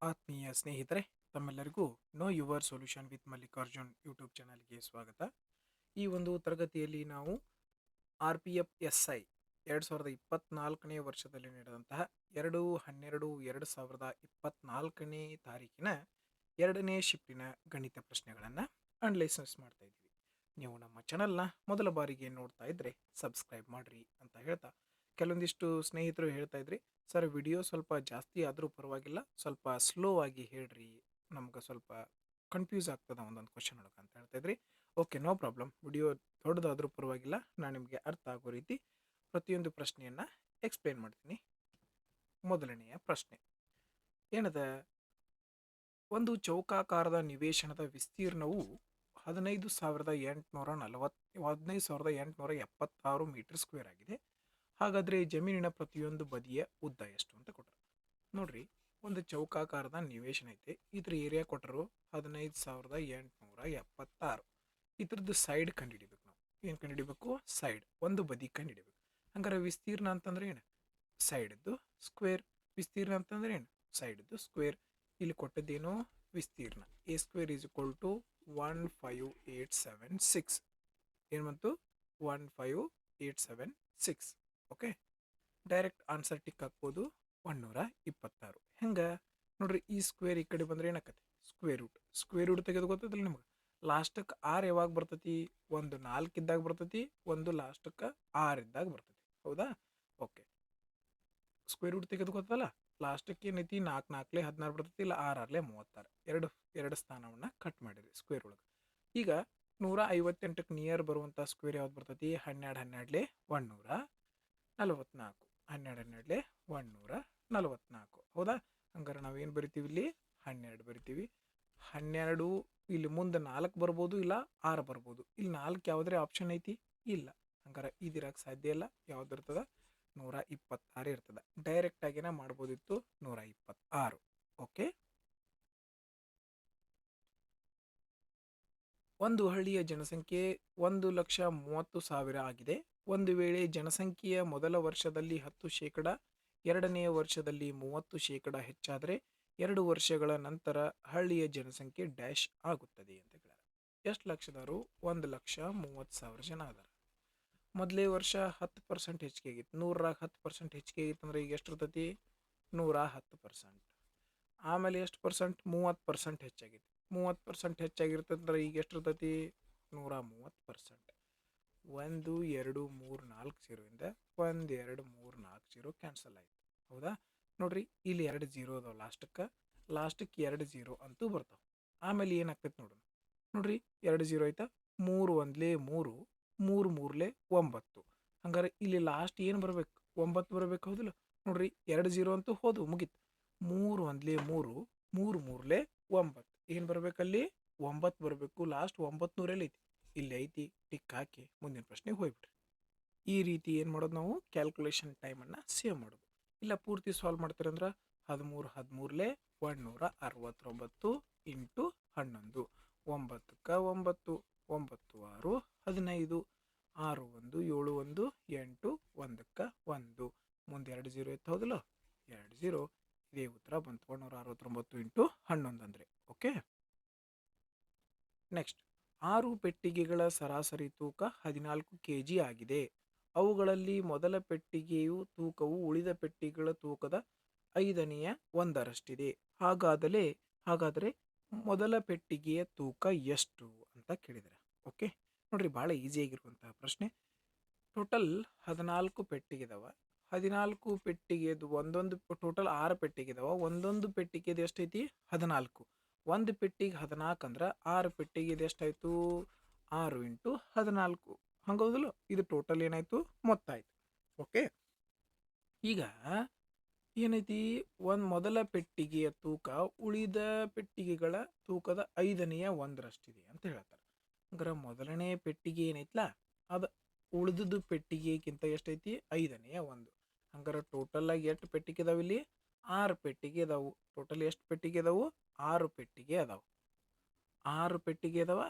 ಆತ್ಮೀಯ ಸ್ನೇಹಿತರೆ, ತಮ್ಮೆಲ್ಲರಿಗೂ know your solution with Mallikarjun YouTube ಚಾನಲ್ಗೆ ಸ್ವಾಗತ. ಈ ಒಂದು ತರಗತಿಯಲ್ಲಿ ನಾವು RPF SI 2024ನೇ ವರ್ಷದಲ್ಲಿ ನಡೆದಂತಹ 2/12/2024ನೇ ತಾರೀಕಿನ ಎರಡನೇ ಶಿಫ್ಟಿನ ಗಣಿತ ಪ್ರಶ್ನೆಗಳನ್ನು ಅನಲೈಸಸ್ ಮಾಡ್ತಾ ಇದ್ದೀವಿ. ನೀವು ನಮ್ಮ ಚಾನಲ್ನ ಮೊದಲ ಬಾರಿಗೆ ನೋಡ್ತಾ ಇದ್ದರೆ ಸಬ್ಸ್ಕ್ರೈಬ್ ಮಾಡಿರಿ ಅಂತ ಹೇಳ್ತಾ, ಕೆಲವೊಂದಿಷ್ಟು ಸ್ನೇಹಿತರು ಹೇಳ್ತಾ ಇದ್ರಿ, ಸರ್ ವಿಡಿಯೋ ಸ್ವಲ್ಪ ಜಾಸ್ತಿ ಆದರೂ ಪರವಾಗಿಲ್ಲ, ಸ್ವಲ್ಪ ಸ್ಲೋ ಆಗಿ ಹೇಳ್ರಿ, ನಮ್ಗೆ ಸ್ವಲ್ಪ ಕನ್ಫ್ಯೂಸ್ ಆಗ್ತದೆ ಒಂದೊಂದು ಕ್ವಶನ್ ಒಳಗೆ ಅಂತ ಹೇಳ್ತಾ ಇದ್ರಿ. Okay, no problem. ವಿಡಿಯೋ ದೊಡ್ಡದಾದರೂ ಪರವಾಗಿಲ್ಲ, ನಾನು ನಿಮಗೆ ಅರ್ಥ ಆಗೋ ರೀತಿ ಪ್ರತಿಯೊಂದು ಪ್ರಶ್ನೆಯನ್ನು ಎಕ್ಸ್ಪ್ಲೇನ್ ಮಾಡ್ತೀನಿ. ಮೊದಲನೆಯ ಪ್ರಶ್ನೆ ಏನದ, ಒಂದು ಚೌಕಾಕಾರದ ನಿವೇಶನದ ವಿಸ್ತೀರ್ಣವು 15,876 ಮೀಟರ್ ಸ್ಕ್ವೇರ್ ಆಗಿದೆ. ಹಾಗಾದರೆ ಜಮೀನಿನ ಪ್ರತಿಯೊಂದು ಬದಿಯ ಉದ್ದ ಎಷ್ಟು ಅಂತ ಕೊಟ್ಟರು. ನೋಡ್ರಿ, ಒಂದು ಚೌಕಾಕಾರದ ನಿವೇಶನ ಐತೆ, ಇದ್ರ ಏರಿಯಾ ಕೊಟ್ಟರು 15,876. ಇದ್ರದ್ದು ಸೈಡ್ ಕಂಡುಹಿಡಿಬೇಕು. ನಾವು ಏನು ಕಂಡುಹಿಡಿಬೇಕು? ಸೈಡ್, ಒಂದು ಬದಿ ಕಂಡುಹಿಡಿಬೇಕು. ಹಂಗಾರೆ ವಿಸ್ತೀರ್ಣ ಅಂತಂದ್ರೆ ಏನು? ಸೈಡದ್ದು ಸ್ಕ್ವೇರ್. ವಿಸ್ತೀರ್ಣ ಅಂತಂದ್ರೆ ಏನು? ಸೈಡದ್ದು ಸ್ಕ್ವೇರ್. ಇಲ್ಲಿ ಕೊಟ್ಟದ್ದೇನು? ವಿಸ್ತೀರ್ಣ. A² = 15876. ಏನು ಬಂತು? 15876. ಓಕೆ, ಡೈರೆಕ್ಟ್ ಆನ್ಸರ್ ಟಿಕ್ ಹಾಕ್ಬೋದು, 126. ಹೆಂಗೆ ನೋಡ್ರಿ, ಈ ಸ್ಕ್ವೇರ್ ಈ ಕಡೆ ಬಂದ್ರೆ ಏನಾಕತಿ? Square root. ಸ್ಕ್ವೇರ್ ರೂಟ್ ತೆಗೆದು ಗೊತ್ತದಿಲ್ಲ ನಿಮ್ಗೆ. ಲಾಸ್ಟಕ್ಕೆ 6 ಯಾವಾಗ ಬರ್ತೈತಿ? ಒಂದು 4 ಇದ್ದಾಗ ಬರ್ತೈತಿ, ಒಂದು ಲಾಸ್ಟಕ್ಕೆ 6 ಇದ್ದಾಗ ಬರ್ತೈತಿ. ಹೌದಾ? ಓಕೆ, ಸ್ಕ್ವೇರ್ ರೂಟ್ ತೆಗೆದು ಗೊತ್ತಲ್ಲ. ಲಾಸ್ಟಕ್ಕೆ ಏನೈತಿ? 4 4 16 ಬರ್ತೈತಿ, ಇಲ್ಲ 6 6 36. ಎರಡು ಸ್ಥಾನವನ್ನು ಕಟ್ ಮಾಡಿರಿ ಸ್ಕ್ವೇರ್ ಒಳಗೆ. ಈಗ 158ಕ್ಕೆ ನಿಯರ್ ಬರುವಂಥ ಸ್ಕ್ವೇರ್ ಯಾವ್ದು ಬರ್ತೈತಿ? 12 12 144. 12 12 144. ಹೌದಾ? ಹಂಗಾರೆ ನಾವೇನು ಬರಿತೀವಿ? ಇಲ್ಲಿ 12 ಬರಿತೀವಿ. 12 ಇಲ್ಲಿ ಮುಂದೆ 4 ಬರ್ಬೋದು, ಇಲ್ಲ 6 ಬರ್ಬೋದು. ಇಲ್ಲಿ 4 ಯಾವುದೇ ಆಪ್ಷನ್ ಐತಿ? ಇಲ್ಲ. ಹಂಗಾರೆ ಇದಿರಕ್ಕೆ ಸಾಧ್ಯ ಇಲ್ಲ. ಯಾವ್ದು ಇರ್ತದ? 126 ಇರ್ತದ. ಡೈರೆಕ್ಟ್ ಆಗಿನ ಮಾಡ್ಬೋದಿತ್ತು 126. ಓಕೆ, ಒಂದು ಹಳ್ಳಿಯ ಜನಸಂಖ್ಯೆ 1,30,000 ಆಗಿದೆ. ಒಂದು ವೇಳೆ ಜನಸಂಖ್ಯೆಯ ಮೊದಲ ವರ್ಷದಲ್ಲಿ 10%, ಎರಡನೆಯ ವರ್ಷದಲ್ಲಿ 30% ಹೆಚ್ಚಾದರೆ 2 ವರ್ಷಗಳ ನಂತರ ಹಳ್ಳಿಯ ಜನಸಂಖ್ಯೆ ಡ್ಯಾಶ್ ಆಗುತ್ತದೆ ಅಂತ ಹೇಳ್ಯಾರ. ಎಷ್ಟು ಲಕ್ಷದವರು? 1,30,000 ಜನ ಅದಾರ. ಮೊದಲೇ ವರ್ಷ 10% ಹೆಚ್ಚಿಗೆ ಆಗಿತ್ತು. 100ರಾಗ 10% ಹೆಚ್ಚಿಗೆ ಆಗಿತ್ತು ಅಂದ್ರೆ ಈಗ ಎಷ್ಟು ಇರ್ತೈತಿ? 110%. ಆಮೇಲೆ ಎಷ್ಟು ಪರ್ಸೆಂಟ್? 30% ಹೆಚ್ಚಾಗಿತ್ತು. 30% ಹೆಚ್ಚಾಗಿರ್ತಂದ್ರೆ ಈಗ ಎಷ್ಟು ಇರ್ತೈತಿ? 130%. 1 2 3 4 0 1 2 3 4 0 ಕ್ಯಾನ್ಸಲ್ ಆಯ್ತು. ಹೌದಾ? ನೋಡ್ರಿ, ಇಲ್ಲಿ 2 0 ಅದಾವ. ಲಾಸ್ಟಕ್ಕೆ 2 0 ಅಂತೂ ಬರ್ತಾವ. ಆಮೇಲೆ ಏನಾಗ್ತೈತಿ ನೋಡೋಣ. ನೋಡ್ರಿ, 2 0 ಆಯ್ತಾ? 3 1 3 3 3 9. ಹಂಗಾರೆ ಇಲ್ಲಿ ಲಾಸ್ಟ್ ಏನು ಬರ್ಬೇಕು? 9 ಬರ್ಬೇಕು. ಹೌದಿಲ್ಲ? ನೋಡ್ರಿ, 2 0 ಅಂತೂ ಹೋದು, ಮುಗೀತು. 3 1 3 3 3 9. ಏನು ಬರ್ಬೇಕಲ್ಲಿ? 9 ಬರಬೇಕು. ಲಾಸ್ಟ್ 900 ಐತಿ, ಇಲ್ಲಿ ಐತಿ. ಟಿಕ್ ಹಾಕಿ ಮುಂದಿನ ಪ್ರಶ್ನೆಗೆ ಹೋಗ್ಬಿಟ್ರಿ. ಈ ರೀತಿ ಏನು ಮಾಡೋದು ನಾವು? ಕ್ಯಾಲ್ಕುಲೇಷನ್ ಟೈಮನ್ನು ಸೇವ್ ಮಾಡೋದು. ಇಲ್ಲ ಪೂರ್ತಿ ಸಾಲ್ವ್ ಮಾಡ್ತೀರಂದ್ರೆ 13 13 169 ಇಂಟು 11. 9ಕ್ಕೆ 9 9 6 15 6 1 7 1 8 1ಕ್ಕೆ 1. ಮುಂದೆ 2 0 ಇತ್ತು. ಹೌದಿಲ್ಲ? 2 0. ಇದೇ ಉತ್ತರ ಬಂತು. 169 ಇಂಟು 11 ಅಂದರೆ. ಓಕೆ, ನೆಕ್ಸ್ಟ್, 6 ಪೆಟ್ಟಿಗೆಗಳ ಸರಾಸರಿ ತೂಕ 14 kg ಆಗಿದೆ. ಅವುಗಳಲ್ಲಿ ಮೊದಲ ಪೆಟ್ಟಿಗೆಯು ತೂಕವು ಉಳಿದ ಪೆಟ್ಟಿಗೆಗಳ ತೂಕದ 1/5 ಹಾಗಾದರೆ ಮೊದಲ ಪೆಟ್ಟಿಗೆಯ ತೂಕ ಎಷ್ಟು ಅಂತ ಕೇಳಿದರೆ. ಓಕೆ, ನೋಡ್ರಿ, ಭಾಳ ಈಸಿಯಾಗಿರುವಂತಹ ಪ್ರಶ್ನೆ. ಟೋಟಲ್ 14 ಪೆಟ್ಟಿಗೆ ಇದಾವ. 14 ಪೆಟ್ಟಿಗೆದು ಒಂದೊಂದು ಟೋಟಲ್ 6 ಪೆಟ್ಟಿಗೆ ಇದಾವ. ಒಂದೊಂದು ಪೆಟ್ಟಿಗೆದು ಎಷ್ಟೈತಿ? 14. ಒಂದು ಪೆಟ್ಟಿಗೆ 14 ಅಂದ್ರೆ 6 ಪೆಟ್ಟಿಗೆದು ಎಷ್ಟಾಯಿತು? 6 ಇಂಟು 14. ಹಂಗೌದಿಲ್ಲ? ಇದು ಟೋಟಲ್ ಏನಾಯಿತು? ಮೊತ್ತ ಆಯಿತು. ಓಕೆ, ಈಗ ಏನೈತಿ? ಮೊದಲ ಪೆಟ್ಟಿಗೆಯ ತೂಕ ಉಳಿದ ಪೆಟ್ಟಿಗೆಗಳ ತೂಕದ 1/5 ಅಂತ ಹೇಳ್ತಾರೆ. ಹಂಗಾರೆ ಮೊದಲನೇ ಪೆಟ್ಟಿಗೆ ಏನೈತ್ಲ, ಅದು ಉಳಿದುದು ಪೆಟ್ಟಿಗೆಗಿಂತ ಎಷ್ಟೈತಿ? 1/5. ಹಂಗಾರೆ ಟೋಟಲ್ ಆಗಿ ಎಷ್ಟು ಪೆಟ್ಟಿಗೆ ಇದಾವೆ? ಇಲ್ಲಿ 6 ಪೆಟ್ಟಿಗೆ ಇದಾವು. ಟೋಟಲ್ ಎಷ್ಟು ಪೆಟ್ಟಿಗೆ ಇದಾವು? 6 ಪೆಟ್ಟಿಗೆ ಅದಾವು. 6 ಪೆಟ್ಟಿಗೆ ಇದಾವ.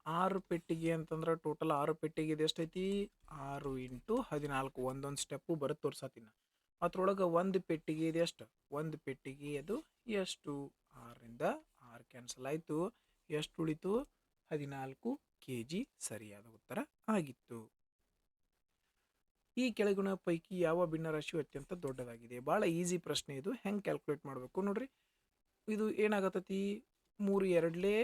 6 ಪೆಟ್ಟಿಗೆ ಅಂತಂದ್ರೆ ಟೋಟಲ್ 6 ಪೆಟ್ಟಿಗೆ ಎಷ್ಟೈತಿ? 6 ಇಂಟು 14. ಒಂದೊಂದು ಸ್ಟೆಪ್ಪು ಬರುತ್ತೆ ತೋರ್ಸತ್ತೀನಿ. ಅದ್ರೊಳಗೆ ಒಂದು ಪೆಟ್ಟಿಗೆ ಇದು ಎಷ್ಟು, ಒಂದು ಪೆಟ್ಟಿಗೆ ಅದು ಎಷ್ಟು, 6ರಿಂದ 6 ಕ್ಯಾನ್ಸಲ್ ಆಯಿತು. ಎಷ್ಟು ಉಳಿತು, 14 kg ಸರಿಯಾದ ಉತ್ತರ ಆಗಿತ್ತು. ಈ ಕೆಳಗಿನ ಪೈಕಿ ಯಾವ ಭಿನ್ನರಾಶಿಯು ಅತ್ಯಂತ ದೊಡ್ಡದಾಗಿದೆ? ಭಾಳ ಈಸಿ ಪ್ರಶ್ನೆ ಇದು. ಹೆಂಗೆ ಕ್ಯಾಲ್ಕುಲೇಟ್ ಮಾಡಬೇಕು ನೋಡ್ರಿ. ಇದು ಏನಾಗತ್ತತಿ, 3 2ಲೇ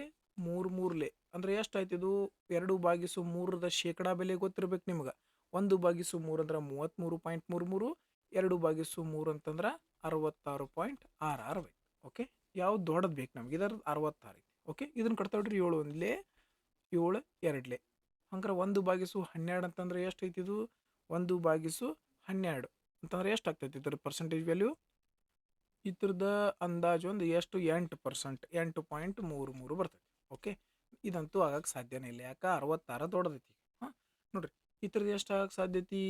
3 3ಲೇ ಅಂದರೆ ಎಷ್ಟಾಯ್ತು ಇದು, 2/3ದ ಶೇಕಡಾ ಬೆಲೆ ಗೊತ್ತಿರ್ಬೇಕು ನಿಮ್ಗೆ. 1/3 ಅಂದ್ರೆ 33.33, 2/3 ಅಂತಂದ್ರೆ 66.66 ಐತಿ. ಓಕೆ, ಯಾವ್ದು ದೊಡ್ಡದು ಬೇಕು ನಮ್ಗೆ, ಇದರ 66 ಐತಿ. ಓಕೆ, ಇದನ್ನು ಕಟ್ತಾ ಬಿಡ್ರಿ, 7 1ಲೇ 7 2ಲೇ. ಹಂಗಾರೆ 1/12 ಅಂತಂದ್ರೆ ಎಷ್ಟು ಐತಿ ಇದು, 1/12 ಅಂತಂದ್ರೆ ಎಷ್ಟು ಆಗ್ತೈತಿ ಇದ್ರ ಪರ್ಸೆಂಟೇಜ್ ವ್ಯಾಲ್ಯೂ. ಇದ್ರದ ಅಂದಾಜು ಒಂದು ಎಷ್ಟು, 8%, 8.33 ಬರ್ತೈತಿ. ಓಕೆ, ಇದಂತೂ ಆಗಕ್ಕೆ ಸಾಧ್ಯನೇ ಇಲ್ಲ, ಯಾಕೆ 66 ದೊಡ್ಡದೈತಿ. ಹಾಂ ನೋಡ್ರಿ, ಇದ್ರದ್ದು ಎಷ್ಟು ಆಗಕ್ಕೆ ಸಾಧ್ಯತೆ,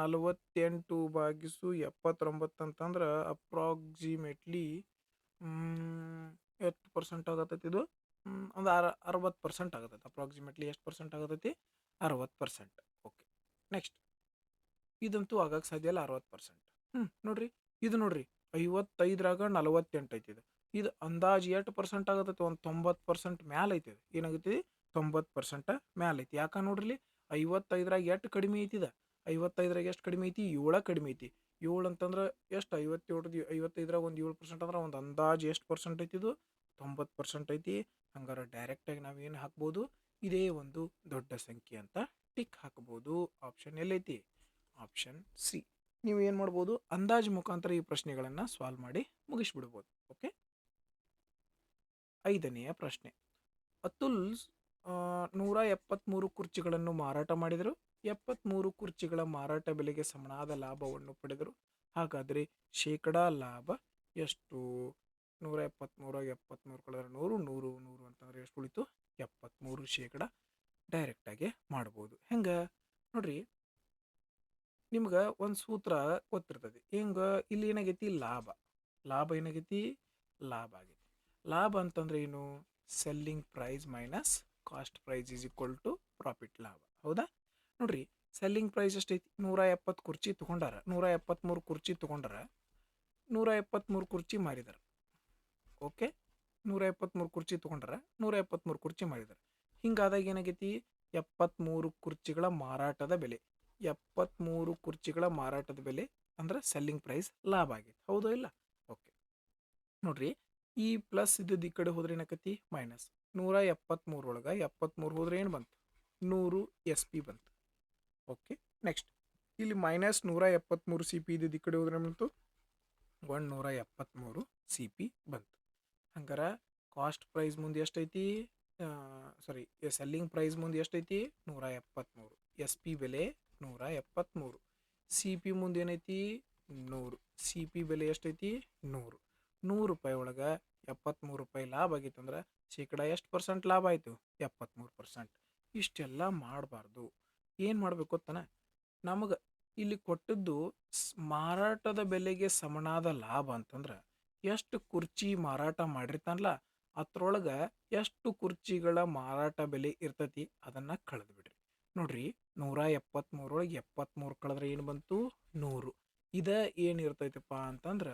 48/79 ಅಂತಂದ್ರೆ ಅಪ್ರಾಕ್ಸಿಮೇಟ್ಲಿ ಎಷ್ಟು ಪರ್ಸೆಂಟ್ ಆಗತ್ತೈತಿ ಇದು, ಒಂದು 60% ಆಗತ್ತೈತಿ. ಅಪ್ರಾಕ್ಸಿಮೇಟ್ಲಿ ಎಷ್ಟು ಪರ್ಸೆಂಟ್ ಆಗತ್ತೈತಿ, 60%. ಓಕೆ, ನೆಕ್ಸ್ಟ್ ಇದಂತೂ ಆಗಕ್ಕೆ ಸಾಧ್ಯ ಇಲ್ಲ, 60%. ನೋಡ್ರಿ, ಇದು ನೋಡ್ರಿ 55ರಾಗ 48 ಐತಿ. ಇದು ಅಂದಾಜು ಎಷ್ಟು ಪರ್ಸೆಂಟ್ ಆಗತ್ತೈತಿ, ಒಂದು 90% ಮ್ಯಾಲೆ ಐತಿ. ಏನಾಗೈತಿ, 90% ಮ್ಯಾಲೆ ಐತಿ. ಯಾಕೆ ನೋಡ್ರಿ, 55ರಾಗ ಎಷ್ಟು ಕಡಿಮೆ ಐತಿದ, 55ರಾಗ ಎಷ್ಟು ಕಡಿಮೆ ಐತಿ, 7 ಕಡಿಮೆ ಐತಿ. 7 ಅಂತಂದ್ರೆ ಎಷ್ಟು, 55ರಾಗ ಒಂದು 7% ಅಂದ್ರೆ ಒಂದು ಅಂದಾಜು ಎಷ್ಟು ಪರ್ಸೆಂಟ್ ಐತಿ, ಇದು 90% ಐತಿ. ಹಂಗಾರೆ ಡೈರೆಕ್ಟಾಗಿ ನಾವೇನು ಹಾಕ್ಬೋದು, ಇದೇ ಒಂದು ದೊಡ್ಡ ಸಂಖ್ಯೆ ಅಂತ ಟಿಕ್ ಹಾಕ್ಬೋದು. ಆಪ್ಷನ್ ಎಲ್ಲೈತಿ, ಆಪ್ಷನ್ ಸಿ. ನೀವು ಏನು ಮಾಡ್ಬೋದು, ಅಂದಾಜು ಮುಖಾಂತರ ಈ ಪ್ರಶ್ನೆಗಳನ್ನು ಸಾಲ್ವ್ ಮಾಡಿ ಮುಗಿಸ್ಬಿಡ್ಬೋದು. ಓಕೆ, 5ನೆಯ ಪ್ರಶ್ನೆ. ಅತುಲ್ 173 ಕುರ್ಚಿಗಳನ್ನು ಮಾರಾಟ ಮಾಡಿದರು. 73 ಕುರ್ಚಿಗಳ ಮಾರಾಟ ಬೆಲೆಗೆ ಸಮನಾದ ಲಾಭವನ್ನು ಪಡೆದರು. ಹಾಗಾದರೆ ಶೇಕಡಾ ಲಾಭ ಎಷ್ಟು? 173 73 ಕಳೆದ್ರೆ 100 100 100 ಅಂತಂದ್ರೆ ಎಷ್ಟು ಉಳಿತು, 73%. ಡೈರೆಕ್ಟಾಗಿ ಮಾಡ್ಬೋದು. ಹೆಂಗೆ ನೋಡ್ರಿ, ನಿಮ್ಗೆ ಒಂದು ಸೂತ್ರ ಗೊತ್ತಿರ್ತದೆ. ಹಿಂಗೆ ಇಲ್ಲಿ ಏನಾಗೈತಿ, ಲಾಭ ಏನಾಗೈತಿ, ಲಾಭ ಆಗೈತಿ. ಲಾಭ ಅಂತಂದ್ರೆ ಏನು, selling price minus cost price is equal to profit, ಲಾಭ. ಹೌದಾ? ನೋಡ್ರಿ, ಸೆಲ್ಲಿಂಗ್ ಪ್ರೈಸ್ ಎಷ್ಟೈತಿ, 170 ಕುರ್ಚಿ ತೊಗೊಂಡಾರ, 173 ಕುರ್ಚಿ ತೊಗೊಂಡಾರ, 173 ಕುರ್ಚಿ ಮಾರಿದಾರೆ. ಓಕೆ, 173 ಕುರ್ಚಿ ತೊಗೊಂಡ್ರೆ 173 ಕುರ್ಚಿ ಮಾರಿದಾರೆ. ಹಿಂಗಾದಾಗ ಏನಾಗೈತಿ, 73 ಕುರ್ಚಿಗಳ ಮಾರಾಟದ ಬೆಲೆ, 73 ಕುರ್ಚಿಗಳ ಮಾರಾಟದ ಬೆಲೆ ಅಂದ್ರೆ ಸೆಲ್ಲಿಂಗ್ ಪ್ರೈಸ್ ಲಾಭ ಆಗೈತಿ. ಹೌದೋ ಇಲ್ಲ? ಓಕೆ, ನೋಡ್ರಿ, ಈ ಪ್ಲಸ್ ಇದ್ದದ್ದು ಈ ಕಡೆ ಹೋದ್ರೆ ಏನಾಕತಿ, ಮೈನಸ್. 173 ಒಳಗೆ 73 ಹೋದ್ರೆ ಏನು ಬಂತು, 100 SP ಬಂತು. ಓಕೆ, ನೆಕ್ಸ್ಟ್ ಇಲ್ಲಿ ಮೈನಸ್ 173 CP ಇದ್ದದ್ದು ಈ ಕಡೆ ಹೋದ್ರೆ ಬಂತು, 173 CP ಬಂತು. ಹಂಗಾರೆ ಕಾಸ್ಟ್ ಪ್ರೈಸ್ ಮುಂದೆ ಎಷ್ಟೈತಿ, ಸೆಲ್ಲಿಂಗ್ ಪ್ರೈಸ್ ಮುಂದೆ ಎಷ್ಟೈತಿ, 173. SP ಬೆಲೆ 173. CP ಮುಂದೆ ಏನೈತಿ, 100. CP ಬೆಲೆ ಎಷ್ಟೈತಿ, 100. 100 ರೂಪಾಯಿ ಒಳಗೆ 73 ರೂಪಾಯಿ ಲಾಭ ಆಗೈತೆ ಅಂದ್ರೆ ಶೇಕಡಾ ಎಷ್ಟು ಪರ್ಸೆಂಟ್ ಲಾಭ ಆಯಿತು, 73%. ಇಷ್ಟೆಲ್ಲ ಮಾಡಬಾರ್ದು. ಏನು ಮಾಡಬೇಕು ಗೊತ್ತಾನ, ನಮಗೆ ಇಲ್ಲಿ ಕೊಟ್ಟದ್ದು ಮಾರಾಟದ ಬೆಲೆಗೆ ಸಮನಾದ ಲಾಭ ಅಂತಂದ್ರೆ ಎಷ್ಟು ಕುರ್ಚಿ ಮಾರಾಟ ಮಾಡಿರ್ತಾನಲ್ಲ ಅದ್ರೊಳಗೆ ಎಷ್ಟು ಕುರ್ಚಿಗಳ ಮಾರಾಟ ಬೆಲೆ ಇರ್ತೈತಿ ಅದನ್ನು ಕಳೆದು ಬಿಡ್ರಿ. ನೋಡ್ರಿ, 173 ಒಳಗೆ 73 ಕಳೆದ್ರೆ ಏನು ಬಂತು, 100. ಇದ ಏನಿರ್ತೈತಪ್ಪ ಅಂತಂದ್ರೆ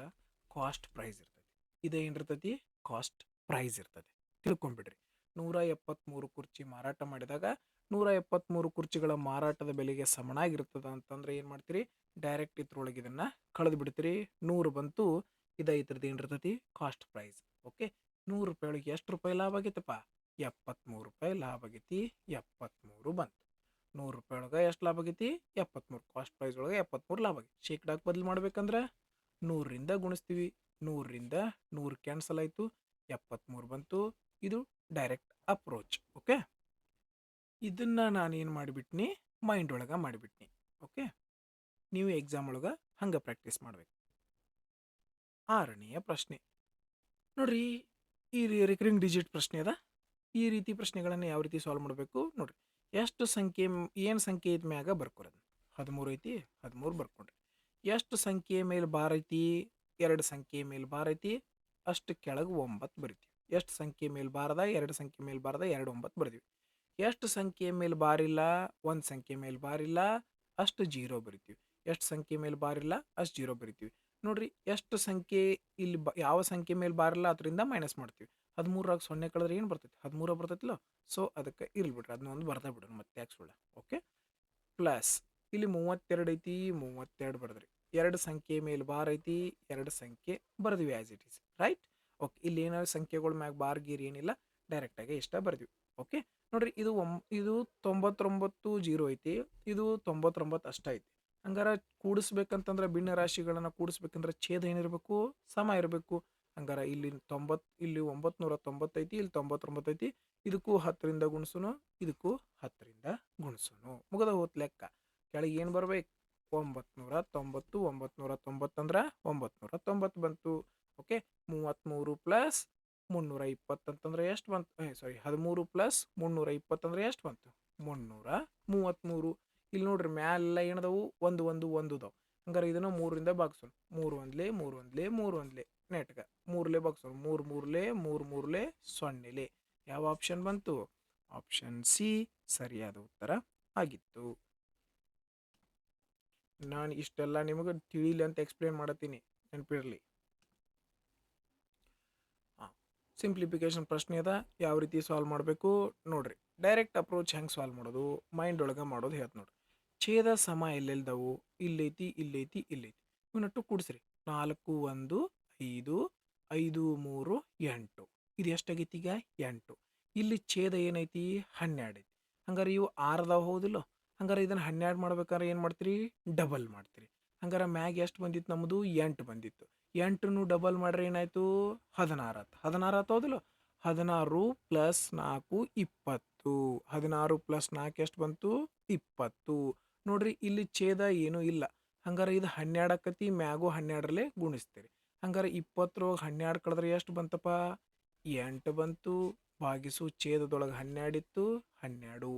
ಕಾಸ್ಟ್ ಪ್ರೈಸ್ ಇರ್ತೈತಿ. ಇದೇನಿರ್ತೈತಿ, ಕಾಸ್ಟ್ ಪ್ರೈಸ್ ಇರ್ತೈತಿ. ತಿಳ್ಕೊಂಬಿಡ್ರಿ. 173 ಕುರ್ಚಿ ಮಾರಾಟ ಮಾಡಿದಾಗ 173 ಕುರ್ಚಿಗಳ ಮಾರಾಟದ ಬೆಲೆಗೆ ಸಮನಾಗಿರ್ತದ ಅಂತಂದ್ರೆ ಏನು ಮಾಡ್ತೀರಿ, ಡೈರೆಕ್ಟ್ ಇದ್ರೊಳಗೆ ಇದನ್ನು ಕಳೆದು ಬಿಡ್ತೀರಿ. 100 ಬಂತು, ಇದ್ರದ್ದು ಏನಿರ್ತೈತಿ, ಕಾಸ್ಟ್ ಪ್ರೈಸ್. ಓಕೆ, 100 ರೂಪಾಯಿ ಒಳಗೆ ಎಷ್ಟು ರೂಪಾಯಿ ಲಾಭ ಆಗೈತಪ್ಪ, 73 ರೂಪಾಯಿ ಲಾಭ ಆಗೈತಿ. 73 ಬಂತು. 100 ರೂಪಾಯಿ ಒಳಗೆ ಎಷ್ಟು ಲಾಭ ಆಗೈತಿ, 73. ಕಾಸ್ಟ್ ಪ್ರೈಸ್ ಒಳಗೆ 73 ಲಾಭ ಆಗೈತಿ. ಶೇಕಡಾಕ್ಕೆ ಬದಲು ಮಾಡ್ಬೇಕಂದ್ರೆ 100ರಿಂದ ಗುಣಿಸ್ತೀವಿ. 100ರಿಂದ 100 ಕ್ಯಾನ್ಸಲ್ ಆಯಿತು, 73 ಬಂತು. ಇದು ಡೈರೆಕ್ಟ್ ಅಪ್ರೋಚ್. ಓಕೆ, ಇದನ್ನು ನಾನೇನು ಮಾಡಿಬಿಟ್ನಿ, ಮೈಂಡ್ ಒಳಗೆ ಮಾಡಿಬಿಟ್ನಿ. ಓಕೆ, ನೀವು ಎಕ್ಸಾಮ್ ಒಳಗೆ ಹಂಗೆ ಪ್ರಾಕ್ಟೀಸ್ ಮಾಡಬೇಕು. 6ನೆಯ ಪ್ರಶ್ನೆ ನೋಡ್ರಿ, ಈ ರಿಕರಿಂಗ್ ಡಿಜಿಟ್ ಪ್ರಶ್ನೆ ಅದ. ಈ ರೀತಿ ಪ್ರಶ್ನೆಗಳನ್ನು ಯಾವ ರೀತಿ ಸಾಲ್ವ್ ಮಾಡಬೇಕು ನೋಡ್ರಿ. ಎಷ್ಟು ಸಂಖ್ಯೆ, ಏನು ಸಂಖ್ಯೆ ಇದ್ದ ಮ್ಯಾಗ ಬರ್ಕೊರೋದು, 13 ಐತಿ, 13 ಬರ್ಕೊಂಡ್ರಿ. ಎಷ್ಟು ಸಂಖ್ಯೆ ಮೇಲೆ ಬಾರ್ ಐತಿ, 2 ಸಂಖ್ಯೆ ಮೇಲೆ ಬಾರ್ ಐತಿ, ಅಷ್ಟು ಕೆಳಗೆ 9 ಬರಿತೀವಿ. ಎಷ್ಟು ಸಂಖ್ಯೆ ಮೇಲೆ ಬಾರದ, 2 ಸಂಖ್ಯೆ ಮೇಲೆ ಬಾರದ, 2 9 ಬರ್ತೀವಿ. ಎಷ್ಟು ಸಂಖ್ಯೆ ಮೇಲೆ ಬಾರಿಲ್ಲ, 1 ಸಂಖ್ಯೆ ಮೇಲೆ ಬಾರಿಲ್ಲ, ಅಷ್ಟು 0 ಬರಿತೀವಿ. ಎಷ್ಟು ಸಂಖ್ಯೆ ಮೇಲೆ ಬಾರಿಲ್ಲ ಅಷ್ಟು ಜೀರೋ ಬರಿತೀವಿ. ನೋಡ್ರಿ ಎಷ್ಟು ಸಂಖ್ಯೆ ಇಲ್ಲಿ ಯಾವ ಸಂಖ್ಯೆ ಮೇಲೆ ಬಾರಿಲ್ಲ ಅದರಿಂದ ಮೈನಸ್ ಮಾಡ್ತೀವಿ. 13ರಾಗ 0 ಕಳೆದ್ರೆ ಏನು ಬರ್ತೈತಿ? 13 ಬರ್ತೈತಿಲ್ಲ. ಸೊ ಅದಕ್ಕೆ ಇರ್ಲಿ ಬಿಡ್ರಿ, ಅದನ್ನ ಒಂದು ಬರ್ತಾ ಬಿಡೋಣ ಮತ್ತೆ ಯಾಕೆ ಸುಳ್ಳ. ಓಕೆ, ಪ್ಲಸ್ ಇಲ್ಲಿ 32 ಐತಿ, 32 ಬರೆದ್ರಿ. ಎರಡು ಸಂಖ್ಯೆ ಮೇಲೆ ಬಾರ್ ಐತಿ, ಎರಡು ಸಂಖ್ಯೆ ಬರೆದ್ವಿ as it is, right. Okay, ಇಲ್ಲಿ ಏನಾದ್ರು ಸಂಖ್ಯೆಗಳ ಮ್ಯಾಗ ಬಾರ್ ಗೀರ್ ಏನಿಲ್ಲ, ಡೈರೆಕ್ಟಾಗಿ ಇಷ್ಟ ಬರ್ದ್ವಿ. ಓಕೆ, ನೋಡ್ರಿ ಇದು ಇದು 99 ಜೀರೋ ಐತಿ, ಇದು 99 ಅಷ್ಟ ಐತಿ. ಹಂಗಾರ ಕೂಡಿಸ್ಬೇಕಂತಂದ್ರೆ ಭಿನ್ನ ರಾಶಿಗಳನ್ನ ಕೂಡಿಸ್ಬೇಕಂದ್ರೆ ಛೇದ ಏನಿರಬೇಕು? ಸಮ ಇರಬೇಕು. ಹಂಗಾರ ಇಲ್ಲಿ 90, ಇಲ್ಲಿ 990 ಐತಿ, ಇಲ್ಲಿ 99 ಐತಿ. ಇದಕ್ಕೂ 10ರಿಂದ ಗುಣಿಸೋನು, ಇದಕ್ಕೂ 10ರಿಂದ ಗುಣಿಸೋನು. ಮುಗದ ಹೋತ್ ಲೆಕ್ಕ. ಕೆಳಗೆ ಏನು ಬರ್ಬೇಕು? 990. 990 ಅಂದ್ರೆ 990 ಬಂತು. ಓಕೆ, 33 ಪ್ಲಸ್ 320 ಅಂತಂದ್ರೆ ಎಷ್ಟು ಬಂತು? ಸಾರಿ, 13 ಪ್ಲಸ್ 320 ಅಂದ್ರೆ ಎಷ್ಟು ಬಂತು? 333. ಇಲ್ಲಿ ನೋಡ್ರಿ ಮ್ಯಾಲೆಲ್ಲ ಏನದವು? ಒಂದು ಅದಾವು. ಹಂಗಾರೆ ಇದನ್ನು 3ರಿಂದ ಭಾಗಿಸೋಣ. 3 ಒಂದ್ಲೆ 3 ಒಂದ್ಲೆ 3 ಒಂದ್ಲೆ ನೆಟ್ಗ 3ಲೇ ಭಾಗಿಸೋಣ. 3 ಮೂರ್ಲೆ 3 ಮೂರ್ಲೆ 0. ಯಾವ ಆಪ್ಷನ್ ಬಂತು? ಆಪ್ಷನ್ ಸಿ ಸರಿಯಾದ ಉತ್ತರ ಆಗಿತ್ತು. ನಾನು ಇಷ್ಟೆಲ್ಲ ನಿಮಗೆ ತಿಳಿಲಿ ಅಂತ ಎಕ್ಸ್ಪ್ಲೇನ್ ಮಾಡತ್ತೀನಿ, ನೆನಪಿರಲಿ. ಸಿಂಪ್ಲಿಫಿಕೇಶನ್ ಪ್ರಶ್ನೆ ಅದ, ಯಾವ ರೀತಿ ಸಾಲ್ವ್ ಮಾಡಬೇಕು ನೋಡ್ರಿ. ಡೈರೆಕ್ಟ್ ಅಪ್ರೋಚ್ ಹೆಂಗೆ ಸಾಲ್ವ್ ಮಾಡೋದು, ಮೈಂಡ್ ಒಳಗೆ ಮಾಡೋದು ಹೇಳ್ತ ನೋಡ್ರಿ. ಛೇದ ಸಮ ಎಲ್ಲೆಲ್ದವು? ಇಲ್ಲೈತಿ, ಇಲ್ಲೈತಿ, ಇಲ್ಲೈತಿ. ಇವನ್ನಟ್ಟು ಕೂಡಿಸ್ರಿ. 4 1 5 5 3 8. ಇದು ಎಷ್ಟಾಗೈತಿ ಈಗ? 8. ಇಲ್ಲಿ ಛೇದ ಏನೈತಿ? 12 ಐತಿ. ಹಂಗಾರೆ ಇವು 6 ಅದಾವ, ಹೌದಿಲ್ಲ? ಹಂಗಾರೆ ಇದನ್ನು 12 ಮಾಡ್ಬೇಕಾದ್ರೆ ಏನು ಮಾಡ್ತೀರಿ? ಡಬಲ್ ಮಾಡ್ತೀರಿ. ಹಂಗಾರೆ ಮ್ಯಾಗ ಎಷ್ಟು ಬಂದಿತ್ತು? ನಮ್ಮದು 8 ಬಂದಿತ್ತು. 8ನ್ನು ಡಬಲ್ ಮಾಡ್ರೆ ಏನಾಯ್ತು? 16 ಆಯ್ತು. 16 ಆಯ್ತು, ಹೌದಿಲ್ಲ? 16 ಪ್ಲಸ್ 4 20. 16 ಪ್ಲಸ್ 4 ಎಷ್ಟು ಬಂತು? 20. ನೋಡ್ರಿ, ಇಲ್ಲಿ ಛೇದ ಏನೂ ಇಲ್ಲ. ಹಂಗಾರೆ ಇದು 12 ಆಕತಿ, ಮ್ಯಾಗು 12ರಲ್ಲೇ ಗುಣಿಸ್ತೀರಿ. ಹಂಗಾರೆ 20 12 ಕಳೆದ್ರೆ ಎಷ್ಟು ಬಂತಪ್ಪ? 8 ಬಂತು. ಭಾಗಿಸು ಛೇದದೊಳಗೆ 12 ಇತ್ತು, 12.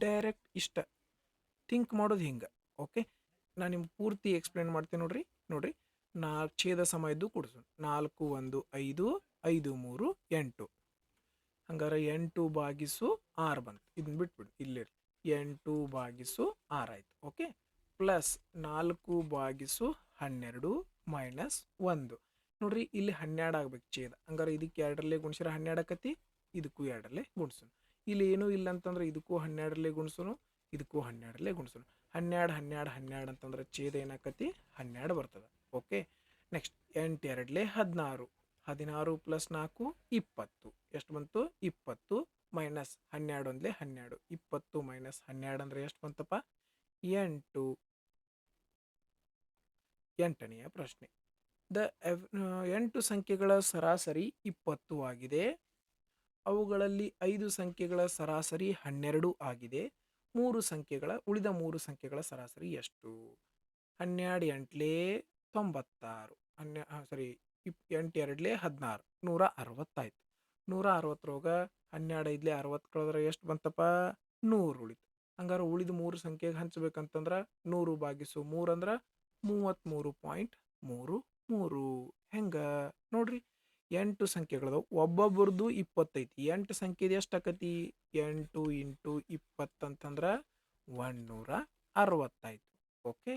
ಡೈರೆಕ್ಟ್ ಇಷ್ಟ ಥಿಂಕ್ ಮಾಡೋದು ಹಿಂಗೆ. ಓಕೆ, ನಾನು ನಿಮ್ಗೆ ಪೂರ್ತಿ ಎಕ್ಸ್ಪ್ಲೇನ್ ಮಾಡ್ತೀನಿ ನೋಡ್ರಿ. ನೋಡ್ರಿ, ಛೇದ ಸಮ ಇದ್ದು ಕೂಡಿಸೋಣ. 4 1 5 5 3 8. ಹಂಗಾರೆ 8 ಭಾಗಿಸು 6 ಬಂತು. ಇದನ್ನ ಬಿಟ್ಬಿಡು, ಇಲ್ಲೇ 8 ಭಾಗಿಸು 6 ಆಯ್ತು. ಓಕೆ, ಪ್ಲಸ್ 4 ಭಾಗಿಸು 12 ಮೈನಸ್ 1. ನೋಡ್ರಿ, ಇಲ್ಲಿ 12 ಆಗ್ಬೇಕು ಛೇದ. ಹಂಗಾರೆ ಇದಕ್ಕೆ 2ರಲ್ಲೇ ಗುಣಿಸಿರ 12 ಆಕತಿ, ಇದಕ್ಕೂ 2ರಲ್ಲೇ ಗುಣಿಸೋಣ. ಇಲ್ಲಿ ಏನೂ ಇಲ್ಲ ಅಂತಂದ್ರೆ ಇದಕ್ಕೂ 12ರಲ್ಲೇ ಗುಣಿಸೋಣ, ಇದಕ್ಕೂ 12ರಲ್ಲೇ ಗುಣಿಸೋಣ. 12 12 12 ಅಂತಂದ್ರೆ ಛೇದ ಏನಾಕತಿ? 12 ಬರ್ತದೆ. Okay, next 8 2ಲೆ 16. 16 ಪ್ಲಸ್ 4 20. ಎಷ್ಟು ಬಂತು? 20 ಮೈನಸ್ 12 ಒಂದ್ಲೆ 12. 20 ಮೈನಸ್ 12 ಅಂದ್ರೆ ಎಷ್ಟು ಬಂತಪ್ಪ? 8. 8ನೆಯ ಪ್ರಶ್ನೆ. 8 ಸಂಖ್ಯೆಗಳ ಸರಾಸರಿ 20 ಆಗಿದೆ. ಅವುಗಳಲ್ಲಿ 5 ಸಂಖ್ಯೆಗಳ ಸರಾಸರಿ 12 ಆಗಿದೆ. ಉಳಿದ 3 ಸಂಖ್ಯೆಗಳ ಸರಾಸರಿ ಎಷ್ಟು? 12 8ಲೆ 96. ಸಾರಿ, 8 2ಲೆ 16. 160 ಆಯ್ತು. 160 12 5ಲೆ 60 ಕಳೆದ್ರೆ ಎಷ್ಟು ಬಂತಪ್ಪ? 100 ಉಳಿತು. ಹಂಗಾರೆ ಉಳಿದ 3 ಸಂಖ್ಯೆಗೆ ಹಂಚ್ಬೇಕಂತಂದ್ರೆ 100 ಭಾಗಿಸು 3 ಅಂದ್ರೆ 33.33. ಹೆಂಗ ನೋಡ್ರಿ, 8 ಸಂಖ್ಯೆಗಳದಾವ, ಒಬ್ಬೊಬ್ಬರದು 20 ಐತಿ. 8 ಸಂಖ್ಯೆದು ಎಷ್ಟು ಆಕತಿ? 8 ಇಂಟು 20 ಅಂತಂದ್ರೆ 160 ಆಯ್ತು. ಓಕೆ,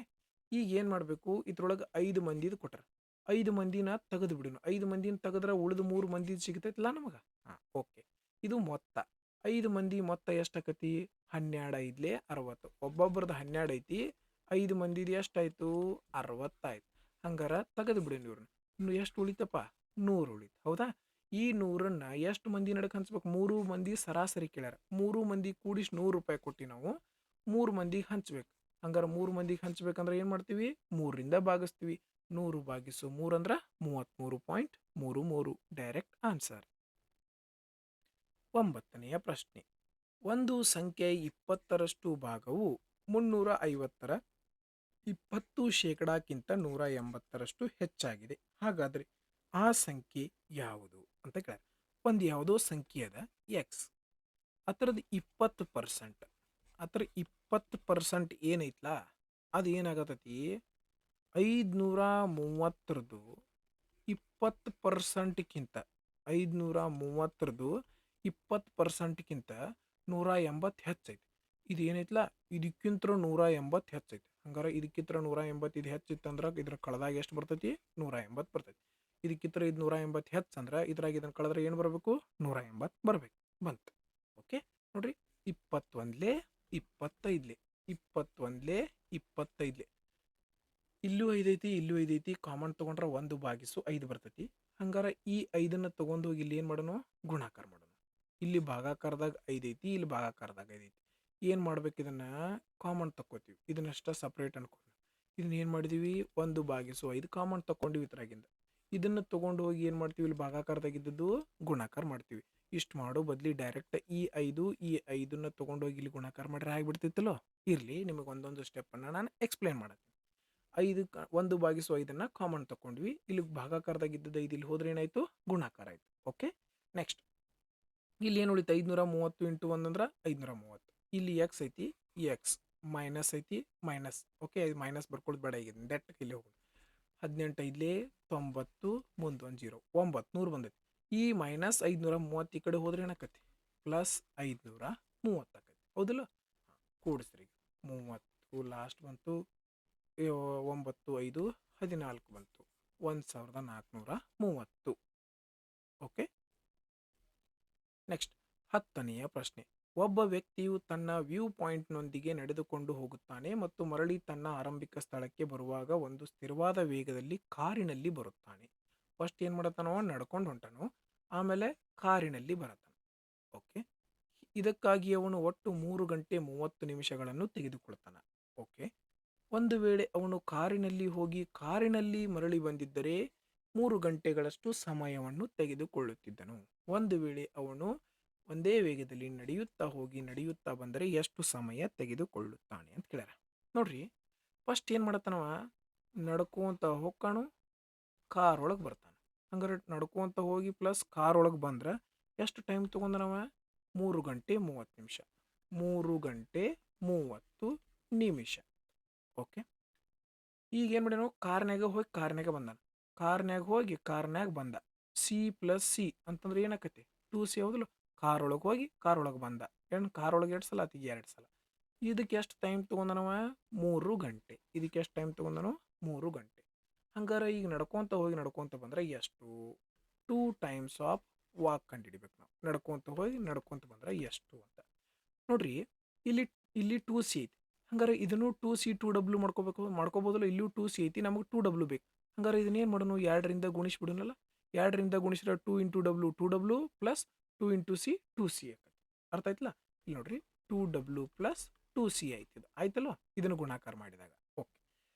ಈಗ ಏನು ಮಾಡಬೇಕು? ಇದ್ರೊಳಗೆ 5 ಮಂದಿದು ಕೊಟ್ರ, 5 ಮಂದಿನ ತೆಗೆದು ಬಿಡೋಣ. 5 ಮಂದಿನ ತೆಗೆದ್ರೆ ಉಳಿದ 3 ಮಂದಿದು ಸಿಗ್ತೈತಿಲ್ಲ ನಮಗೆ. ಓಕೆ, ಇದು ಮೊತ್ತ. 5 ಮಂದಿ ಮೊತ್ತ ಎಷ್ಟಾಕತಿ? 12 5ಲೆ 60. ಒಬ್ಬೊಬ್ಬರದ್ದು 12 ಐತಿ, 5 ಮಂದಿದು ಎಷ್ಟಾಯ್ತು? 60 ಆಯ್ತು. ಹಂಗಾರೆ ತೆಗೆದು ಬಿಡೋಣ ಇವ್ರನ್ನ. ಇನ್ನು ಎಷ್ಟು ಉಳಿತಪ್ಪ? 100 ಉಳಿತು, ಹೌದಾ? ಈ 100ನ್ನ ಎಷ್ಟು ಮಂದಿ ನಡಕ್ಕೆ ಹಂಚ್ಬೇಕು? 3 ಮಂದಿ ಸರಾಸರಿ ಕೇಳ್ಯಾರ. 3 ಮಂದಿ ಕೂಡಿಸಿ 100 ರೂಪಾಯಿ ಕೊಟ್ಟು ನಾವು 3 ಮಂದಿಗೆ ಹಂಚ್ಬೇಕು. ಹಂಗಾರೆ 3 ಮಂದಿಗೆ ಹಂಚ್ಬೇಕಂದ್ರೆ ಏನು ಮಾಡ್ತೀವಿ? 3ರಿಂದ ಭಾಗಿಸ್ತೀವಿ. 100 ಭಾಗಿಸು 3 ಅಂದ್ರೆ 33.33. Direct answer. 9ನೆಯ ಪ್ರಶ್ನೆ. ಒಂದು ಸಂಖ್ಯೆ 20ರಷ್ಟು ಭಾಗವು 350ರ 20% 180ರಷ್ಟು ಹೆಚ್ಚಾಗಿದೆ. ಹಾಗಾದರೆ ಆ ಸಂಖ್ಯೆ ಯಾವುದು ಅಂತ ಕೇಳ. ಒಂದು ಯಾವುದೋ ಸಂಖ್ಯೆ ಅದ ಎಕ್ಸ್, ಅದರದ್ದು 20%. ಅದರ 20% ಏನೈತ್ಲಾ ಅದು ಏನಾಗತೈತಿ? 530ರದ್ದು 20%ಕ್ಕಿಂತ 530ರದ್ದು 20%ಕ್ಕಿಂತ 180 ಹೆಚ್ಚೈತಿ. ಇದು ಏನೈತ್ಲ ಇದಕ್ಕಿಂತ 180 ಹೆಚ್ಚೈತಿ. ಹಂಗಾರೆ ಇದಕ್ಕಿತ್ರ 180 ಇದು ಹೆಚ್ಚಿತ್ತಂದ್ರೆ ಇದ್ರ ಕಳೆದಾಗ ಎಷ್ಟು ಬರ್ತೈತಿ? 180 ಬರ್ತೈತಿ. ಇದಕ್ಕಿತ್ರ ಇದು 180 ಹೆಚ್ಚಂದ್ರೆ ಇದ್ರಾಗ ಇದನ್ನು ಕಳೆದ್ರೆ ಏನು ಬರಬೇಕು? 180 ಬರಬೇಕು. ಬಂತು. ಓಕೆ ನೋಡ್ರಿ, 21 25 21 25 ಇಲ್ಲೂ 5 ಐತಿ, ಇಲ್ಲೂ 5 ಐತಿ. ಕಾಮನ್ ತೊಗೊಂಡ್ರೆ 1/5 ಬರ್ತೈತಿ. ಹಂಗಾರೆ ಈ 5ನ್ನು ತೊಗೊಂಡು ಹೋಗಿ ಇಲ್ಲಿ ಏನು ಮಾಡೋಣ? ಗುಣಾಕಾರ ಮಾಡೋಣ. ಇಲ್ಲಿ ಭಾಗಾಕಾರದಾಗ 5 ಐತಿ, ಇಲ್ಲಿ ಭಾಗಾಕಾರದಾಗ 5 ಐತಿ. ಏನು ಮಾಡ್ಬೇಕು? ಇದನ್ನು ಕಾಮನ್ ತಕ್ಕೋತೀವಿ. ಇದನ್ನಷ್ಟ ಸಪ್ರೇಟ್ ಅನ್ಕೊಂಡು ಇದನ್ನ ಏನು ಮಾಡಿದೀವಿ? 1/5 ಕಾಮನ್ ತಗೊಂಡಿವಿ ಇದ್ರಾಗಿಂದ. ಇದನ್ನು ತೊಗೊಂಡು ಹೋಗಿ ಏನು ಮಾಡ್ತೀವಿ? ಇಲ್ಲಿ ಭಾಗಾಕಾರದಾಗಿದ್ದದ್ದು ಗುಣಾಕಾರ ಮಾಡ್ತೀವಿ. ಇಷ್ಟು ಮಾಡೋ ಬದಲಿ ಡೈರೆಕ್ಟ್ ಈ 5ನ್ನು ತೊಗೊಂಡೋಗಿ ಇಲ್ಲಿ ಗುಣಾಕಾರ ಮಾಡ್ರೆ ಆಗಿಬಿಡ್ತಿತ್ತಲ್ಲೋ. ಇರಲಿ, ನಿಮಗೆ ಒಂದೊಂದು ಸ್ಟೆಪ್ಪನ್ನು ನಾನು ಎಕ್ಸ್ಪ್ಲೇನ್ ಮಾಡತ್ತೀನಿ. 1/5 ಕಾಮನ್ ತಗೊಂಡ್ವಿ. ಇಲ್ಲಿ ಭಾಗಾಕಾರದಾಗಿದ್ದದ್ದು 5 ಇಲ್ಲಿ ಹೋದ್ರೆ ಏನಾಯಿತು? ಗುಣಾಕಾರ ಆಯಿತು. ಓಕೆ, ನೆಕ್ಸ್ಟ್ ಇಲ್ಲಿ ಏನು ಉಳಿತು? 530 ಇಂಟು 1 ಅಂದ್ರೆ 530. ಇಲ್ಲಿ ಎಕ್ಸ್ ಐತಿ, ಎಕ್ಸ್ ಮೈನಸ್ ಐತಿ, ಮೈನಸ್. ಓಕೆ, ಇದು ಮೈನಸ್ ಬರ್ಕೊಳ್ಳೋದು ಬೇಡ. ಈಗ ಡೈರೆಕ್ಟ್ ಇಲ್ಲಿ ಹೋಗೋದು. 18 5 90 ಮುಂದೆ 1 0 900 ಬಂದೈತಿ. ಈ ಮೈನಸ್ 530 ಈ ಕಡೆ ಹೋದ್ರೆ ಏನಾಕತಿ? ಪ್ಲಸ್ 530 ಆಕತಿ. ಹೌದಲ್ಲ? ಕೂಡಿಸ್ರಿ. 30 ಲಾಸ್ಟ್ ಬಂತು, 9 5 14 ಬಂತು, 1430. ಓಕೆ, ನೆಕ್ಸ್ಟ್ 10ನೆಯ ಪ್ರಶ್ನೆ. ಒಬ್ಬ ವ್ಯಕ್ತಿಯು ತನ್ನ ವ್ಯೂ ಪಾಯಿಂಟ್ನೊಂದಿಗೆ ನಡೆದುಕೊಂಡು ಹೋಗುತ್ತಾನೆ ಮತ್ತು ಮರಳಿ ತನ್ನ ಆರಂಭಿಕ ಸ್ಥಳಕ್ಕೆ ಬರುವಾಗ ಒಂದು ಸ್ಥಿರವಾದ ವೇಗದಲ್ಲಿ ಕಾರಿನಲ್ಲಿ ಬರುತ್ತಾನೆ. ಫಸ್ಟ್ ಏನು ಮಾಡತ್ತಾನೋ? ನಡ್ಕೊಂಡು ಹೊಂಟಾನೋ, ಆಮೇಲೆ ಕಾರಿನಲ್ಲಿ ಬರತ್ತಾನ. ಓಕೆ, ಇದಕ್ಕಾಗಿ ಅವನು ಒಟ್ಟು 3 ಗಂಟೆ 30 ನಿಮಿಷಗಳನ್ನು ತೆಗೆದುಕೊಳ್ತಾನೆ. ಓಕೆ, ಒಂದು ವೇಳೆ ಅವನು ಕಾರಿನಲ್ಲಿ ಹೋಗಿ ಕಾರಿನಲ್ಲಿ ಮರಳಿ ಬಂದಿದ್ದರೆ 3 ಗಂಟೆಗಳಷ್ಟು ಸಮಯವನ್ನು ತೆಗೆದುಕೊಳ್ಳುತ್ತಿದ್ದನು. ಒಂದು ವೇಳೆ ಅವನು ಒಂದೇ ವೇಗದಲ್ಲಿ ನಡೆಯುತ್ತಾ ಹೋಗಿ ನಡೆಯುತ್ತಾ ಬಂದರೆ ಎಷ್ಟು ಸಮಯ ತೆಗೆದುಕೊಳ್ಳುತ್ತಾನೆ ಅಂತ ಕೇಳ್ಯಾರ. ನೋಡ್ರಿ, ಫಸ್ಟ್ ಏನು ಮಾಡತ್ತಾನವ? ನಡ್ಕೊಂತ ಹೋಗ್ಕಾನು, ಕಾರ್ ಒಳಗೆ ಬರ್ತಾನೆ. ಹಂಗಾರೆ ನಡ್ಕೊಂತ ಹೋಗಿ ಪ್ಲಸ್ ಕಾರ್ ಒಳಗೆ ಬಂದ್ರೆ ಎಷ್ಟು ಟೈಮ್ ತೊಗೊಂಡನವ? 3 ಗಂಟೆ 30 ನಿಮಿಷ. 3 ಗಂಟೆ 30 ನಿಮಿಷ. ಓಕೆ, ಈಗ ಏನು ಮಾಡ್ಯಾನ? ಕಾರ್ನ್ಯಾಗ ಹೋಗಿ ಕಾರ್ನ್ಯಾಗ ಬಂದಾನ. ಕಾರ್ನ್ಯಾಗ ಹೋಗಿ ಕಾರ್ನ್ಯಾಗ ಬಂದ. ಸಿ ಪ್ಲಸ್ ಸಿ ಅಂತಂದ್ರೆ ಏನಾಕತಿ? 2C. ಹೌದಲ್ಲ? ಕಾರ್ ಒಳಗೆ ಹೋಗಿ ಕಾರ್ ಒಳಗೆ ಬಂದ. ಕಾರ್ ಒಳಗೆ 2 ಸಲ ಆತಿ? 2 ಸಲ. ಇದಕ್ಕೆ ಎಷ್ಟು ಟೈಮ್ ತೊಗೊಂಡನವ? 3 ಗಂಟೆ. ಇದಕ್ಕೆ ಎಷ್ಟು ಟೈಮ್ ತೊಗೊಂಡನು? 3 ಗಂಟೆ. ಹಂಗಾರೆ ಈಗ ನಡ್ಕೊಂತ ಹೋಗಿ ನಡ್ಕೊಂತ ಬಂದ್ರೆ ಎಷ್ಟು? 2 ಟೈಮ್ಸ್ ಆಫ್ ವಾಕ್ ಕಂಡುಹಿಡಿಬೇಕು ನಾವು. ನಡ್ಕೊಂತ ಹೋಗಿ ನಡ್ಕೊಂತ ಬಂದ್ರೆ ಎಷ್ಟು ಅಂತ ನೋಡ್ರಿ. ಇಲ್ಲಿ 2C ಐತಿ. ಹಂಗಾರೆ ಇದನ್ನು 2C 2W ಮಾಡ್ಕೋಬೋದಲ್ಲ? ಇಲ್ಲೂ 2C ಐತಿ, ನಮಗೆ 2W ಬೇಕು. ಹಂಗಾರೆ ಇದನ್ನೇನು ಮಾಡೋಣ? 2ರಿಂದ ಗುಣಿಸ್ಬಿಡೋಣಲ್ಲ. 2ರಿಂದ ಗುಣಿಸಿದ್ರೆ 2 into W 2W plus 2 into C 2C ಆಕತಿ. ಅರ್ಥ ಆಯ್ತಲ್ಲ? ಇಲ್ಲಿ ನೋಡ್ರಿ, 2W ಪ್ಲಸ್ 2C ಆಯ್ತು. ಆಯ್ತಲ್ವ? ಇದನ್ನು ಗುಣಾಕಾರ ಮಾಡಿದಾಗ. ಓಕೆ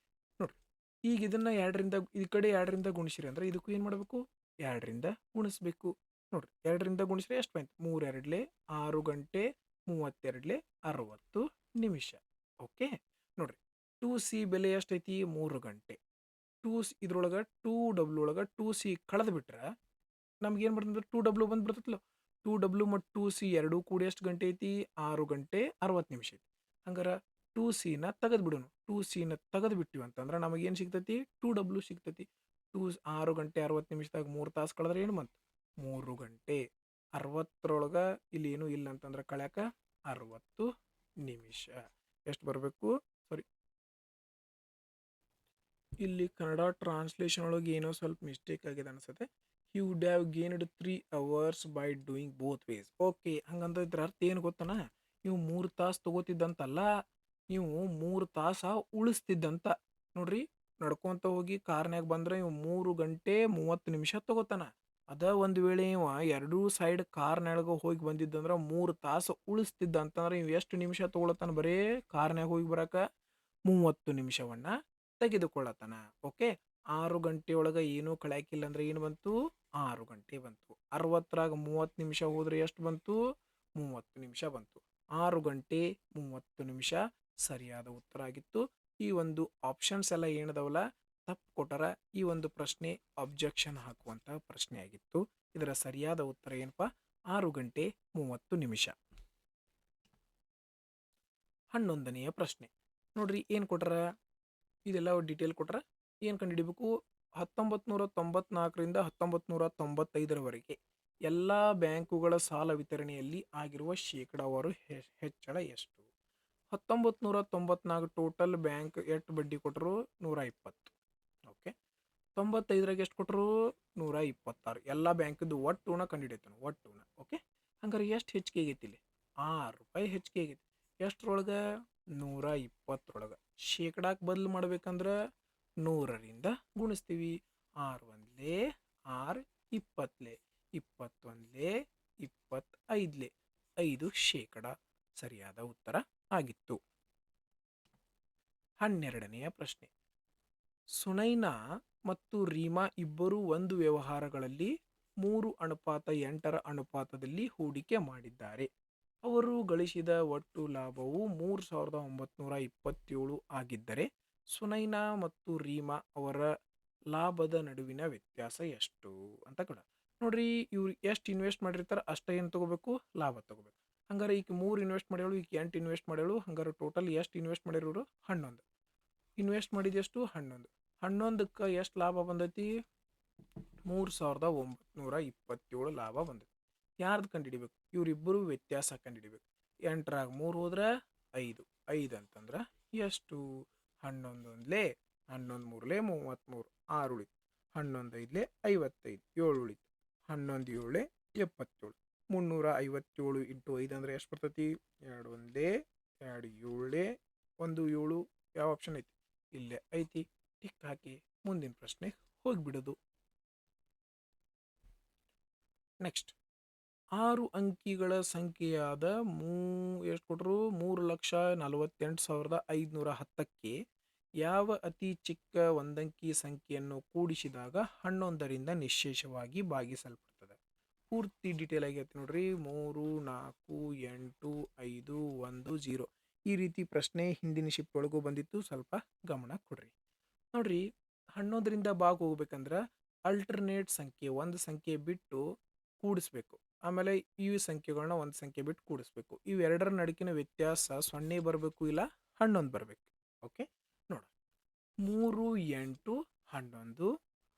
ನೋಡ್ರಿ, ಈಗ ಇದನ್ನ 2ರಿಂದ ಈ ಕಡೆ 2ರಿಂದ ಗುಣಿಸಿರಿ ಅಂದ್ರೆ ಇದಕ್ಕೂ ಏನು ಮಾಡಬೇಕು? 2ರಿಂದ ಗುಣಿಸ್ಬೇಕು. ನೋಡ್ರಿ, 2ರಿಂದ ಗುಣಿಸ್ರೆ ಎಷ್ಟು ಬಂತು? 3 2 6 ಗಂಟೆ 32 60 ನಿಮಿಷ. ಓಕೆ ನೋಡ್ರಿ, 2C ಬೆಲೆ ಎಷ್ಟೈತಿ? 3 ಗಂಟೆ. ಇದ್ರೊಳಗೆ 2W ಒಳಗೆ 2C ಕಳೆದು ಬಿಟ್ರೆ ನಮ್ಗೇನು ಬರ್ತಂದ್ರೆ 2W ಬಂದ್ಬಿಡ್ತೈತಲ್ಲ. 2W ಮತ್ತು 2C ಎರಡೂ ಕೂಡಿ ಎಷ್ಟು ಗಂಟೆ ಐತಿ? 6 ಗಂಟೆ 60 ನಿಮಿಷ ಐತಿ. ಹಂಗಾರೆ 2Cನ ತೆಗೆದು ಬಿಡೋಣ. 2Cನ ತೆಗೆದು ಬಿಟ್ಟಿವಿ ಅಂತಂದ್ರೆ ನಮಗೇನು ಸಿಗ್ತೈತಿ? 2W ಸಿಗ್ತೈತಿ. 6 ಗಂಟೆ 60 ನಿಮಿಷದಾಗ 3 ತಾಸು ಕಳೆದ್ರೆ ಏನು ಬಂತು? 3 ಗಂಟೆ 60ರೊಳಗೆ ಇಲ್ಲಿ ಏನೂ ಇಲ್ಲ ಅಂತಂದ್ರೆ ಕಳ್ಯಾಕ 60 ನಿಮಿಷ. ಎಷ್ಟು ಬರಬೇಕು? ಸಾರಿ, ಇಲ್ಲಿ ಕನ್ನಡ ಟ್ರಾನ್ಸ್ಲೇಷನ್ ಒಳಗೆ ಏನೋ ಸ್ವಲ್ಪ ಮಿಸ್ಟೇಕ್ ಆಗಿದೆ ಅನ್ಸುತ್ತೆ. He would have gained 3 hours by doing both ways. Okay, ಹಂಗಂದ್ರೆ ಇದ್ರ ಅರ್ಥ ಏನು ಗೊತ್ತನ? ನೀವು 3 ತಾಸು ತಗೋತಿದ್ದಂತಲ್ಲ, ನೀವು 3 ತಾಸ ಉಳಿಸ್ತಿದ್ದಂತ. ನೋಡ್ರಿ, ನಡ್ಕೊಂತ ಹೋಗಿ ಕಾರ್ನ್ಯಾಗ ಬಂದ್ರೆ ಇವು 3 ಗಂಟೆ 30 ನಿಮಿಷ ತಗೋತಾನ. ಅದ ಒಂದು ವೇಳೆ ಇವ ಎರಡೂ ಸೈಡ್ ಕಾರ್ನ್ಯಾಗ ಹೋಗಿ ಬಂದಿದ್ದಂದ್ರೆ 3 ತಾಸು ಉಳಿಸ್ತಿದ್ದ ಅಂತಂದ್ರೆ ಇವು ಎಷ್ಟು ನಿಮಿಷ ತಗೊಳತಾನ? ಬರೇ ಕಾರ್ನ್ಯಾಗ ಹೋಗಿ ಬರಕ 30 ನಿಮಿಷವನ್ನ ತೆಗೆದುಕೊಳ್ಳತಾನ. ಓಕೆ, 6 ಗಂಟೆ ಒಳಗೆ ಏನೂ ಕಳ್ಯಾಕಿಲ್ಲ ಅಂದ್ರೆ ಏನು ಬಂತು? 6 ಗಂಟೆ ಬಂತು. 60ರಾಗ 30 ನಿಮಿಷ ಹೋದ್ರೆ ಎಷ್ಟು ಬಂತು? 30 ನಿಮಿಷ ಬಂತು. 6 ಗಂಟೆ 30 ನಿಮಿಷ ಸರಿಯಾದ ಉತ್ತರ ಆಗಿತ್ತು. ಈ ಒಂದು ಆಪ್ಷನ್ಸ್ ಎಲ್ಲ ಏನದವಲ್ಲ ತಪ್ಪು ಕೊಟ್ಟರ ಈ ಒಂದು ಪ್ರಶ್ನೆ ಅಬ್ಜೆಕ್ಷನ್ ಹಾಕುವಂತ ಪ್ರಶ್ನೆ ಆಗಿತ್ತು. ಇದರ ಸರಿಯಾದ ಉತ್ತರ ಏನಪ್ಪಾ? 6 ಗಂಟೆ 30 ನಿಮಿಷ. 11ನೆಯ ಪ್ರಶ್ನೆ ನೋಡ್ರಿ, ಏನು ಕೊಟ್ಟಾರ? ಇದೆಲ್ಲ ಡೀಟೇಲ್ ಕೊಟ್ಟಾರ. ಏನು ಕಂಡುಹಿಡಿಬೇಕು? 1994ರಿಂದ 1995ರವರೆಗೆ ಎಲ್ಲ ಬ್ಯಾಂಕುಗಳ ಸಾಲ ವಿತರಣೆಯಲ್ಲಿ ಆಗಿರುವ ಶೇಕಡಾವಾರು ಹೆಚ್ಚಳ ಎಷ್ಟು? 1994 ಟೋಟಲ್ ಬ್ಯಾಂಕ್ ಎಷ್ಟು ಬಡ್ಡಿ ಕೊಟ್ಟರು? 120. ಓಕೆ. 95ರಾಗ ಎಷ್ಟು ಕೊಟ್ಟರು? 126. ಎಲ್ಲ ಬ್ಯಾಂಕಿದ್ದು ಒಟ್ಟುನ ಕಂಡುಹಿಡಿತಾನೆ, ಒಟ್ಟುನ. ಓಕೆ. ಹಂಗಾರೆ ಎಷ್ಟು ಹೆಚ್ಚಿಗೆ ಆಗೈತಿ ಇಲ್ಲಿ? ₹6 ಹೆಚ್ಚಿಗೆ ಆಗೈತಿ. ಎಷ್ಟರೊಳಗೆ? 120ರೊಳಗೆ. ಶೇಕಡಾಕ್ಕೆ ಬದಲು ಮಾಡ್ಬೇಕಂದ್ರೆ 100ರಿಂದ ಗುಣಿಸ್ತೀವಿ. 6 ಒಂದ್ಲೆ 6, 20ಲೆ 21ಲೆ 25ಲೆ 5% ಸರಿಯಾದ ಉತ್ತರ ಆಗಿತ್ತು. 12ನೆಯ ಪ್ರಶ್ನೆ. ಸುನೈನಾ ಮತ್ತು ರೀಮಾ ಇಬ್ಬರೂ ಒಂದು ವ್ಯವಹಾರಗಳಲ್ಲಿ 3:8ರ ಅನುಪಾತದಲ್ಲಿ ಹೂಡಿಕೆ ಮಾಡಿದ್ದಾರೆ. ಅವರು ಗಳಿಸಿದ ಒಟ್ಟು ಲಾಭವು 3,927 ಆಗಿದ್ದರೆ ಸುನೈನಾ ಮತ್ತು ರೀಮಾ ಅವರ ಲಾಭದ ನಡುವಿನ ವ್ಯತ್ಯಾಸ ಎಷ್ಟು ಅಂತ ಕೊಡ. ನೋಡ್ರಿ, ಇವ್ರು ಎಷ್ಟು ಇನ್ವೆಸ್ಟ್ ಮಾಡಿರ್ತಾರೆ ಅಷ್ಟೇ ಏನು ತಗೋಬೇಕು? ಲಾಭ ತಗೋಬೇಕು. ಹಂಗಾರೆ ಈಗ 3 ಇನ್ವೆಸ್ಟ್ ಮಾಡ್ಯಾಳು, ಈಗ 8 ಇನ್ವೆಸ್ಟ್ ಮಾಡ್ಯಾಳು. ಹಂಗಾರೆ ಟೋಟಲ್ ಎಷ್ಟು ಇನ್ವೆಸ್ಟ್ ಮಾಡಿರೋರು? 11. ಇನ್ವೆಸ್ಟ್ ಮಾಡಿದೆಷ್ಟು? 11. 11ಕ್ಕೆ ಎಷ್ಟು ಲಾಭ ಬಂದೈತಿ? 3,927 ಲಾಭ ಬಂದೈತಿ. ಯಾರ್ದು ಕಂಡುಹಿಡಿಬೇಕು? ಇವರಿಬ್ಬರು ವ್ಯತ್ಯಾಸ ಕಂಡುಹಿಡಿಬೇಕು. 8ರಾಗ 3 ಹೋದ್ರೆ 5. 5 ಅಂತಂದ್ರೆ ಎಷ್ಟು? 11 ಒಂದ್ಲೆ 11 ಮೂರ್ಲೆ 33, 6 ಉಳಿತು. 11 5ಲೆ 55, 7 ಉಳಿತು. 11 7ಲೆ 77. 357 ಇಂಟು 5 ಅಂದ್ರೆ ಎಷ್ಟು ಬರ್ತೈತಿ? 2 ಒಂದ್ಲೆ 2 7ಲೆ 1 7. ಯಾವ ಆಪ್ಷನ್ ಐತಿ? ಇಲ್ಲೇ ಐತಿ. ಟಿಕ್ ಹಾಕಿ ಮುಂದಿನ ಪ್ರಶ್ನೆ ಹೋಗ್ಬಿಡೋದು. ನೆಕ್ಸ್ಟ್, 6 ಅಂಕಿಗಳ ಸಂಖ್ಯೆಯಾದ ಎಷ್ಟು ಕೊಟ್ಟರು? 3,48,510ಕ್ಕೆ ಯಾವ ಅತಿ ಚಿಕ್ಕ ಒಂದಂಕಿ ಸಂಖ್ಯೆಯನ್ನು ಕೂಡಿಸಿದಾಗ 11ರಿಂದ ನಿಶ್ಶೇಷವಾಗಿ ಭಾಗಿಸಲ್ಪಡ್ತದೆ? ಪೂರ್ತಿ ಡೀಟೇಲ್ ಆಗೈತೆ ನೋಡ್ರಿ. 3, 4, 8, 5, 1, 0 ಈ ರೀತಿ ಪ್ರಶ್ನೆ ಹಿಂದಿನ ಶಿಫ್ಟ್ ಒಳಗೂ ಬಂದಿತ್ತು. ಸ್ವಲ್ಪ ಗಮನ ಕೊಡ್ರಿ. ನೋಡ್ರಿ, 11ರಿಂದ ಭಾಗ ಹೋಗ್ಬೇಕಂದ್ರೆ ಅಲ್ಟರ್ನೇಟ್ ಸಂಖ್ಯೆ ಒಂದು ಸಂಖ್ಯೆ ಬಿಟ್ಟು ಕೂಡಿಸ್ಬೇಕು. ಆಮೇಲೆ ಈ ಸಂಖ್ಯೆಗಳನ್ನ ಒಂದು ಸಂಖ್ಯೆ ಬಿಟ್ಟು ಕೂಡಿಸ್ಬೇಕು. ಇವೆರಡರ ನಡುಕಿನ ವ್ಯತ್ಯಾಸ 0 ಬರಬೇಕು, ಇಲ್ಲ 11 ಬರಬೇಕು. ಓಕೆ, ನೋಡ. 3 8 11,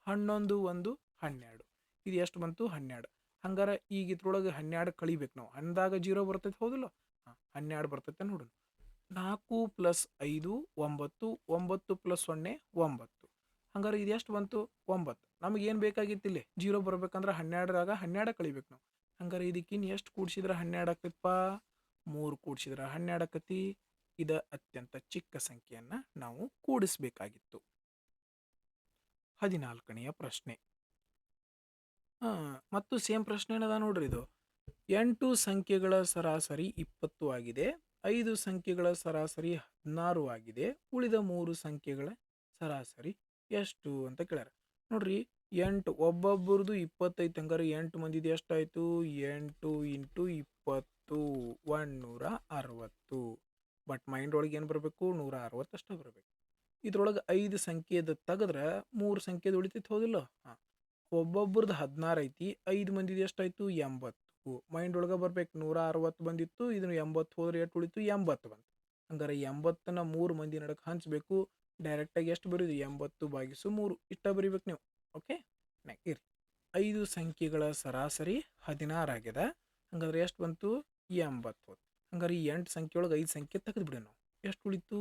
11 1 12. ಇದು ಎಷ್ಟು ಬಂತು? 12. ಹಂಗಾರೆ ಈಗ ಇದ್ರೊಳಗೆ 12 ಕಳಿಬೇಕು ನಾವು. ಅಂದಾಗ 0 ಬರ್ತೈತೆ, ಹೌದಿಲ್ಲ? 12 ಬರ್ತೈತೆ ನೋಡೋಣ. 4 + 5 9, 9 + 0 9. ಹಂಗಾರೆ ಇದು ಎಷ್ಟು ಬಂತು? 9. ನಮಗೇನು ಬೇಕಾಗಿತ್ತು? ಇಲ್ಲಿ 0 ಬರ್ಬೇಕಂದ್ರೆ 12ರಾಗ 12 ಕಳಿಬೇಕು ನಾವು. ಹಂಗಾರೆ ಇದಕ್ಕಿನ್ನು ಎಷ್ಟು ಕೂಡಿಸಿದ್ರೆ 12 ಆಗ್ತೈತಪ್ಪ? 3 ಕೂಡಿಸಿದ್ರೆ 12 ಆಕತಿ. ಇದು ಅತ್ಯಂತ ಚಿಕ್ಕ ಸಂಖ್ಯೆಯನ್ನು ನಾವು ಕೂಡಿಸಬೇಕಾಗಿತ್ತು. 14ನೆಯ ಪ್ರಶ್ನೆ. ಮತ್ತು ಸೇಮ್ ಪ್ರಶ್ನೆ ಏನದ ನೋಡ್ರಿ. ಇದು 8 ಸಂಖ್ಯೆಗಳ ಸರಾಸರಿ 20 ಆಗಿದೆ. 5 ಸಂಖ್ಯೆಗಳ ಸರಾಸರಿ 16 ಆಗಿದೆ. ಉಳಿದ 3 ಸಂಖ್ಯೆಗಳ ಸರಾಸರಿ ಎಷ್ಟು ಅಂತ ಕೇಳ್ಯಾರ. ನೋಡ್ರಿ, 8 ಒಬ್ಬೊಬ್ಬರದು 25. ಹಂಗಾರೆ 8 ಮಂದಿದು ಎಷ್ಟಾಯಿತು? 8 × 20 160. ಬಟ್ ಮೈಂಡ್ ಒಳಗೆ ಏನು ಬರಬೇಕು? 160 ಅಷ್ಟೇ ಬರಬೇಕು. ಇದ್ರೊಳಗೆ 5 ಸಂಖ್ಯೆದು ತೆಗೆದ್ರೆ 3 ಸಂಖ್ಯೆದು ಉಳಿತೈತೆ, ಹೌದಿಲ್ಲ? ಒಬ್ಬೊಬ್ರದ್ದು 16 ಐತಿ. 5 ಮಂದಿದು ಎಷ್ಟಾಯಿತು? 80. ಮೈಂಡ್ ಒಳಗೆ ಬರ್ಬೇಕು. 160 ಬಂದಿತ್ತು, ಇದನ್ನು 80 ಹೋದ್ರೆ ಎಷ್ಟು ಉಳಿತು? 80 ಬಂತು. ಹಂಗಾರೆ 80ನ 3 ಮಂದಿ ನಡಕ್ಕೆ ಹಂಚಬೇಕು. ಡೈರೆಕ್ಟಾಗಿ ಎಷ್ಟು ಬರೀದು? 80/3 ಇಷ್ಟ ಬರೀಬೇಕು ನೀವು. ಓಕೆ, ಇರಿ. 5 ಸಂಖ್ಯೆಗಳ ಸರಾಸರಿ 16 ಆಗಿದೆ. ಹಂಗಾದ್ರೆ ಎಷ್ಟು ಬಂತು? 80. ಹಂಗಾರೆ ಈ 8 ಸಂಖ್ಯೆ ಒಳಗೆ 5 ಸಂಖ್ಯೆ ತೆಗೆದುಬಿಡಿ ನಾವು. ಎಷ್ಟು ಉಳಿತು?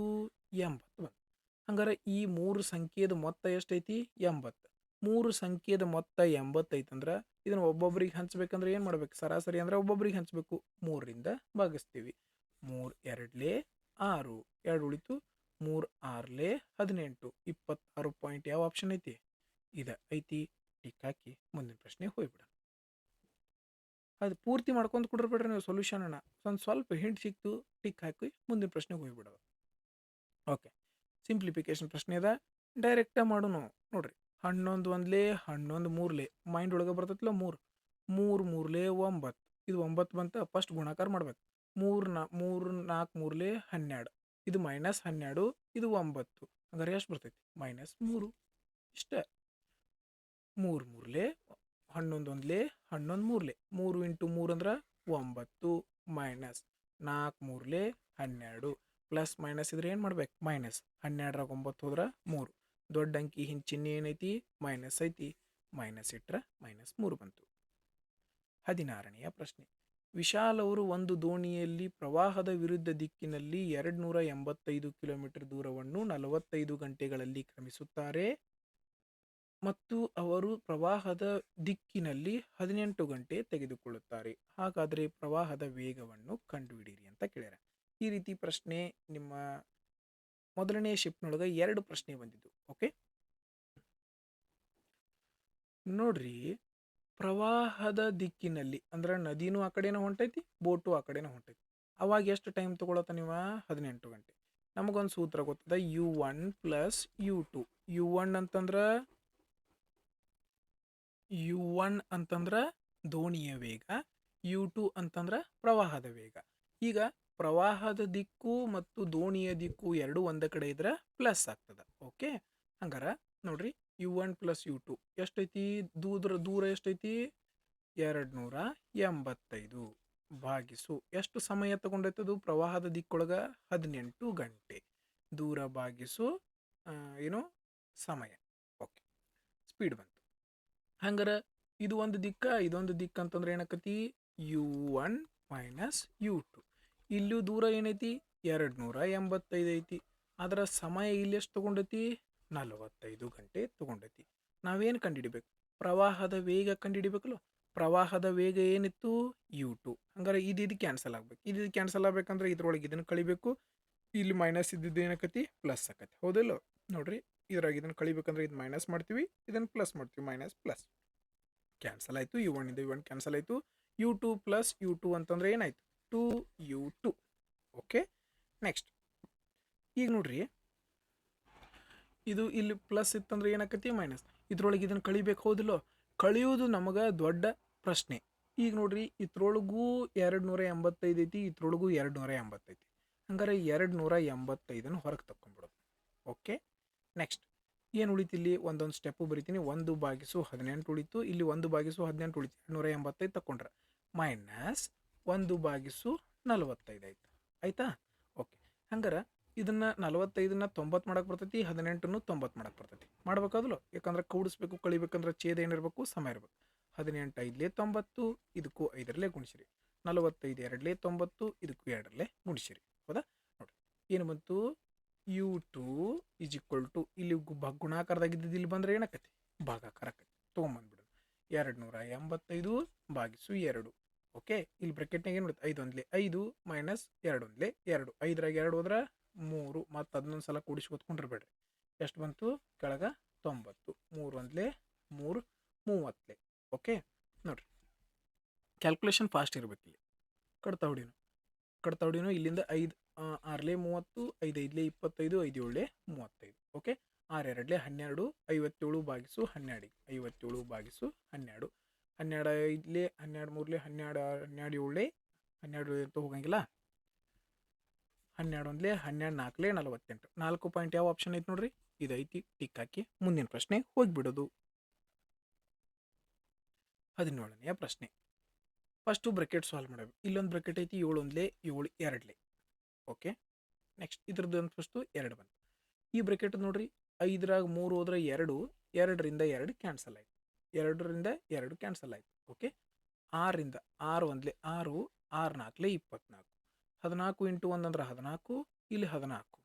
80 ಬಂತು. ಹಂಗಾರೆ ಈ 3 ಸಂಖ್ಯೆದ ಮೊತ್ತ ಎಷ್ಟೈತಿ? 80. 3 ಸಂಖ್ಯೆದ ಮೊತ್ತ 80 ಐತಂದ್ರೆ ಇದನ್ನು ಒಬ್ಬೊಬ್ರಿಗೆ ಹಂಚ್ಬೇಕಂದ್ರೆ ಏನು ಮಾಡ್ಬೇಕು? ಸರಾಸರಿ ಅಂದ್ರೆ ಒಬ್ಬೊಬ್ರಿಗೆ ಹಂಚ್ಬೇಕು. 3ರಿಂದ ಭಾಗಿಸ್ತೀವಿ. 3 2ಲೆ 6, 2 ಉಳಿತು. 3 6ಲೆ 18. 26 ಪಾಯಿಂಟ್ ಯಾವ ಆಪ್ಷನ್ ಐತಿ? ಇದು ಐತಿ. ಟಿಕ್ ಹಾಕಿ ಮುಂದಿನ ಪ್ರಶ್ನೆ ಹೋಗ್ಬಿಡ. ಅದು ಪೂರ್ತಿ ಮಾಡ್ಕೊಂಡು ಕೊಡಿರ್ಬೇಡ್ರಿ ನೀವು ಸೊಲ್ಯೂಷನನ್ನು. ಸ್ವಲ್ಪ ಹಿಂಟ್ ಸಿಕ್ತು, ಟಿಕ್ ಹಾಕಿ ಮುಂದಿನ ಪ್ರಶ್ನೆಗೆ ಹೋಗ್ಬಿಡೋದು. ಓಕೆ, ಸಿಂಪ್ಲಿಫಿಕೇಶನ್ ಪ್ರಶ್ನೆ ಅದ, ಡೈರೆಕ್ಟಾಗಿ ಮಾಡೋಣ. ನೋಡ್ರಿ, 11 1ಲೆ 11 3ಲೆ ಮೈಂಡ್ ಒಳಗೆ ಬರ್ತೈತಿಲ್ಲ 3. 3 3ಲೆ 9. ಇದು 9 ಬಂತ. ಫಸ್ಟ್ ಗುಣಾಕಾರ ಮಾಡ್ಬೇಕು. 3 4 3ಲೆ 12. ಇದು -12. ಇದು 9. ಹಂಗಾರೆ ಎಷ್ಟು ಬರ್ತೈತಿ? -3. ಇಷ್ಟ. 3 3ಲೆ 11 1ಲೆ 11 3ಲೆ 3 × 3 ಅಂದ್ರೆ 9 ಮೈನಸ್ 4 3ಲೆ 12 ಪ್ಲಸ್ ಮೈನಸ್ ಇದ್ರೆ ಏನು ಮಾಡ್ಬೇಕು? ಮೈನಸ್ 12ರಾಗ 9 ಹೋದ್ರೆ 3. ದೊಡ್ಡ ಅಂಕಿ ಹಿಂದೆ ಚಿಹ್ನೆ ಏನೈತಿ? ಮೈನಸ್ ಐತಿ. ಮೈನಸ್ ಇಟ್ರೆ -3 ಬಂತು. 16ನೆಯ ಪ್ರಶ್ನೆ. ವಿಶಾಲ್ ಅವರು ಒಂದು ದೋಣಿಯಲ್ಲಿ ಪ್ರವಾಹದ ವಿರುದ್ಧ ದಿಕ್ಕಿನಲ್ಲಿ 285 ಕಿಲೋಮೀಟರ್ ದೂರವನ್ನು 45 ಗಂಟೆಗಳಲ್ಲಿ ಕ್ರಮಿಸುತ್ತಾರೆ ಮತ್ತು ಅವರು ಪ್ರವಾಹದ ದಿಕ್ಕಿನಲ್ಲಿ 18 ಗಂಟೆ ತೆಗೆದುಕೊಳ್ಳುತ್ತಾರೆ. ಹಾಗಾದರೆ ಪ್ರವಾಹದ ವೇಗವನ್ನು ಕಂಡುಹಿಡಿಯಿರಿ ಅಂತ ಕೇಳ್ಯಾರ. ಈ ರೀತಿ ಪ್ರಶ್ನೆ ನಿಮ್ಮ ಮೊದಲನೇ ಶಿಫ್ಟ್ನೊಳಗೆ 2 ಪ್ರಶ್ನೆ ಬಂದಿದ್ದು. ಓಕೆ, ನೋಡ್ರಿ, ಪ್ರವಾಹದ ದಿಕ್ಕಿನಲ್ಲಿ ಅಂದ್ರೆ ನದಿನೂ ಆ ಕಡೆನ ಹೊಂಟೈತಿ, ಬೋಟು ಆ ಕಡೆನ ಹೊಂಟೈತಿ. ಅವಾಗ ಎಷ್ಟು ಟೈಮ್ ತಗೊಳತ್ತ ನೀವು? 18 ಗಂಟೆ. ನಮಗೊಂದು ಸೂತ್ರ ಗೊತ್ತದ, U1 ಪ್ಲಸ್ U2. U1 ಅಂತಂದ್ರ ದೋಣಿಯ ವೇಗ, U2 ಅಂತಂದ್ರ ಪ್ರವಾಹದ ವೇಗ. ಈಗ ಪ್ರವಾಹದ ದಿಕ್ಕು ಮತ್ತು ದೋಣಿಯ ದಿಕ್ಕು ಎರಡು ಒಂದ ಕಡೆ ಇದ್ರೆ ಪ್ಲಸ್ ಆಗ್ತದ. ಓಕೆ, ಹಂಗಾರ ನೋಡ್ರಿ, U1 ಪ್ಲಸ್ U2 ಎಷ್ಟೈತಿ? ದೂರ ಎಷ್ಟೈತಿ? 285 ಭಾಗಿಸು ಎಷ್ಟು ಸಮಯ ತಗೊಂಡೈತದು? ಪ್ರವಾಹದ ದಿಕ್ಕೊಳಗ 18 ಗಂಟೆ. ದೂರ ಭಾಗಿಸು ಏನು ಸಮಯ. ಓಕೆ, ಸ್ಪೀಡ್ ಬಂತು. ಹಂಗಾರ ಇದು ಒಂದು ದಿಕ್ಕ, ಇದೊಂದು ದಿಕ್ಕ ಅಂತಂದ್ರೆ ಏನಾಕತಿ? U1 minus U2. ಇಲ್ಲೂ ದೂರ ಏನೈತಿ? 285 ಐತಿ. ಅದರ ಸಮಯ ಇಲ್ಲಿ ಎಷ್ಟು ತಗೊಂಡೈತಿ? 45 ಗಂಟೆ ತಗೊಂಡೈತಿ. ನಾವೇನು ಕಂಡುಹಿಡಿಬೇಕು? ಪ್ರವಾಹದ ವೇಗ ಕಂಡುಹಿಡಿಬೇಕಲ್ಲ. ಪ್ರವಾಹದ ವೇಗ ಏನಿತ್ತು? U2. ಹಂಗಾರೆ ಇದು ಕ್ಯಾನ್ಸಲ್ ಆಗ್ಬೇಕು. ಇದು ಕ್ಯಾನ್ಸಲ್ ಆಗ್ಬೇಕಂದ್ರೆ ಇದ್ರೊಳಗೆ ಇದನ್ನು ಕಳಿಬೇಕು. ಇಲ್ಲಿ ಮೈನಸ್ ಇದ್ದಿದ್ದು ಏನಕತಿ? ಪ್ಲಸ್ ಆಕತಿ. ಹೌದಲ್ಲ? ನೋಡ್ರಿ, ಇದ್ರಾಗ ಇದನ್ನು ಕಳಿಬೇಕಂದ್ರೆ ಇದು ಮೈನಸ್ ಮಾಡ್ತೀವಿ, ಇದನ್ನು ಪ್ಲಸ್ ಮಾಡ್ತೀವಿ. ಮೈನಸ್ ಪ್ಲಸ್ ಕ್ಯಾನ್ಸಲ್ ಆಯಿತು. U1 ಇಂದ U1 ಕ್ಯಾನ್ಸಲ್ ಆಯಿತು. U2 ಪ್ಲಸ್ U2 ಅಂತಂದ್ರೆ ಏನಾಯ್ತು? 2U2. ಓಕೆ, ನೆಕ್ಸ್ಟ್ ಈಗ ನೋಡ್ರಿ, ಇದು ಇಲ್ಲಿ ಪ್ಲಸ್ ಇತ್ತಂದ್ರೆ ಏನಾಕತಿ? ಮೈನಸ್. ಇದ್ರೊಳಗೆ ಇದನ್ನು ಕಳಿಬೇಕು. ಹೌದಿಲ್ಲೋ? ಕಳಿಯೋದು ನಮಗೆ ದೊಡ್ಡ ಪ್ರಶ್ನೆ. ಈಗ ನೋಡ್ರಿ, ಇದ್ರೊಳಗೂ 285 ಐತಿ, ಇದ್ರೊಳಗೂ 285 ಐತಿ. ಹಂಗಾರೆ 285 ಹೊರಗೆ ತಕ್ಕೊಂಡ್ಬಿಡೋದು. ಓಕೆ, ನೆಕ್ಸ್ಟ್ ಏನು ಉಳಿತು? ಇಲ್ಲಿ ಒಂದೊಂದು ಸ್ಟೆಪ್ಪು ಬರಿತೀನಿ. 1/18 ಉಳಿತು, ಇಲ್ಲಿ 1/18 ಉಳಿತು. 285 ತಕೊಂಡ್ರೆ ಮೈನಸ್ 1/45 ಆಯ್ತು. ಆಯ್ತಾ? ಓಕೆ, ಹಂಗಾರೆ ಇದನ್ನ 45ನ್ನ 90 ಮಾಡಕ್ಕೆ ಬರ್ತೈತಿ, 18ನ್ನು 90 ಮಾಡಕ್ಕೆ ಬರ್ತೈತಿ. ಮಾಡ್ಬೇಕಾದ್ಲು, ಯಾಕಂದ್ರೆ ಕೂಡಿಸ್ಬೇಕು, ಕಳಿಬೇಕಂದ್ರೆ ಛೇದ ಏನಿರ್ಬೇಕು? ಸಮ ಇರ್ಬೇಕು. 18 5ಲೆ 90, ಇದಕ್ಕೂ 5ರಲ್ಲೇ ಗುಣಿಸಿರಿ. 45 2ಲೆ 90, ಇದಕ್ಕೂ 2ರಲ್ಲೇ ಗುಣಿಸಿರಿ. ಹೌದಾ? ನೋಡ್ರಿ, ಏನು ಬಂತು? U2 ಇಸ್ ಈಕ್ವಲ್ ಟು, ಇಲ್ಲಿ ಗುಣಾಕಾರದಾಗಿದ್ದು ಇಲ್ಲಿ ಬಂದ್ರೆ ಏನಾಕತಿ? ಭಾಗಾಕಾರ ಆಕತಿ. ತೊಗೊಂಬಂದ್ಬಿಡೋದು. 285 ಭಾಗಿಸು 2. ಓಕೆ, ಇಲ್ಲಿ ಬ್ರಾಕೆಟ್ನಾಗ ಏನು ಬಿಡುತ್ತೆ? 5 ಒಂದ್ಲೆ 5 ಮೈನಸ್ 2 ಒಂದ್ಲೆ 2. 5ರಾಗ 2 ಹೋದ್ರೆ 3, ಮತ್ತು ಅದನ್ನೊಂದು ಸಲ ಕೂಡಿಸಿ ಓದ್ಕೊಂಡಿರ್ಬೇಡ್ರಿ. ಎಷ್ಟು ಬಂತು? ಕೆಳಗೆ 90. 3 ಒಂದ್ಲೆ 3, 30. ಓಕೆ, ನೋಡ್ರಿ, ಕ್ಯಾಲ್ಕುಲೇಷನ್ ಫಾಸ್ಟ್ ಇರ್ಬೇಕು. ಇಲ್ಲಿ ಕಡ್ತಾ ಹೊಡಿನು ಇಲ್ಲಿಂದ 5 6ಲೆ 30, 5 5ಲೆ 25, 5 7ಲೆ 35. ಓಕೆ, 6 2ಲೆ 12, 57 ಭಾಗಿಸು 12. 57 ಭಾಗಿಸು 12. 12 5ಲೆ 12 3ಲೆ 12, 12 7ಲೆ 12 ಅಂತ ಹೋಗಂಗಿಲ್ಲ. 12 ಒಂದ್ಲೆ 12 4ಲೆ 48. 4 ಪಾಯಿಂಟ್ ಯಾವ ಆಪ್ಷನ್ ಐತಿ ನೋಡ್ರಿ? ಇದೈತಿ. ಟಿಕ್ ಹಾಕಿ ಮುಂದಿನ ಪ್ರಶ್ನೆ ಹೋಗ್ಬಿಡೋದು. 17ನೆಯ ಪ್ರಶ್ನೆ. ಫಸ್ಟು ಬ್ರಾಕೆಟ್ ಸಾಲ್ವ್ ಮಾಡಬೇಕು. ಇಲ್ಲೊಂದು ಬ್ರಾಕೆಟ್ ಐತಿ, 7 ಒಂದ್ಲೆ 7 2ಲೆ. ಓಕೆ, ನೆಕ್ಸ್ಟ್ ಇದ್ರದ್ದು ಒಂದು ಫಸ್ಟು 2 ಬಂತು. ಈ ಬ್ರಾಕೆಟ್ ನೋಡ್ರಿ, 5ರಾಗ 3 ಹೋದ್ರೆ 2, 2ರಿಂದ 2 ಕ್ಯಾನ್ಸಲ್ ಆಯ್ತು. 2ರಿಂದ 2 ಕ್ಯಾನ್ಸಲ್ ಆಯ್ತು. ಓಕೆ, 6ರಿಂದ 6 ಒಂದ್ಲೆ 6, 6 4ಲೆ 24. 14 ಇಂಟು 1 ಅಂದ್ರೆ 14, ಇಲ್ಲಿ 14.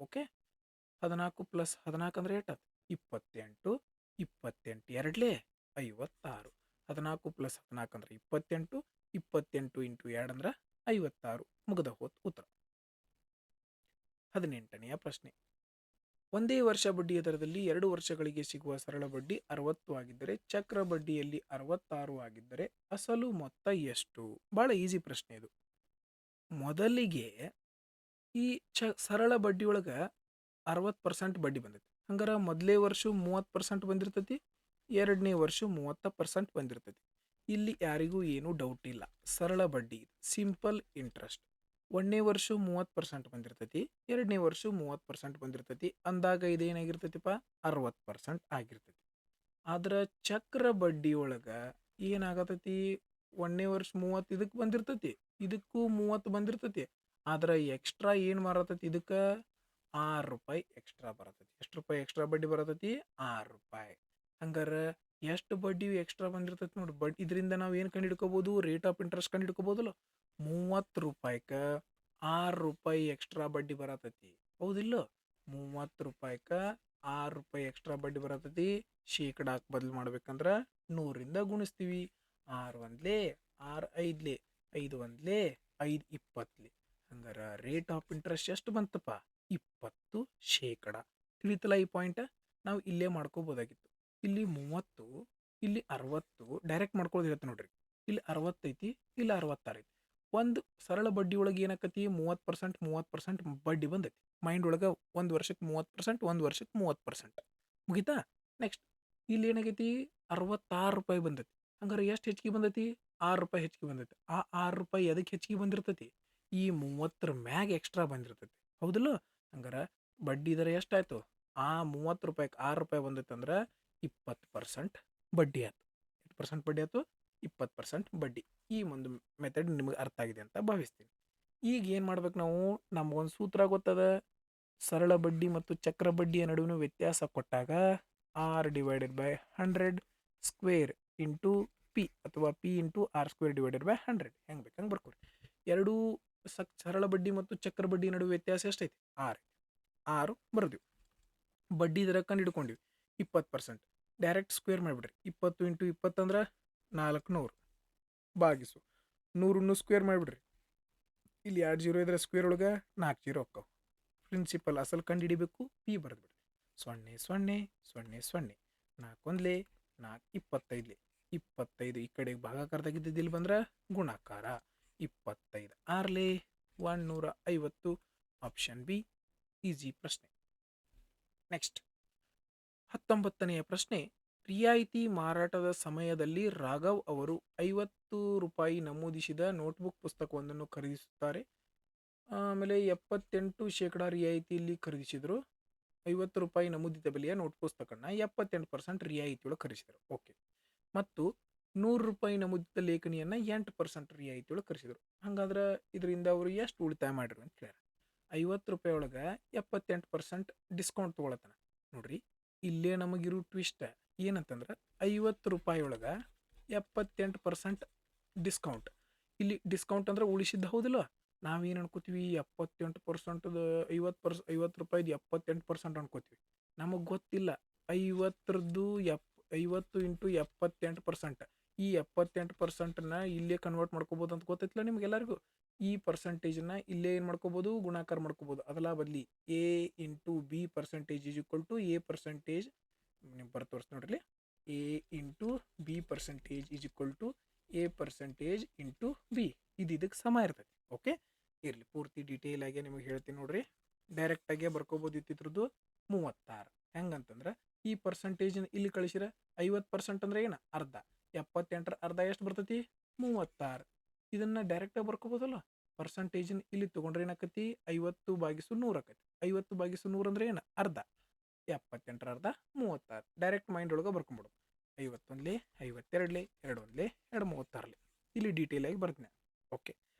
ಓಕೆ, 14 ಪ್ಲಸ್ 14 ಅಂದ್ರೆ ಎಷ್ಟು? 28. 28 2ಲೆ 56. 14 ಪ್ಲಸ್ 14 ಅಂದ್ರೆ 28. 28 ಇಂಟು 2 ಅಂದ್ರೆ 56. ಮುಗಿದ ಹೋತ್ ಉತ್ತರ. 18ನೆಯ ಪ್ರಶ್ನೆ. ಒಂದೇ ವರ್ಷ ಬಡ್ಡಿಯ ದರದಲ್ಲಿ 2 ವರ್ಷಗಳಿಗೆ ಸಿಗುವ ಸರಳ ಬಡ್ಡಿ 60 ಆಗಿದ್ದರೆ, ಚಕ್ರ ಬಡ್ಡಿಯಲ್ಲಿ 66 ಆಗಿದ್ದರೆ ಅಸಲು ಮೊತ್ತ ಎಷ್ಟು? ಬಹಳ ಈಸಿ ಪ್ರಶ್ನೆ ಇದು. ಮೊದಲಿಗೆ ಈ ಸರಳ ಬಡ್ಡಿ ಒಳಗೆ 60% ಬಡ್ಡಿ ಬಂದೈತಿ. ಹಂಗಾರೆ ಮೊದಲೇ ವರ್ಷ 30% ಬಂದಿರ್ತೈತಿ, 2ನೇ ವರ್ಷ 30% ಬಂದಿರ್ತೈತಿ. ಇಲ್ಲಿ ಯಾರಿಗೂ ಏನೂ ಡೌಟ್ ಇಲ್ಲ. ಸರಳ ಬಡ್ಡಿ, ಸಿಂಪಲ್ ಇಂಟ್ರೆಸ್ಟ್. 1ನೇ ವರ್ಷ 30% ಬಂದಿರ್ತೈತಿ, 2ನೇ ವರ್ಷ 30% ಬಂದಿರ್ತೈತಿ. ಅಂದಾಗ ಇದೇನಾಗಿರ್ತೈತಿಪ್ಪ? 60% ಆಗಿರ್ತೈತಿ. ಆದ್ರೆ ಚಕ್ರ ಬಡ್ಡಿ ಒಳಗೆ ಏನಾಗತೈತಿ? 1ನೇ ವರ್ಷ 30 ಇದಕ್ಕೆ ಬಂದಿರ್ತೈತಿ, ಇದಕ್ಕೂ 30 ಬಂದಿರ್ತೈತಿ. ಆದ್ರೆ ಎಕ್ಸ್ಟ್ರಾ ಏನು ಬರತೈತಿ? ಇದಕ್ಕೆ 6 ರೂಪಾಯಿ ಎಕ್ಸ್ಟ್ರಾ ಬರತೈತಿ. ಎಷ್ಟು ರೂಪಾಯಿ ಎಕ್ಸ್ಟ್ರಾ ಬಡ್ಡಿ ಬರತೈತಿ? 6 ರೂಪಾಯಿ. ಹಂಗಾರೆ ಎಷ್ಟು ಬಡ್ಡಿ ಎಕ್ಸ್ಟ್ರಾ ಬಂದಿರ್ತೈತಿ ನೋಡಿ. ಇದರಿಂದ ನಾವು ಏನು ಕಂಡು ಹಿಡ್ಕೋಬೋದು, ರೇಟ್ ಆಫ್ ಇಂಟ್ರೆಸ್ಟ್ ಕಂಡು ಹಿಡ್ಕೋಬೋದಲ್ಲ. 30 ರೂಪಾಯಿಗೆ 6 ರೂಪಾಯಿ ಎಕ್ಸ್ಟ್ರಾ ಬಡ್ಡಿ ಬರತೈತಿ, ಹೌದಿಲ್ಲ? 30 ರೂಪಾಯಿಗೆ 6 ರೂಪಾಯಿ ಎಕ್ಸ್ಟ್ರಾ ಬಡ್ಡಿ ಬರತೈತಿ. ಶೇಕಡಾಕ್ ಬದಲು ಮಾಡ್ಬೇಕಂದ್ರೆ 100ರಿಂದ ಗುಣಿಸ್ತೀವಿ. 6 ಒಂದ್ಲೆ 6 ಐದ್ಲೆ 5 ಒಂದ್ಲೆ 5 20. ಹಂಗಾರೆ ರೇಟ್ ಆಫ್ ಇಂಟ್ರೆಸ್ಟ್ ಎಷ್ಟು ಬಂತಪ್ಪ? 20%. ತಿಳಿತಲ್ಲ ಈ ಪಾಯಿಂಟ್? ನಾವು ಇಲ್ಲೇ ಮಾಡ್ಕೋಬೋದಾಗಿತ್ತು. ಇಲ್ಲಿ 30, ಇಲ್ಲಿ 60 ಡೈರೆಕ್ಟ್ ಮಾಡ್ಕೊಳ್ಳೋದು ಹೇಳ್ತೆ ನೋಡ್ರಿ. ಇಲ್ಲಿ 60 ಐತಿ, ಇಲ್ಲಿ 66 ಐತಿ. ಒಂದು ಸರಳ ಬಡ್ಡಿ ಒಳಗೆ ಏನಾಕತಿ, 30% ಬಡ್ಡಿ ಬಂದೈತಿ. ಮೈಂಡ್ ಒಳಗೆ 1 ವರ್ಷಕ್ಕೆ 30%, 1 ವರ್ಷಕ್ಕೆ 30%. ಮುಗಿತಾ? ನೆಕ್ಸ್ಟ್ ಇಲ್ಲಿ ಏನಾಗೈತಿ, 66 ರೂಪಾಯಿ ಬಂದೈತಿ. ಹಂಗಾರೆ ಎಷ್ಟು ಹೆಚ್ಚಿಗೆ ಬಂದೈತಿ? 6 ರೂಪಾಯಿ ಹೆಚ್ಚಿಗೆ ಬಂದೈತಿ. ಆ 6 ರೂಪಾಯಿ ಎದಕ್ಕೆ ಹೆಚ್ಚಿಗೆ ಬಂದಿರ್ತೈತಿ? ಈ 30ರ ಮ್ಯಾಗ ಎಕ್ಸ್ಟ್ರಾ ಬಂದಿರ್ತೈತಿ, ಹೌದಿಲ್ಲ? ಹಂಗಾರೆ ಬಡ್ಡಿ ದರ ಎಷ್ಟಾಯ್ತು? ಆ 30 ರೂಪಾಯಿಗೆ 6 ರೂಪಾಯಿ ಬಂದೈತೆ ಅಂದ್ರೆ 20% ಬಡ್ಡಿ ಆಯ್ತು. 8% ಬಡ್ಡಿ ಆಯ್ತು, 20% ಬಡ್ಡಿ. ಈ ಒಂದು ಮೆಥಡ್ ನಿಮಗೆ ಅರ್ಥ ಆಗಿದೆ ಅಂತ ಭಾವಿಸ್ತೀನಿ. ಈಗ ಏನು ಮಾಡ್ಬೇಕು ನಾವು? ನಮಗೊಂದು ಸೂತ್ರ ಗೊತ್ತದ. ಸರಳ ಬಡ್ಡಿ ಮತ್ತು ಚಕ್ರ ಬಡ್ಡಿಯ ನಡುವಿನ ವ್ಯತ್ಯಾಸ ಕೊಟ್ಟಾಗ R/100 ಸ್ಕ್ವೇರ್ ಇಂಟು ಪಿ ಅಥವಾ ಪಿ ಇಂಟು R²/100 ಹೆಂಗೆ ಬೇಕು ಹಂಗೆ ಬರ್ಕೊರಿ. ಎರಡೂ ಸರಳ ಬಡ್ಡಿ ಮತ್ತು ಚಕ್ರ ಬಡ್ಡಿ ನಡುವೆ ವ್ಯತ್ಯಾಸ ಎಷ್ಟೈತಿ? 6 ಬರೆದಿವಿ. ಬಡ್ಡಿ ದರ ಕಂಡು ಹಿಡ್ಕೊಂಡಿವಿ 20%. ಡೈರೆಕ್ಟ್ ಸ್ಕ್ವೇರ್ ಮಾಡಿಬಿಡ್ರಿ. 20 ಇಂಟು 20 ಅಂದ್ರೆ 400 ಭಾಗಿಸು 100ನ್ನು ಸ್ಕ್ವೇರ್ ಮಾಡಿಬಿಡ್ರಿ. ಇಲ್ಲಿ 2 0 ಇದ್ರೆ ಸ್ಕ್ವೇರ್ ಒಳಗೆ 4 0 ಹೋಗ್ತಾವೆ. ಪ್ರಿನ್ಸಿಪಲ್ ಅಸಲು ಕಂಡು ಹಿಡಿಬೇಕು, ಪಿ ಬರೆದ್ಬಿಡ್ರಿ. 0 0 0 0 4 ಒಂದ್ಲೆ 4 25ಲೆ 25 ಈ ಕಡೆಗೆ ಭಾಗಾಕಾರದಾಗಿದ್ದು ಇಲ್ಲಿ ಬಂದ್ರೆ ಗುಣಾಕಾರ. 25 6ಲೆ 150. ಆಪ್ಷನ್ ಬಿ ಈಸಿ ಪ್ರಶ್ನೆ. ನೆಕ್ಸ್ಟ್ 19ನೆಯ ಪ್ರಶ್ನೆ. ರಿಯಾಯಿತಿ ಮಾರಾಟದ ಸಮಯದಲ್ಲಿ ರಾಘವ್ ಅವರು 50 ರೂಪಾಯಿ ನಮೂದಿಸಿದ ನೋಟ್ಬುಕ್ ಪುಸ್ತಕವೊಂದನ್ನು ಖರೀದಿಸುತ್ತಾರೆ. ಆಮೇಲೆ 78% ರಿಯಾಯಿತಿಯಲ್ಲಿ ಖರೀದಿಸಿದರು. 50 ರೂಪಾಯಿ ನಮೂದಿತ ಬೆಲೆಯ ನೋಟ್ ಪುಸ್ತಕನ 78% ರಿಯಾಯಿತಿಯೊಳಗೆ ಖರೀದಿಸಿದರು. ಓಕೆ. ಮತ್ತು 100 ರೂಪಾಯಿ ನಮೂದಿತ ಲೇಖನಿಯನ್ನು 8% ರಿಯಾಯಿತಿಯೊಳಗೆ ಖರೀದಿಸಿದರು. ಹಾಗಾದ್ರೆ ಇದರಿಂದ ಅವರು ಎಷ್ಟು ಉಳಿತಾಯ ಮಾಡಿರು ಅಂತ ಕೇಳ್ಯಾರ. 50 ರೂಪಾಯಿ ಒಳಗೆ 78% ಡಿಸ್ಕೌಂಟ್ ತೊಗೊಳತನ. ನೋಡ್ರಿ, ಇಲ್ಲೇ ನಮಗಿರೋ ಟ್ವಿಸ್ಟ್ ಏನಂತಂದ್ರೆ 50 ರೂಪಾಯಿ ಒಳಗೆ 78% ಡಿಸ್ಕೌಂಟ್. ಇಲ್ಲಿ ಡಿಸ್ಕೌಂಟ್ ಅಂದ್ರೆ ಉಳಿಸಿದ್ದು, ಹೌದಿಲ್ಲ? ನಾವೇನು ಅನ್ಕೋತೀವಿ, 78% 50 ರೂಪಾಯಿದು 78% ಅನ್ಕೋತೀವಿ. ನಮಗೆ ಗೊತ್ತಿಲ್ಲ 50ರದ್ದು 50 ಇಂಟು 78%. ಈ 78%ನ ಇಲ್ಲೇ ಕನ್ವರ್ಟ್ ಮಾಡ್ಕೋಬೋದು ಅಂತ ಗೊತ್ತೈತಿಲ್ಲ ನಿಮ್ಗೆಲ್ಲರಿಗೂ. ಈ ಪರ್ಸೆಂಟೇಜ್ನ ಇಲ್ಲೇ ಏನು ಮಾಡ್ಕೋಬೋದು, ಗುಣಾಕಾರ ಮಾಡ್ಕೋಬೋದು. ಅದಲ್ಲ ಬದಲಿ A into B percentage is equal to A percentage. ನೀವು ಬರ್ ತೋರಿಸಿ ನೋಡ್ರಿ. A into B percentage is equal to A percentage into B. ಇದಕ್ಕೆ ಸಮ ಇರ್ತೈತಿ. ಓಕೆ, ಇರಲಿ, ಪೂರ್ತಿ ಡೀಟೇಲ್ ಆಗಿ ನಿಮಗೆ ಹೇಳ್ತೀನಿ ನೋಡ್ರಿ. ಡೈರೆಕ್ಟಾಗೆ ಬರ್ಕೋಬೋದು ಇತ್ತಿದ್ರದ್ದು 36. ಹೆಂಗಂತಂದ್ರೆ ಈ ಪರ್ಸೆಂಟೇಜ್ ಇಲ್ಲಿ ಕಳಿಸಿರ 50% ಅಂದ್ರೆ ಏನು? ಅರ್ಧ. 78ರ ಅರ್ಧ ಎಷ್ಟು ಬರ್ತೈತಿ? 36. ಇದನ್ನು ಡೈರೆಕ್ಟಾಗಿ ಬರ್ಕೋಬೋದಲ್ಲ. ಪರ್ಸೆಂಟೇಜ್ ಇಲ್ಲಿ ತೊಗೊಂಡ್ರೆ ಏನಾಕತಿ? 50/100 ಆಕತಿ. 50/100 ಅಂದ್ರೆ ಏನು? ಅರ್ಧ. 78ರ ಅರ್ಧ 36. ಡೈರೆಕ್ಟ್ ಮೈಂಡ್ ಒಳಗೆ ಬರ್ಕೊಂಬಿಡೋದು. 51ಲೆ 52ಲೆ 21ಲೆ 236ಲೆ. ಇಲ್ಲಿ ಡೀಟೇಲ್ ಆಗಿ ಬರ್ತೀನಿ. ಓಕೆ,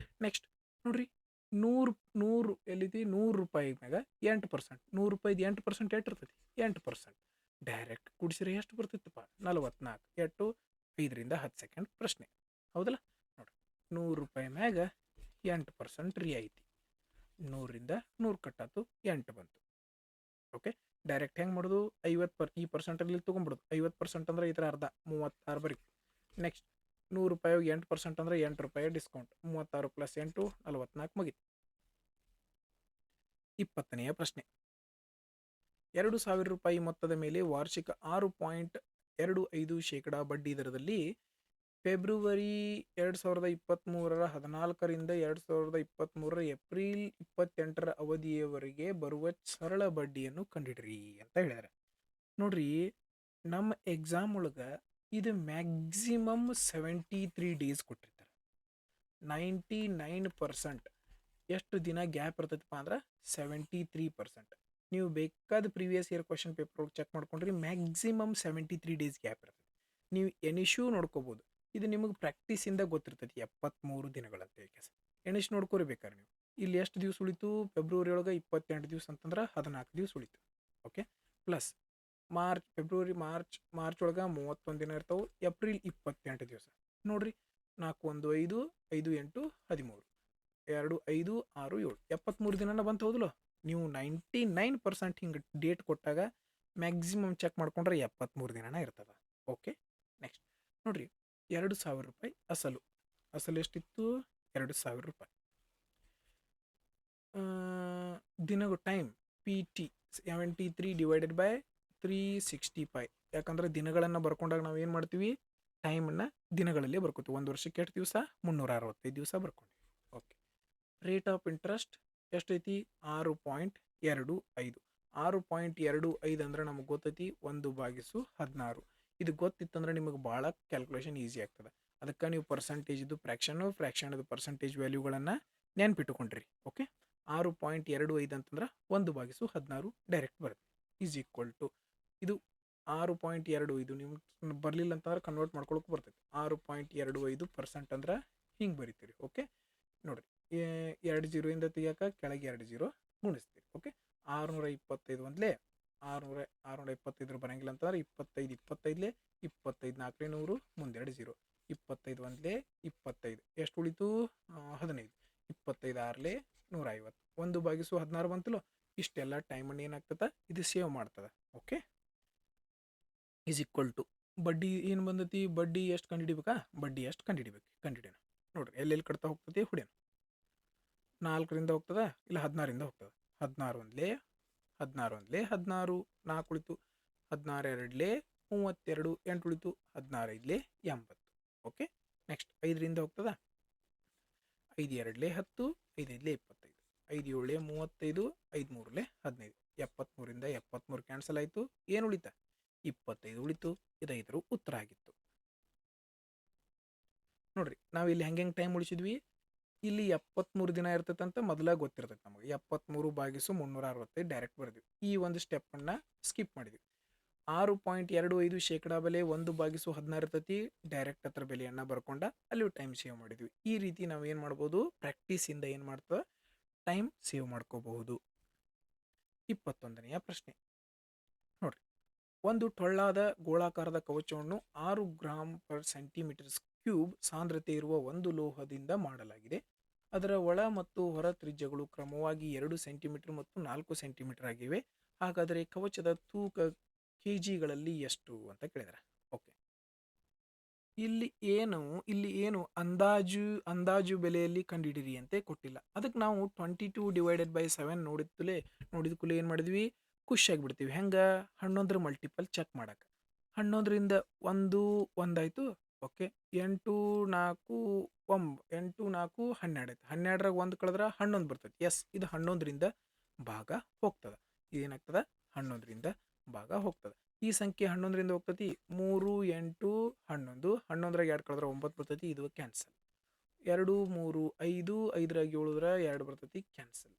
ನೆಕ್ಸ್ಟ್ ನೋಡ್ರಿ. 100 ಎಲ್ಲಿತಿ? 100 ರೂಪಾಯಿ ಮ್ಯಾಗ 8%. 100 ರೂಪಾಯಿದು 8% ಎಷ್ಟು ಇರ್ತೈತಿ? 8%. ಡೈರೆಕ್ಟ್ ಕುಡಿಸಿದ್ರೆ ಎಷ್ಟು ಬರ್ತೈತಪ್ಪ? 44. 8 5ರಿಂದ 10 ಸೆಕೆಂಡ್ ಪ್ರಶ್ನೆ, ಹೌದಲ್ಲ? ನೋಡ್ರಿ, 100 ರೂಪಾಯಿ ಮ್ಯಾಗ 8% ರಿಯಾಯಿತಿ. 100ರಿಂದ 100 ಕಟ್ಟಾತು, 8 ಬಂತು. ಓಕೆ, ಡೈರೆಕ್ಟ್ ಹೆಂಗೆ ಮಾಡೋದು? ಈ ಪರ್ಸೆಂಟಲ್ಲಿ ತೊಗೊಂಡ್ಬಿಡೋದು. 50% ಅಂದ್ರೆ ಈ ಥರ ಅರ್ಧ 36 ಬರೀ. ನೆಕ್ಸ್ಟ್ 100 ರೂಪಾಯಿಗೆ 8% ಅಂದ್ರೆ 8 ರೂಪಾಯಿ ಡಿಸ್ಕೌಂಟ್. 36 + 8 44 ಮುಗಿತು. 20ನೆಯ ಪ್ರಶ್ನೆ. 2000 ರೂಪಾಯಿ ಮೊತ್ತದ ಮೇಲೆ ವಾರ್ಷಿಕ 6.25% ಬಡ್ಡಿ ದರದಲ್ಲಿ ಫೆಬ್ರವರಿ 2023ರ 14ರಿಂದ 2023ರ ಏಪ್ರಿಲ್ 28ರ ಅವಧಿಯವರೆಗೆ ಬರುವ ಸರಳ ಬಡ್ಡಿಯನ್ನು ಕಂಡಿಡ್ರಿ ಅಂತ ಹೇಳಿದ್ದಾರೆ. ನೋಡ್ರಿ, ನಮ್ಮ ಎಕ್ಸಾಮ್ ಒಳಗೆ ಇದು ಮ್ಯಾಕ್ಸಿಮಮ್ 73 ಡೇಸ್ ಕೊಟ್ಟಿರ್ತಾರೆ. 99% ಎಷ್ಟು ದಿನ ಗ್ಯಾಪ್ ಇರ್ತೈತಪ್ಪ ಅಂದ್ರೆ 73%. ನೀವು ಬೇಕಾದ previous year question paper check ಮಾಡ್ಕೊಂಡ್ರಿ, ಮ್ಯಾಕ್ಸಿಮಮ್ 73 ಡೇಸ್ ಗ್ಯಾಪ್ ಇರ್ತೈತಿ. ನೀವು ಎನಿಶ್ಯೂ ನೋಡ್ಕೋಬೋದು. ಇದು ನಿಮಗೆ ಪ್ರಾಕ್ಟೀಸಿಂದ ಗೊತ್ತಿರ್ತೈತಿ 73 ದಿನಗಳಂತ. ಎಣಿಸಿ ನೋಡ್ಕೋಬೇಕಾರೆ ನೀವು ಇಲ್ಲಿ ಎಷ್ಟು ದಿವಸ ಉಳಿತು? ಫೆಬ್ರವರಿ ಒಳಗೆ 28 ದಿವಸ ಅಂತಂದ್ರೆ 14 ದಿವಸ ಉಳಿತು. Okay, plus March February March ಒಳಗೆ 31 ದಿನ ಇರ್ತಾವೆ. ಏಪ್ರಿಲ್ 28 ದಿವಸ. ನೋಡ್ರಿ 4 1 5 5 8 13 2 5 6 7 73 ದಿನನ ಬಂತು ಹೌದಲ್ಲ. ನೀವು 99% ಹಿಂಗೆ ಡೇಟ್ ಕೊಟ್ಟಾಗ ಮ್ಯಾಕ್ಸಿಮಮ್ ಚೆಕ್ ಮಾಡ್ಕೊಂಡ್ರೆ 73 ದಿನನ ಇರ್ತದೆ. ಓಕೆ, ನೆಕ್ಸ್ಟ್ ನೋಡ್ರಿ 2,000 ರೂಪಾಯಿ ಅಸಲು. ಅಸಲು ಎಷ್ಟಿತ್ತು? 2,000 ರೂಪಾಯಿ. ದಿನಗಳು time P T 73 divided by 365. ಯಾಕಂದ್ರೆ ದಿನಗಳನ್ನು ಬರ್ಕೊಂಡಾಗ ನಾವು ಏನು ಮಾಡ್ತೀವಿ, ಟೈಮನ್ನು ದಿನಗಳಲ್ಲಿ ಬರ್ಕೋತೀವಿ. ಒಂದು ವರ್ಷಕ್ಕೆ ಎಷ್ಟು ದಿವಸ? 365 ದಿವಸ ಬರ್ಕೊಂಡ್ವಿ. ಓಕೆ, ರೇಟ್ ಆಫ್ ಇಂಟ್ರೆಸ್ಟ್ ಎಷ್ಟೈತಿ? 6.25. 6.25 ಅಂದ್ರೆ ನಮಗೆ ಗೊತ್ತೈತಿ 1/16. ಇದು ಗೊತ್ತಿತ್ತಂದ್ರೆ ನಿಮಗೆ ಭಾಳ ಕ್ಯಾಲ್ಕುಲೇಷನ್ ಈಸಿ ಆಗ್ತದೆ. ಅದಕ್ಕೆ ನೀವು ಪರ್ಸೆಂಟೇಜ್ದು ಫ್ರ್ಯಾಕ್ಷನ್ದು ಪರ್ಸೆಂಟೇಜ್ ವ್ಯಾಲ್ಯೂಗಳನ್ನು ನೆನ್ಪಿಟ್ಟುಕೊಂಡ್ರಿ. ಓಕೆ, 6.25 ಅಂತಂದ್ರೆ 1/16 ಡೈರೆಕ್ಟ್ ಬರುತ್ತೆ. ಈಸ್ ಈಕ್ವಲ್ ಟು ಇದು 6.2. ಇದು ನಿಮ್ಗೆ ಬರಲಿಲ್ಲ ಅಂತಂದ್ರೆ ಕನ್ವರ್ಟ್ ಮಾಡ್ಕೊಳಕ್ಕೆ ಬರ್ತೈತಿ. 6.25% ಅಂದ್ರೆ ಹಿಂಗೆ ಬರಿತೀರಿ. ಓಕೆ, ನೋಡಿರಿ 2 0 ತೆಗಿಯಾಕ ಕೆಳಗೆ 2 0 ಗುಣಿಸ್ತೀರಿ. ಓಕೆ, 625 ಒಂದ್ಲೇ 625 ಬರಂಗಿಲ್ಲ ಅಂತಂದ್ರೆ 25 25 25 4 100 ಮುಂದೆ 2 0 25 ಒಂದ್ಲೇ 25 ಎಷ್ಟು ಉಳಿತು? 15 25 6 150 1/16 ಬಂತಲ್ಲ. ಇಷ್ಟೆಲ್ಲ ಟೈಮನ್ನು ಏನಾಗ್ತದೆ, ಇದು ಸೇವ್ ಮಾಡ್ತದೆ. ಓಕೆ, ಈಸ್ ಈಕ್ವಲ್ ಟು ಬಡ್ಡಿ ಏನು ಬಂದೈತಿ? ಬಡ್ಡಿ ಎಷ್ಟು ಕಂಡುಹಿಡಿಬೇಕಾ? ಬಡ್ಡಿ ಎಷ್ಟು ಕಂಡುಹಿಡಿಯೋಣ ನೋಡ್ರಿ. ಎಲ್ಲೆಲ್ಲಿ ಕಟ್ತಾ ಹೋಗ್ತದೆ ಹುಡಿಯೋಣ. 4ರಿಂದ ಹೋಗ್ತದ ಇಲ್ಲ 16ರಿಂದ ಹೋಗ್ತದೆ. 16 ಒಂದ್ಲೇ 16 4 ಉಳಿತು. 16 2 32 8 ಉಳಿತು. 16 5 80. ಓಕೆ, ನೆಕ್ಸ್ಟ್ 5ರಿಂದ ಹೋಗ್ತದ. 5 2 10 5 5 25 5 7 35 5 3 15 73ರಿಂದ 73 ಕ್ಯಾನ್ಸಲ್ ಆಯಿತು. ಏನು ಉಳಿತ? 25 ಉಳಿತು. ಇದು 5ರ ಉತ್ತರ ಆಗಿತ್ತು. ನೋಡ್ರಿ ನಾವು ಇಲ್ಲಿ ಹೆಂಗೆ ಟೈಮ್ ಉಳಿಸಿದ್ವಿ. ಇಲ್ಲಿ 73 ದಿನ ಇರ್ತೈತಂತ ಮೊದಲ ಗೊತ್ತಿರ್ತೈತೆ ನಮಗೆ. 73/365 ಡೈರೆಕ್ಟ್ ಬರ್ದ್ವಿ. ಈ ಒಂದು ಸ್ಟೆಪ್ಪನ್ನು ಸ್ಕಿಪ್ ಮಾಡಿದ್ವಿ. 6.25% ಬೆಲೆ 1/16 ಇರ್ತೈತಿ. ಡೈರೆಕ್ಟ್ ಹತ್ರ ಬೆಲೆಯನ್ನು ಬರ್ಕೊಂಡ ಅಲ್ಲಿ ಟೈಮ್ ಸೇವ್ ಮಾಡಿದ್ವಿ. ಈ ರೀತಿ ನಾವು ಏನು ಮಾಡ್ಬೋದು, ಪ್ರಾಕ್ಟೀಸಿಂದ ಏನು ಮಾಡ್ತದೆ, ಟೈಮ್ ಸೇವ್ ಮಾಡ್ಕೋಬಹುದು. 21ನೆಯ ಪ್ರಶ್ನೆ ನೋಡ್ರಿ. ಒಂದು ಟೊಳ್ಳಾದ ಗೋಳಾಕಾರದ ಕವಚವನ್ನು 6 ಗ್ರಾಂ/ಸೆಂಟಿಮೀಟರ್³ ಸಾಂದ್ರತೆ ಇರುವ ಒಂದು ಲೋಹದಿಂದ ಮಾಡಲಾಗಿದೆ. ಅದರ ಒಳ ಮತ್ತು ಹೊರ ತ್ರಿಜ್ಯಗಳು ಕ್ರಮವಾಗಿ 2 ಸೆಂಟಿಮೀಟರ್ ಮತ್ತು 4 ಸೆಂಟಿಮೀಟರ್ ಆಗಿವೆ. ಹಾಗಾದರೆ ಕವಚದ ತೂಕ ಕೆಜಿಗಳಲ್ಲಿ ಎಷ್ಟು ಅಂತ ಕೇಳಿದಾರೆ. ಓಕೆ, ಇಲ್ಲಿ ಏನು ಅಂದಾಜು ಬೆಲೆಯಲ್ಲಿ ಕಂಡುಹಿಡಿರಿ ಅಂತ ಕೊಟ್ಟಿಲ್ಲ. ಅದಕ್ಕೆ ನಾವು 22/7 ನೋಡಿದ ಕೂಡಲೇ ಏನು ಮಾಡಿದ್ವಿ, ಖುಷಿ ಆಗಿಬಿಡ್ತೀವಿ. ಹೆಂಗೆ? 11ರ ಮಲ್ಟಿಪಲ್ ಚೆಕ್ ಮಾಡಕ್ಕೆ. 11ರಿಂದ 1 ಆಯಿತು. ಓಕೆ, 8 4 12 ಆಯ್ತು. 12ರಾಗ 1 ಕಳೆದ್ರೆ 11 ಬರ್ತೈತಿ. ಎಸ್, ಇದು 11ರಿಂದ ಭಾಗ ಹೋಗ್ತದೆ. ಇದೇನಾಗ್ತದೆ? 11ರಿಂದ ಭಾಗ ಹೋಗ್ತದೆ. ಈ ಸಂಖ್ಯೆ 11ರಿಂದ ಹೋಗ್ತೈತಿ. 3 8 11 11ರಾಗ 2 ಕಳೆದ್ರೆ 9 ಬರ್ತೈತಿ. ಇದು ಕ್ಯಾನ್ಸಲ್. 2 3 5 5ರಾಗ 7 2 ಬರ್ತೈತಿ. ಕ್ಯಾನ್ಸಲ್.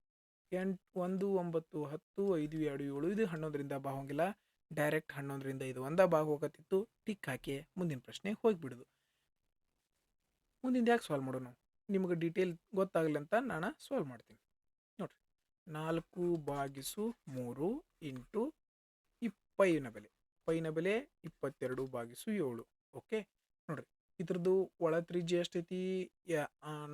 8 1 9 10 5 2 7 ಇದು 11ರಿಂದ ಭಾಗ ಹೋಗಿಲ್ಲ. ಡೈರೆಕ್ಟ್ 11ರಿಂದ ಇದು ಭಾಗ ಹೋಗತ್ತಿತ್ತು. ಟಿಕ್ ಹಾಕಿ ಮುಂದಿನ ಪ್ರಶ್ನೆ ಹೋಗಿಬಿಡೋದು. ಮುಂದಿಂದ ಯಾಕೆ ಸಾಲ್ವ್ ಮಾಡೋಣ? ನಿಮಗೆ ಡೀಟೇಲ್ ಗೊತ್ತಾಗಲಿ ಅಂತ ನಾನು ಸಾಲ್ವ್ ಮಾಡ್ತೀನಿ. ನೋಡಿರಿ, 4/3 ಇಂಟು ಪೈನ ಬೆಲೆ 22/7. ಓಕೆ, ನೋಡಿರಿ ಇದ್ರದ್ದು ಒಳ ತ್ರಿಜ್ಯ ಎಷ್ಟೈತಿ?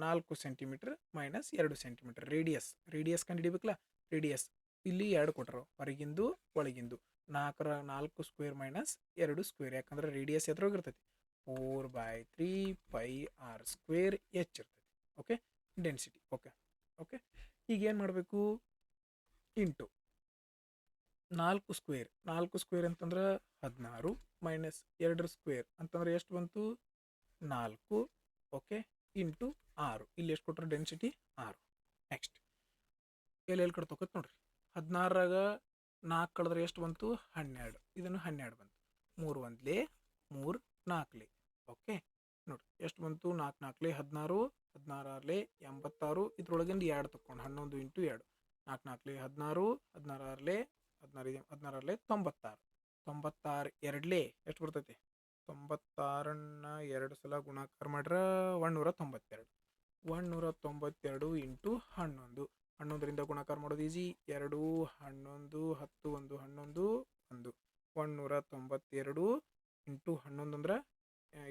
4 ಸೆಂಟಿಮೀಟರ್ ಮೈನಸ್ 2 ಸೆಂಟಿಮೀಟರ್. ರೇಡಿಯಸ್ ಕಂಡುಹಿಡಿಬೇಕಲ್ಲ. ರೇಡಿಯಸ್ ಇಲ್ಲಿ 2 ಕೊಟ್ಟರು, ಹೊರಗಿಂದು ಒಳಗಿಂದು. 4 ಸ್ಕ್ವೇರ್ ಮೈನಸ್ 2 ಸ್ಕ್ವೇರ್. ಯಾಕಂದ್ರೆ ರೇಡಿಯಸ್ ಎದ್ರೋಗಿರ್ತೈತಿ 4/3πr² h ಇರ್ತೈತಿ. Okay, density. ಓಕೆ, ಈಗ ಏನು ಮಾಡಬೇಕು? ಇಂಟು 4 ಸ್ಕ್ವೇರ್ ಅಂತಂದ್ರೆ 16 ಮೈನಸ್ 2 ಸ್ಕ್ವೇರ್ ಅಂತಂದ್ರೆ ಎಷ್ಟು ಬಂತು? 4. Okay, into 6. ಇಲ್ಲಿ ಎಷ್ಟು ಕೊಟ್ಟರು? ಡೆನ್ಸಿಟಿ 6. ನೆಕ್ಸ್ಟ್ ಎಲ್ಲೆಲ್ಲಿ ಕಟ್ತೋಕತ್ ನೋಡ್ರಿ. 16ರಾಗ 4 ಕಳೆದ್ರೆ ಎಷ್ಟು ಬಂತು? 12. ಇದನ್ನು 12 ಬಂತು. 3 1 3 4. ಓಕೆ, ನೋಡ್ರಿ ಎಷ್ಟು ಬಂತು? 4 4 16 16 86. ಇದ್ರೊಳಗಿಂದ 2 ತಕೊಂಡು 11 ಇಂಟು 2 4 4 16 16 16 96. 96 2 ಎಷ್ಟು ಬರ್ತೈತಿ? 96ನ್ನ 2 ಸಲ ಗುಣಾಕಾರ ಮಾಡ್ರೆ 192. 192 ಇಂಟು 11. 11ರಿಂದ ಗುಣಾಕಾರ ಮಾಡೋದು ಈಸಿ. 2 11 10 1 11 1 192 ಇಂಟು 11 ಅಂದ್ರೆ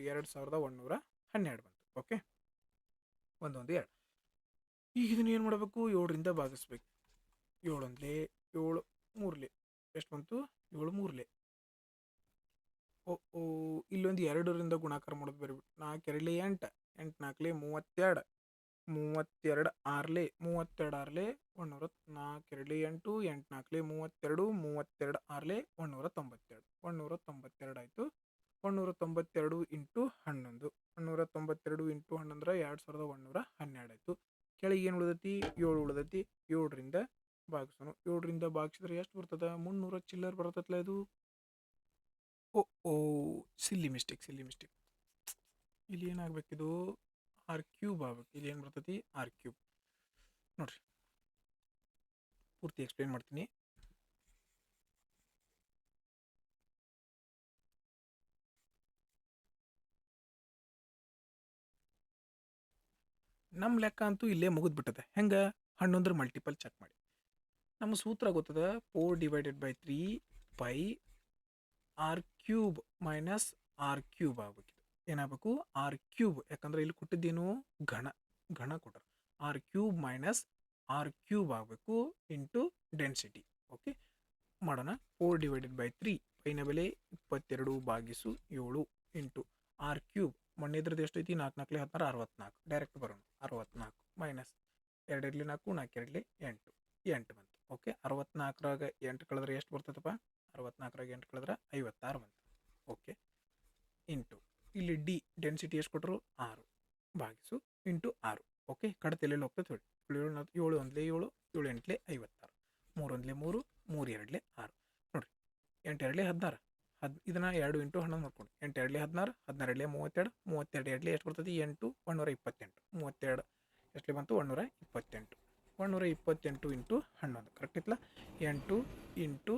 2112 ಬಂತು. ಓಕೆ, ಒಂದೊಂದು 2. ಈಗ ಇದನ್ನ ಏನು ಮಾಡಬೇಕು? 7ರಿಂದ ಭಾಗಿಸ್ಬೇಕು. 7 ಒಂದ್ಲೆ 7 ಮೂರ್ಲೆ ಎಷ್ಟು ಬಂತು? 7 ಮೂರ್ಲೆ. ಓ ಇಲ್ಲೊಂದು 2ರಿಂದ ಗುಣಾಕಾರ ಮಾಡೋದು ಬರಿಬಿಟ್ಟು 4 2 8 8 4 32 32 6 32 6 100 4 2 8 8 4 32 32 6 192 192 ಆಯಿತು. 192 ಇಂಟು 11 192 ಇಂಟು 11 2112 ಆಯಿತು. ಕೆಳಗೆ ಏನು ಉಳಿದೈತಿ? 7 ಉಳಿದೈತಿ. 7ರಿಂದ ಭಾಗಿಸೋಣ. 7ರಿಂದ ಭಾಗಿಸಿದ್ರೆ ಎಷ್ಟು ಬರ್ತದ? 300 ಚಿಲ್ಲರ್ ಬರ್ತೈತಲ್ಲ ಇದು. ಓ ಸಿಲ್ಲಿ ಮಿಸ್ಟೇಕ್. ಇಲ್ಲಿ ಏನಾಗಬೇಕಿದು? R³ ಆಗ್ಬೇಕು. ಇಲ್ಲಿ ಏನು ಬರ್ತೈತಿ? R³ ನೋಡ್ರಿ, ಪೂರ್ತಿ ಎಕ್ಸ್ಪ್ಲೇನ್ ಮಾಡ್ತೀನಿ. ನಮ್ಮ ಲೆಕ್ಕ ಅಂತೂ ಇಲ್ಲೇ ಮುಗಿದ್ಬಿಟ್ಟದೆ. ಹೆಂಗೆ? 11 ಮಲ್ಟಿಪಲ್ ಚೆಕ್ ಮಾಡಿ. ನಮ್ಮ ಸೂತ್ರ ಗೊತ್ತದ, 4/3 ಪೈ R³ ಮೈನಸ್ R³ ಆಗ್ಬೇಕಿದೆ. ಏನಾಗಬೇಕು? R³. ಯಾಕಂದ್ರೆ ಇಲ್ಲಿ ಕೊಟ್ಟಿದ್ದೇನು? ಘನ ಕೊಟ್ಟರು. R³ ಮೈನಸ್ R³ ಆಗಬೇಕು ಇಂಟು ಡೆನ್ಸಿಟಿ. ಓಕೆ, ಮಾಡೋಣ. 4/3 ಪೈನ ಬೆಲೆ 22/7 ಇಂಟು R³ ಮೊನ್ನೆದ್ರದ್ದು ಎಷ್ಟೈತಿ? 4 4 16 64. ಡೈರೆಕ್ಟ್ ಬರೋಣ. 64 ಮೈನಸ್ 2 4 4 2 8 8 ಬಂತು. ಓಕೆ, 64ರಾಗ 8 ಕಳೆದ್ರೆ ಎಷ್ಟು ಬರ್ತದಪ್ಪ? 64ರಾಗ 8 ಕಳೆದ್ರೆ 56 ಬಂತು. ಓಕೆ, ಇಂಟು ಇಲ್ಲಿ ಡಿ ಡೆನ್ಸಿಟಿ ಎಷ್ಟು ಕೊಟ್ಟರು? 6 ಭಾಗಿಸು ಇಂಟು 6. ಓಕೆ, ಕಡತೆಲೆಲ್ಲಿ ಹೋಗ್ತದೆ ಹೇಳಿ. 7 ಒಂದ್ಲೆ 7 7 8 56 3 ಒಂದ್ಲೆ 3 3 2 6 ನೋಡಿರಿ. 8 2 16 ಇದನ್ನ 2 ಇಂಟು 11 ಮಾಡ್ಕೊಂಡು 8 2 16 16 32 32 2 ಎಷ್ಟು ಬರ್ತದೆ? 8 128 32 ಎಷ್ಟು ಬಂತು? 128 128 ಇಂಟು 11 ಕರೆಕ್ಟ್ ಇತ್ತಲ್ಲ? 8 ಇಂಟು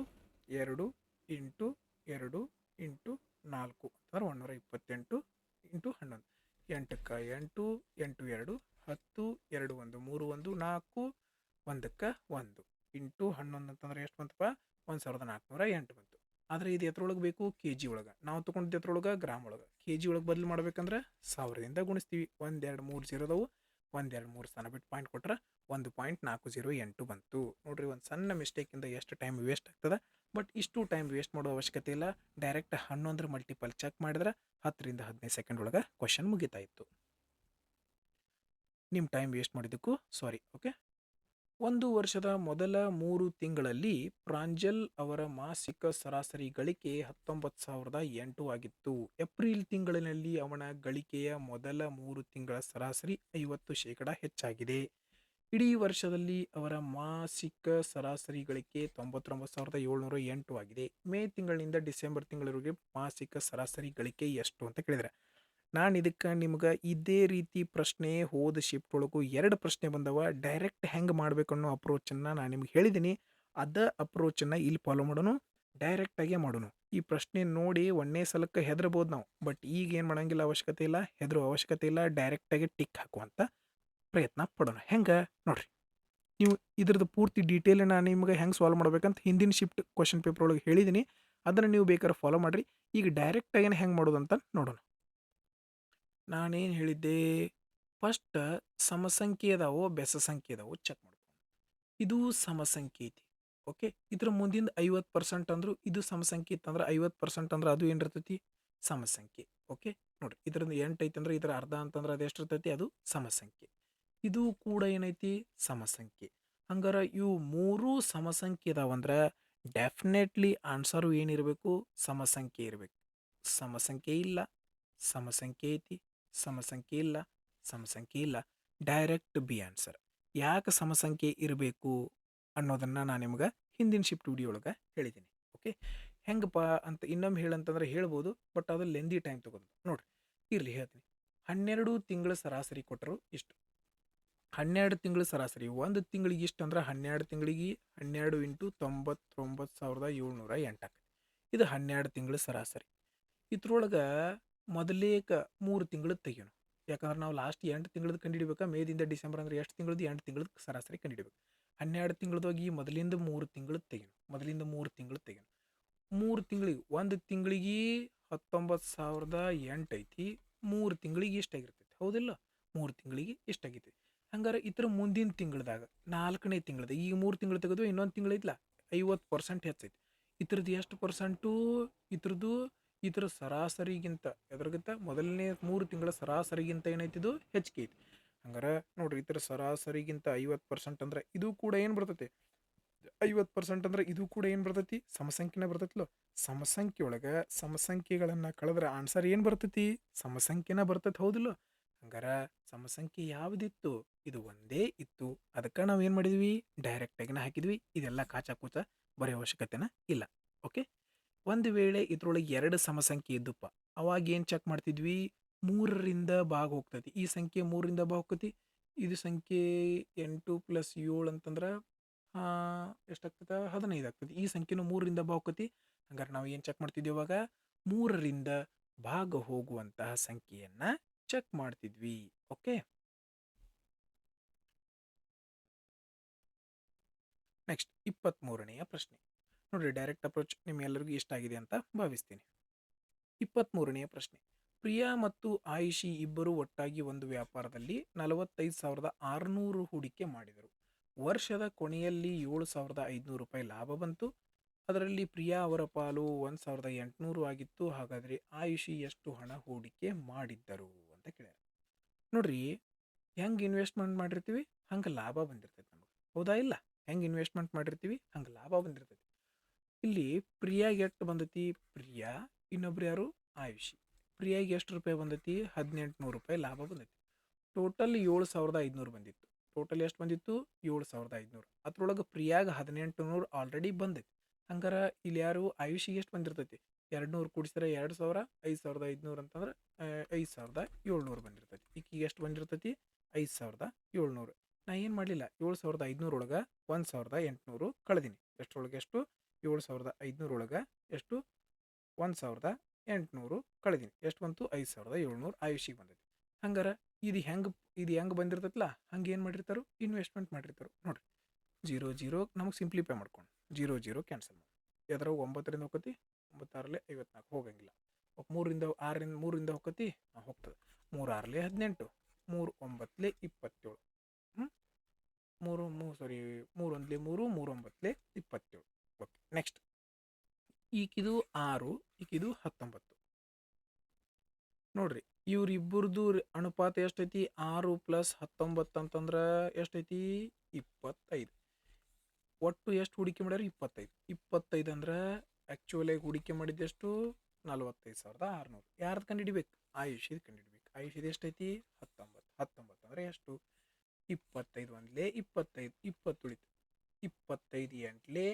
2 ಇಂಟು 2 ಇಂಟು 4 ಅಂದ್ರೆ 128 ಇಂಟು 11. 8ಕ್ಕೆ 8 8 2 10 2 1 3 1 4 1ಕ್ಕೆ 1 ಇಂಟು 11 ಅಂತಂದ್ರೆ ಎಷ್ಟು ಬಂತಪ್ಪ? 1408 ಬಂತು. ಆದರೆ ಇದು ಎತ್ರೊಳಗೆ ಬೇಕು? ಕೆ ಜಿ ಒಳಗೆ. ನಾವು ತೊಗೊಂಡಿದ್ದು ಎತ್ರೊಳಗೆ? ಗ್ರಾಮ್ ಒಳಗೆ. ಕೆ ಜಿ ಒಳಗೆ ಬದಲು ಮಾಡ್ಬೇಕಂದ್ರೆ 1000ದಿಂದ ಗುಣಿಸ್ತೀವಿ. 1 2 3 0 ಅದಾವು. 1 2 3 ಸ್ಥಾನ ಬಿಟ್ಟು ಪಾಯಿಂಟ್ ಕೊಟ್ರೆ 1.408 ಬಂತು. ನೋಡ್ರಿ, ಒಂದು ಸಣ್ಣ ಮಿಸ್ಟೇಕಿಂದ ಎಷ್ಟು ಟೈಮ್ ವೇಸ್ಟ್ ಆಗ್ತದೆ. ಬಟ್ ಇಷ್ಟು ಟೈಮ್ ವೇಸ್ಟ್ ಮಾಡೋ ಅವಶ್ಯಕತೆ ಇಲ್ಲ. ಡೈರೆಕ್ಟ್ 11 ಮಲ್ಟಿಪಲ್ ಚೆಕ್ ಮಾಡಿದ್ರೆ 10ರಿಂದ 15 ಸೆಕೆಂಡ್ ಒಳಗೆ ಕ್ವಶನ್ ಮುಗಿತಾ ಇತ್ತು. ನಿಮ್ಮ ಟೈಮ್ ವೇಸ್ಟ್ ಮಾಡಿದ್ದಕ್ಕೂ ಸಾರಿ. ಓಕೆ, ಒಂದು ವರ್ಷದ ಮೊದಲ 3 ತಿಂಗಳಲ್ಲಿ ಪ್ರಾಂಜಲ್ ಅವರ ಮಾಸಿಕ ಸರಾಸರಿ ಗಳಿಕೆ 19,008 ಆಗಿತ್ತು. ಏಪ್ರಿಲ್ ತಿಂಗಳಿನಲ್ಲಿ ಅವನ ಗಳಿಕೆಯ ಮೊದಲ 3 ತಿಂಗಳ ಸರಾಸರಿ 50% ಹೆಚ್ಚಾಗಿದೆ. ಇಡೀ ವರ್ಷದಲ್ಲಿ ಅವರ ಮಾಸಿಕ ಸರಾಸರಿ ಗಳಿಕೆ 99,708 ಆಗಿದೆ. ಮೇ ತಿಂಗಳಿನಿಂದ ಡಿಸೆಂಬರ್ ತಿಂಗಳವರೆಗೆ ಮಾಸಿಕ ಸರಾಸರಿ ಗಳಿಕೆ ಎಷ್ಟು ಅಂತ ಕೇಳಿದರೆ, ನಾನು ಇದಕ್ಕೆ ನಿಮ್ಗೆ ಇದೇ ರೀತಿ ಪ್ರಶ್ನೆ ಹೋದ ಶಿಫ್ಟ್ ಒಳಗೂ 2 ಪ್ರಶ್ನೆ ಬಂದವ. ಡೈರೆಕ್ಟ್ ಹೆಂಗೆ ಮಾಡ್ಬೇಕನ್ನೋ ಅಪ್ರೋಚನ್ನು ನಾನು ನಿಮ್ಗೆ ಹೇಳಿದ್ದೀನಿ. ಅದ ಅಪ್ರೋಚನ್ನು ಇಲ್ಲಿ ಫಾಲೋ ಮಾಡೋಣ, ಡೈರೆಕ್ಟಾಗೇ ಮಾಡೋಣ. ಈ ಪ್ರಶ್ನೆ ನೋಡಿ ಒಂದೇ ಸಲಕ್ಕೆ ಹೆದರ್ಬೋದು ನಾವು, ಬಟ್ ಈಗ ಏನು ಮಾಡೋಂಗಿಲ್ಲ, ಅವಶ್ಯಕತೆ ಇಲ್ಲ, ಹೆದರೋ ಅವಶ್ಯಕತೆ ಇಲ್ಲ. ಡೈರೆಕ್ಟಾಗಿ ಟಿಕ್ ಹಾಕುವಂಥ ಪ್ರಯತ್ನ ಪಡೋಣ. ಹೆಂಗೆ ನೋಡ್ರಿ, ನೀವು ಇದ್ರದ್ದು ಪೂರ್ತಿ ಡೀಟೇಲ್ ನಾನು ನಿಮ್ಗೆ ಹೆಂಗೆ ಸಾಲ್ವ್ ಮಾಡ್ಬೇಕಂತ ಹಿಂದಿನ ಶಿಫ್ಟ್ ಕ್ವಶನ್ ಪೇಪರ್ ಒಳಗೆ ಹೇಳಿದ್ದೀನಿ. ಅದನ್ನು ನೀವು ಬೇಕಾದ್ರೆ ಫಾಲೋ ಮಾಡಿರಿ. ಈಗ ಡೈರೆಕ್ಟಾಗಿ ಹೆಂಗೆ ಮಾಡೋದಂತ ನೋಡೋಣ. ನಾನೇನು ಹೇಳಿದ್ದೆ? ಫಸ್ಟ್ ಸಮಸಂಖ್ಯೆ ಅದಾವೋ ಬೆಸ ಸಂಖ್ಯೆ ಅದಾವೋ ಚೆಕ್ ಮಾಡ್ಕೊಂಡು. ಇದು ಸಮಸಂಖ್ಯೆ ಐತಿ. ಓಕೆ, ಇದ್ರ ಮುಂದಿಂದ 50% ಅಂದ್ರು ಇದು ಸಮಸಂಖ್ಯೆ ಇತ್ತಂದ್ರೆ 50% ಅಂದ್ರೆ ಅದು ಏನಿರ್ತೈತಿ? ಸಮಸಂಖ್ಯೆ. ಓಕೆ, ನೋಡ್ರಿ, ಇದ್ರದ್ದು 8 ಐತಿ ಅಂದ್ರೆ ಇದರ ಅರ್ಧ ಅಂತಂದ್ರೆ ಅದು ಎಷ್ಟಿರ್ತೈತಿ? ಅದು ಸಮಸಂಖ್ಯೆ. ಇದು ಕೂಡ ಏನೈತಿ? ಸಮಸಂಖ್ಯೆ. ಹಂಗಾರೆ ಇವು 3 ಸಮಸಂಖ್ಯೆ ಇದಾವಂದ್ರೆ ಡೆಫಿನೆಟ್ಲಿ ಆನ್ಸರು ಏನಿರಬೇಕು? ಸಮಸಂಖ್ಯೆ ಇರಬೇಕು. ಸಮಸಂಖ್ಯೆ ಇಲ್ಲ, ಸಮಸಂಖ್ಯೆ ಐತಿ, ಸಮಸಂಖ್ಯೆ ಇಲ್ಲ, ಸಮಸಂಖ್ಯೆ ಇಲ್ಲ. Direct B answer. ಯಾಕೆ ಸಮಸಂಖ್ಯೆ ಇರಬೇಕು ಅನ್ನೋದನ್ನು ನಾನು ನಿಮ್ಗೆ ಹಿಂದಿನ ಶಿಫ್ಟ್ ವಿಡಿಯೋ ಒಳಗೆ ಹೇಳಿದ್ದೀನಿ. ಓಕೆ, ಹೆಂಗಪ್ಪ ಅಂತ ಇನ್ನೊಮ್ಮೆ ಹೇಳಂತಂದ್ರೆ ಹೇಳ್ಬೋದು, ಬಟ್ ಅದು ಲೆಂದಿ ಟೈಮ್ ತೊಗೋದು. ನೋಡ್ರಿ, ಇರಲಿ ಹೇಳ್ತೀನಿ. 12 ತಿಂಗಳ ಸರಾಸರಿ ಕೊಟ್ಟರು ಇಷ್ಟು. 12 ತಿಂಗಳ ಸರಾಸರಿ ಒಂದು ತಿಂಗಳಿಗೆ ಇಷ್ಟು ಅಂದ್ರೆ 12 ತಿಂಗಳಿಗೆ 12 ಇಂಟು 99,708 ಆಗ್ತದೆ. ಇದು 12 ತಿಂಗಳ ಸರಾಸರಿ. ಇದ್ರೊಳಗೆ ಮೊದಲೇಕ 3 ತಿಂಗಳು ತೆಗಿಯೋಣ. ಯಾಕಂದ್ರೆ ನಾವು ಲಾಸ್ಟ್ 8 ತಿಂಗಳದ್ದು ಕಂಡುಹಿಡಿಬೇಕಾ? ಮೇದಿಂದ ಡಿಸೆಂಬರ್ ಅಂದ್ರೆ ಎಷ್ಟು ತಿಂಗಳದ್ದು? 8 ತಿಂಗಳದ್ದು ಸರಾಸರಿ ಕಂಡುಹಿಡಿಬೇಕು. 12 ತಿಂಗಳದೋಗಿ ಮೊದಲಿಂದ 3 ತಿಂಗಳು ತೆಗಿಯೋಣ. ಮೊದಲಿಂದ 3 ತಿಂಗಳು ತೆಗಿಯೋಣ. 3 ತಿಂಗಳಿಗೆ, ಒಂದು ತಿಂಗಳಿಗೆ 19,008 ಐತಿ. 3 ತಿಂಗಳಿಗೆ ಎಷ್ಟಾಗಿರ್ತೈತಿ ಹೌದಿಲ್ಲ? 3 ತಿಂಗಳಿಗೆ ಎಷ್ಟಾಗೈತಿ? ಹಂಗಾರೆ ಇತರ ಮುಂದಿನ ತಿಂಗಳದಾಗ 4ನೇ ತಿಂಗಳದ ಈಗ 3 ತಿಂಗಳು ತೆಗೆದು ಇನ್ನೊಂದು ತಿಂಗಳು ಐತ್ಲ 50% ಹೆಚ್ಚೈತಿ. ಇದ್ರದ್ದು ಎಷ್ಟು ಪರ್ಸೆಂಟು? ಇದ್ರದ್ದು ಇದರ ಸರಾಸರಿಗಿಂತ ಎದ್ರಗಿಂತ ಮೊದಲನೇ 3 ತಿಂಗಳ ಸರಾಸರಿಗಿಂತ ಏನೈತಿದು ಹೆಚ್ಚಿಗೆ ಐತಿ. ಹಂಗಾರೆ ನೋಡ್ರಿ, ಇತರ ಸರಾಸರಿಗಿಂತ 50% ಅಂದ್ರೆ ಇದು ಕೂಡ ಏನು ಬರ್ತೈತಿ? 50% ಅಂದ್ರೆ ಇದು ಕೂಡ ಏನು ಬರ್ತೈತಿ? ಸಮಸಂಖ್ಯೆನ ಬರ್ತೈತಿಲೋ. ಸಮಸಂಖ್ಯೆ ಒಳಗೆ ಸಮಸಂಖ್ಯೆಗಳನ್ನ ಕಳೆದ್ರೆ ಆನ್ಸರ್ ಏನು ಬರ್ತೈತಿ? ಸಮಸಂಖ್ಯೆನ ಬರ್ತೈತಿ ಹೌದಿಲ್ಲ? ಹಂಗಾರ ಸಮಸಂಖ್ಯೆ ಯಾವುದಿತ್ತು? ಇದು ಒಂದೇ ಇತ್ತು. ಅದಕ್ಕೆ ನಾವು ಏನು ಮಾಡಿದ್ವಿ? ಡೈರೆಕ್ಟ್ ಆಗಿನ ಹಾಕಿದ್ವಿ. ಇದೆಲ್ಲ ಕಾಚಾ ಕೂಚ ಬರೆಯೋ ಅವಶ್ಯಕತೆನ ಇಲ್ಲ. ಓಕೆ. ಒಂದು ವೇಳೆ ಇದ್ರೊಳಗೆ 2 ಸಮಸಂಖ್ಯೆ ಇದ್ದಪ್ಪ, ಅವಾಗ ಏನು ಚೆಕ್ ಮಾಡ್ತಿದ್ವಿ? 3ರಿಂದ ಭಾಗ ಹೋಗ್ತೈತಿ. ಈ ಸಂಖ್ಯೆ 3ರಿಂದ ಭಾಗ ಹೋಗ್ತೈತಿ. ಇದು ಸಂಖ್ಯೆ 8 + 7 ಅಂತಂದ್ರೆ ಎಷ್ಟಾಗ್ತದೆ? 15 ಆಗ್ತದೆ. ಈ ಸಂಖ್ಯೆನೂ 3ರಿಂದ ಭಾಗ ಹೋಗ್ತೈತಿ. ಹಂಗಾರೆ ನಾವು ಏನು ಚೆಕ್ ಮಾಡ್ತಿದ್ವಿ ಇವಾಗ? 3ರಿಂದ ಭಾಗ ಹೋಗುವಂತಹ ಸಂಖ್ಯೆಯನ್ನ ಚೆಕ್ ಮಾಡ್ತಿದ್ವಿ. ಓಕೆ. ನೆಕ್ಸ್ಟ್ 23ನೆಯ ಪ್ರಶ್ನೆ ನೋಡ್ರಿ. ಡೈರೆಕ್ಟ್ ಅಪ್ರೋಚ್ ನಿಮ್ಮೆಲ್ಲರಿಗೂ ಇಷ್ಟ ಆಗಿದೆ ಅಂತ ಭಾವಿಸ್ತೀನಿ. 23ನೆಯ ಪ್ರಶ್ನೆ. ಪ್ರಿಯಾ ಮತ್ತು ಆಯುಷಿ ಇಬ್ಬರು ಒಟ್ಟಾಗಿ ಒಂದು ವ್ಯಾಪಾರದಲ್ಲಿ 45,600 ಹೂಡಿಕೆ ಮಾಡಿದರು. ವರ್ಷದ ಕೊನೆಯಲ್ಲಿ 7,500 ರೂಪಾಯಿ ಲಾಭ ಬಂತು. ಅದರಲ್ಲಿ ಪ್ರಿಯಾ ಅವರ ಪಾಲು 1,800 ಆಗಿತ್ತು. ಹಾಗಾದರೆ ಆಯುಷಿ ಎಷ್ಟು ಹಣ ಹೂಡಿಕೆ ಮಾಡಿದ್ದರು ಅಂತ ಕೇಳ್ಯಾರ. ನೋಡ್ರಿ, ಹೆಂಗೆ ಇನ್ವೆಸ್ಟ್ಮೆಂಟ್ ಮಾಡಿರ್ತೀವಿ ಹಂಗೆ ಲಾಭ ಬಂದಿರ್ತೈತಿ ನಮಗೆ, ಹೌದಾ ಇಲ್ಲ? ಹೆಂಗೆ ಇನ್ವೆಸ್ಟ್ಮೆಂಟ್ ಮಾಡಿರ್ತೀವಿ ಹಂಗೆ ಲಾಭ ಬಂದಿರ್ತೈತಿ. ಇಲ್ಲಿ ಪ್ರಿಯಾಗೆ ಎಷ್ಟು ಬಂದೈತಿ? ಪ್ರಿಯಾ, ಇನ್ನೊಬ್ರು ಯಾರು? ಆಯುಷಿ. ಪ್ರಿಯಾಗೆ ಎಷ್ಟು ರೂಪಾಯಿ ಬಂದೈತಿ? 1,800 ರೂಪಾಯಿ ಲಾಭ ಬಂದೈತಿ. ಟೋಟಲ್ 7,500 ಬಂದಿತ್ತು. ಟೋಟಲ್ ಎಷ್ಟು ಬಂದಿತ್ತು? 7,500. ಅದ್ರೊಳಗೆ ಪ್ರಿಯಾಗ 1,800 ಆಲ್ರೆಡಿ ಬಂದೈತಿ. ಹಂಗಾರೆ ಇಲ್ಲಿ ಯಾರು? ಆಯುಷಿಗೆ ಎಷ್ಟು ಬಂದಿರ್ತೈತಿ? 200 ಕೂಡಿಸಿದ್ರೆ 2,000, 5,500 ಅಂತಂದ್ರೆ 5,700 ಬಂದಿರ್ತೈತಿ. ಈಕಿಗೆ ಎಷ್ಟು ಬಂದಿರ್ತೈತಿ? 5,700. ನಾ ಏನು ಮಾಡಲಿಲ್ಲ, 7,500 ಒಳಗೆ 1,800 ಕಳೆದೀನಿ. ಎಷ್ಟರೊಳಗೆ ಎಷ್ಟು? 7,500 ಒಳಗೆ ಎಷ್ಟು? 1,800 ಕಳೆದೀನಿ. ಎಷ್ಟು ಬಂತು? 5,700 ಆಯುಷಿಗೆ ಬಂದೈತಿ. ಹಂಗಾರೆ ಇದು ಹೆಂಗೆ ಬಂದಿರ್ತೈತಲ್ಲ ಹಂಗೆ ಏನು ಮಾಡಿರ್ತಾರೋ? ಇನ್ವೆಸ್ಟ್ಮೆಂಟ್ ಮಾಡಿರ್ತಾರೋ. ನೋಡ್ರಿ, 0 0 ನಮಗೆ ಸಿಂಪ್ಲಿಫೈ ಮಾಡ್ಕೊಂಡು 0 0 ಕ್ಯಾನ್ಸಲ್ ಮಾಡಿ. ಯಾವ್ದಾರ 9ರಿಂದ ಹೋಗತಿ? 9 6 54 ಹೋಗಂಗಿಲ್ಲ. 3ರಿಂದ ಹೋಗತಿ? ಹೋಗ್ತದೆ. 3 6 18, 3 9 27. 3 1 3 3 9 27. ಓಕೆ. ನೆಕ್ಸ್ಟ್ ಈಕಿದು 6, ಈಕಿದು 19. ನೋಡ್ರಿ, ಇವ್ರಿಬ್ಬರದು ಅನುಪಾತ ಎಷ್ಟೈತಿ? 6 + 19 ಅಂತಂದ್ರೆ ಎಷ್ಟೈತಿ? 25. ಒಟ್ಟು ಎಷ್ಟು ಹೂಡಿಕೆ ಮಾಡ್ಯಾರ? 25. 25 ಅಂದ್ರೆ ಆ್ಯಕ್ಚುಲಾಗಿ ಹೂಡಿಕೆ ಮಾಡಿದ್ದೆಷ್ಟು? 45,600. ಯಾರ್ದು ಕಂಡುಹಿಡಿಬೇಕು? ಆಯುಷಿದು ಕಂಡುಹಿಡಿಬೇಕು. ಆಯುಷಿದು ಎಷ್ಟೈತಿ? 19. 19 ಅಂದರೆ ಎಷ್ಟು? 25 1 25, 20 ಉಳಿತು. 25 8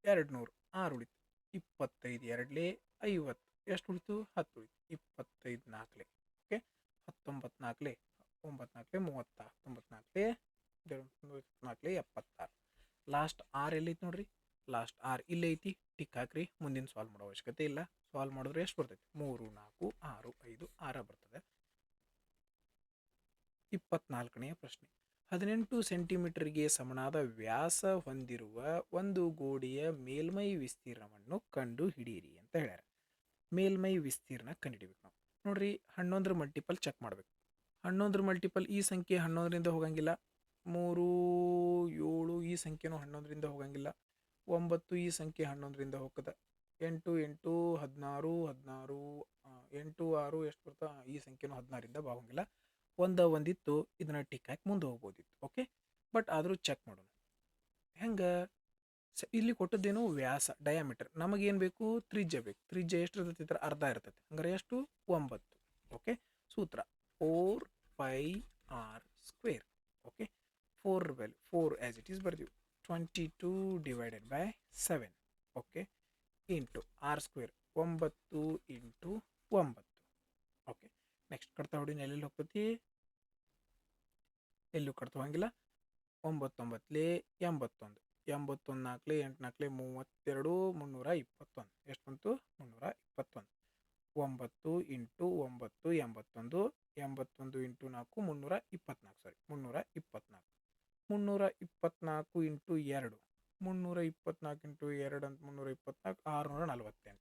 200, 6 ಉಳಿತು. 25 2 50, ಎಷ್ಟು ಉಳಿತು? 10 ಉಳಿತು. 25 4 ಓಕೆ. 19 4 9 4 36, 19 4 76. ಲಾಸ್ಟ್ 6 ಎಲ್ಲೈತಿ ನೋಡ್ರಿ. ಲಾಸ್ಟ್ 6 ಇಲ್ಲೇ ಐತಿ. ಟಿಕ್ ಹಾಕ್ರಿ. ಮುಂದಿನ ಸಾಲ್ವ್ ಮಾಡೋ ಅವಶ್ಯಕತೆ ಇಲ್ಲ. ಸಾಲ್ವ್ ಮಾಡಿದ್ರೆ ಎಷ್ಟು ಬರ್ತೈತಿ? 3 4 6 5 6 ಬರ್ತದೆ. 24ನೆಯ ಪ್ರಶ್ನೆ. 18 ಸೆಂಟಿಮೀಟರ್ಗೆ ಸಮನಾದ ವ್ಯಾಸ ಹೊಂದಿರುವ ಒಂದು ಗೋಡೆಯ ಮೇಲ್ಮೈ ವಿಸ್ತೀರ್ಣವನ್ನು ಕಂಡು ಹಿಡಿಯಿರಿ ಅಂತ ಹೇಳ್ಯಾರ. ಮೇಲ್ಮೈ ವಿಸ್ತೀರ್ಣ ಕಂಡುಹಿಡಿಬೇಕು ನಾವು. ನೋಡ್ರಿ, 11ರ ಮಲ್ಟಿಪಲ್ ಚೆಕ್ ಮಾಡ್ಬೇಕು. 11ರ ಮಲ್ಟಿಪಲ್ ಈ ಸಂಖ್ಯೆ 11ರಿಂದ ಹೋಗಂಗಿಲ್ಲ. 3 7 ಈ ಸಂಖ್ಯೆನೂ 11ರಿಂದ ಹೋಗಂಗಿಲ್ಲ. 9 ಈ ಸಂಖ್ಯೆ 11ರಿಂದ ಹೋಗ್ತದೆ. 8 8 16 16 8 6 ಎಷ್ಟು ಬರ್ತಾ? ಈ ಸಂಖ್ಯೆನೂ 16ರಿಂದ ಹೋಗಂಗಿಲ್ಲ. ಒಂದಿತ್ತು, ಇದನ್ನ ಟಿಕ್ ಹಾಕಿ ಮುಂದೆ ಹೋಗ್ಬೋದಿತ್ತು. ಓಕೆ. ಬಟ್ ಆದರೂ ಚೆಕ್ ಮಾಡೋಣ. ಹೆಂಗೆ? ಇಲ್ಲಿ ಕೊಟ್ಟದ್ದೇನು? ವ್ಯಾಸ, ಡಯಾಮೀಟರ್. ನಮಗೇನು ಬೇಕು? ತ್ರಿಜ್ಯ ಬೇಕು. ತ್ರಿಜ್ಯ ಎಷ್ಟು ಇರ್ತೈತಿ? ಅರ್ಧ ಇರ್ತೈತಿ. ಹಂಗಾರೆ ಎಷ್ಟು? 9. ಓಕೆ. ಸೂತ್ರ 4πr². Okay. 4 as it is ಬರ್ತೀವಿ. 22 / 7. Okay. Into r². 9 × 9. Okay. Next ಕಡ್ತಾ ಹೊಡಿ. ಎಲ್ಲೆಲ್ಲಿ ಹೋಗ್ತೈತಿ? ಎಲ್ಲೂ ಕಡ್ತಾ ಹೋಗಂಗಿಲ್ಲ. 9 9 81, 81 4 8 4 32, 321. ಎಷ್ಟು ಬಂತು? 321. 9 × 9 81, 81 × 4 324. 324. 324 × 2 324 × 2 ಅಂತ 324 648.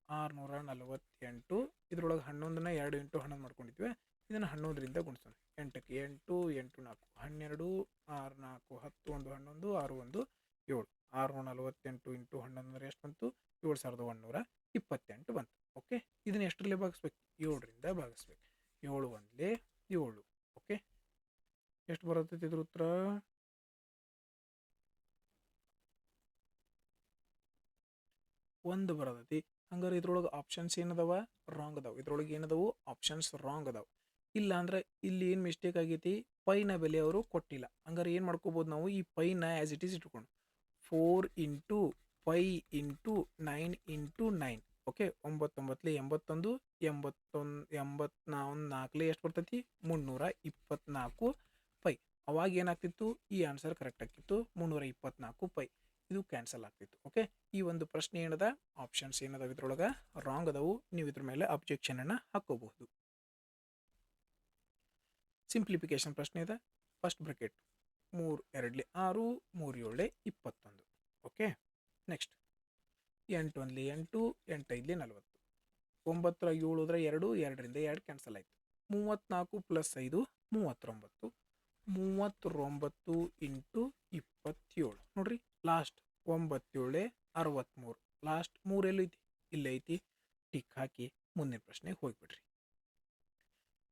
648. ಇದ್ರೊಳಗೆ 11ನ 2 ಇಂಟು 11 ಮಾಡ್ಕೊಂಡಿದ್ವಿ. ಇದನ್ನು 11ರಿಂದ ಗುಣಿಸೋಣ. 8ಕ್ಕೆ 8, 8 4 12, 6 4 10 1 11 6 1 7. 648 ಇಂಟು 11 ಅಂದರೆ ಎಷ್ಟು ಬಂತು? 7128 ಬಂತು. ಓಕೆ, ಇದನ್ನ ಎಷ್ಟರಲ್ಲಿ ಭಾಗಿಸ್ಬೇಕು? 7ರಿಂದ ಭಾಗಿಸ್ಬೇಕು. 7 1 7. ಓಕೆ, ಎಷ್ಟು ಬರುತ್ತೈತಿ ಇದ್ರ ಉತ್ತರ? 1 ಬರತೈತಿ. ಹಂಗಾರೆ ಇದ್ರೊಳಗೆ ಆಪ್ಷನ್ಸ್ ಏನದಾವ? ರಾಂಗ್ ಅದಾವ. ಇದ್ರೊಳಗೆ ಏನದಾವು? ಆಪ್ಷನ್ಸ್ ರಾಂಗ್ ಅದಾವ. ಇಲ್ಲ ಅಂದ್ರೆ ಇಲ್ಲಿ ಏನು ಮಿಸ್ಟೇಕ್ ಆಗೈತಿ? ಪೈನ ಬೆಲೆ ಅವರು ಕೊಟ್ಟಿಲ್ಲ. ಹಂಗಾರೆ ಏನು ಮಾಡ್ಕೋಬೋದು ನಾವು? ಈ ಪೈನ ಆ್ಯಸ್ ಇಟ್ ಈಸ್ ಇಟ್ಕೊಂಡು 4 into pi into 9 into 9. Okay, 9 81 84 ಎಷ್ಟು ಬರ್ತೈತಿ? 324 ಪೈ. ಅವಾಗ ಏನಾಗ್ತಿತ್ತು? ಈ ಆನ್ಸರ್ ಕರೆಕ್ಟ್ ಆಗ್ತಿತ್ತು, 324 ಪೈ. ಇದು ಕ್ಯಾನ್ಸಲ್ ಆಗ್ತಿತ್ತು. ಓಕೆ, ಈ ಒಂದು ಪ್ರಶ್ನೆ ಏನದ? ಆಪ್ಷನ್ಸ್ ಏನದಾವ ಇದ್ರೊಳಗೆ? ರಾಂಗ್ ಅದಾವು. ನೀವು ಇದ್ರ ಮೇಲೆ ಅಬ್ಜೆಕ್ಷನ್ ಅನ್ನ ಹಾಕೋಬಹುದು. ಸಿಂಪ್ಲಿಫಿಕೇಶನ್ ಪ್ರಶ್ನೆ ಇದೆ. First bracket 3 2 6 3 7 21. Okay, next 8 1 8 8 5 40. 9 7 ಹೋದ್ರೆ 2, 2ರಿಂದ 2 ಕ್ಯಾನ್ಸಲ್ ಆಯಿತು. 34 ಪ್ಲಸ್ 5 39. 39 ಇಂಟು 27 ನೋಡ್ರಿ. ಲಾಸ್ಟ್ 9 7 63. ಲಾಸ್ಟ್ 3 ಎಲ್ಲೈತಿ? ಇಲ್ಲೇ ಐತಿ. ಟಿಕ್ ಹಾಕಿ ಮುಂದಿನ ಪ್ರಶ್ನೆಗೆ ಹೋಗ್ಬಿಡ್ರಿ.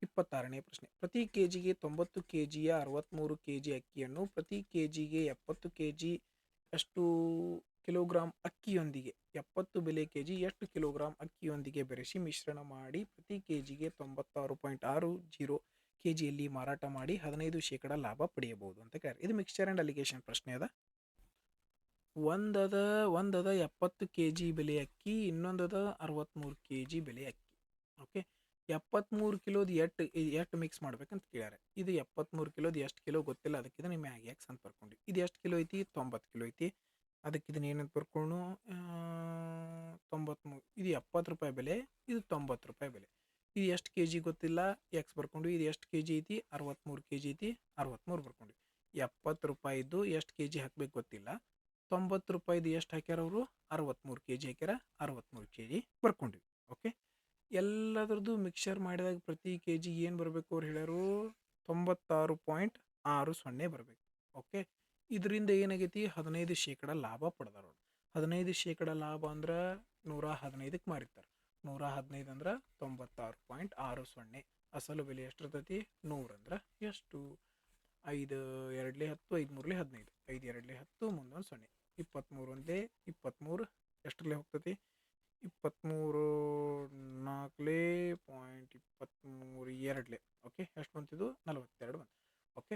26ನೇ ಪ್ರಶ್ನೆ. ಪ್ರತಿ ಕೆಜಿಗೆ 90 ಕೆಜಿಯ 63 ಕೆಜಿ ಅಕ್ಕಿಯನ್ನು ಪ್ರತಿ ಕೆಜಿಗೆ 70 ಕೆಜಿ ಎಷ್ಟು ಕಿಲೋಗ್ರಾಂ ಅಕ್ಕಿಯೊಂದಿಗೆ 70 ಬೆಲೆ ಕೆಜಿ ಎಷ್ಟು ಕಿಲೋಗ್ರಾಂ ಅಕ್ಕಿಯೊಂದಿಗೆ ಬೆರೆಸಿ ಮಿಶ್ರಣ ಮಾಡಿ ಪ್ರತಿ ಕೆಜಿಗೆ 96.60 ಕೆಜಿಯಲ್ಲಿ ಮಾರಾಟ ಮಾಡಿ 15% ಲಾಭ ಪಡೆಯಬಹುದು ಅಂತ ಕೇಳಿ. ಇದು ಮಿಕ್ಸ್ಚರ್ ಆ್ಯಂಡ್ ಅಲಿಗೇಷನ್ ಪ್ರಶ್ನೆ ಅದ. ಒಂದದ 70 ಕೆಜಿ ಬೆಲೆ ಅಕ್ಕಿ, ಇನ್ನೊಂದದ 63 ಕೆಜಿ ಬೆಲೆ ಅಕ್ಕಿ. ಓಕೆ, 73 ಕಿಲೋದು ಎಷ್ಟು ಮಿಕ್ಸ್ ಮಾಡ್ಬೇಕಂತ ಕೇಳ್ಯಾರ. ಇದು 73 ಕಿಲೋದು ಎಷ್ಟು ಕಿಲೋ ಗೊತ್ತಿಲ್ಲ, ಅದಕ್ಕೆ ಇದನ್ನ ಮ್ಯಾಗಿ ಎಕ್ಸ್ ಅಂತ ಬರ್ಕೊಂಡು. ಇದು ಎಷ್ಟು ಕಿಲೋ ಐತಿ? 90 ಕಿಲೋ ಐತಿ. ಅದಕ್ಕೆ ಇದನ್ನ ಏನಂತ ಬರ್ಕೊಂಡು 93. ಇದು 70 ರೂಪಾಯಿ ಬೆಲೆ, ಇದು 90 ರೂಪಾಯಿ ಬೆಲೆ. ಇದು ಎಷ್ಟು ಕೆ ಜಿ ಗೊತ್ತಿಲ್ಲ, ಎಕ್ಸ್ ಬರ್ಕೊಂಡು. ಇದು ಎಷ್ಟು ಕೆ ಜಿ ಐತಿ? 63 ಕೆ ಜಿ ಐತಿ, 63 ಬರ್ಕೊಂಡು. 70 ರೂಪಾಯಿದು ಎಷ್ಟು ಕೆ ಜಿ ಹಾಕ್ಬೇಕು ಗೊತ್ತಿಲ್ಲ. 90 ರೂಪಾಯಿದು ಎಷ್ಟು ಹಾಕ್ಯಾರ ಅವರು? 63 ಕೆ ಜಿ ಹಾಕ್ಯಾರ, 63 ಕೆ ಜಿ ಬರ್ಕೊಂಡಿವಿ. ಓಕೆ, ಎಲ್ಲದ್ರದ್ದು ಮಿಕ್ಸರ್ ಮಾಡಿದಾಗ ಪ್ರತಿ ಕೆ ಜಿ ಏನು ಬರಬೇಕು? ಅವ್ರು ಹೇಳ್ಯಾರು 96.60 ಬರಬೇಕು. ಓಕೆ, ಇದರಿಂದ ಏನಾಗೈತಿ? 15% ಲಾಭ ಪಡೆದಾರ. 15% ಲಾಭ ಅಂದ್ರೆ 115ಕ್ಕೆ ಮಾರಿರ್ತಾರೆ. 115 ಅಂದ್ರೆ 96.60. ಅಸಲು ಬೆಲೆ ಎಷ್ಟು ಇರ್ತೈತಿ? 100 ಅಂದ್ರೆ ಎಷ್ಟು? 5 2 10 5 3 15. 5 2 10 ಮುಂದೊಂದು 0. 23 1 23 ಎಷ್ಟರಲ್ಲೇ ಹೋಗ್ತೈತಿ? 23 4 .23 2. ಓಕೆ, ಎಷ್ಟು ಬಂತಿದ್ದು? 42 ಬಂತು. Okay,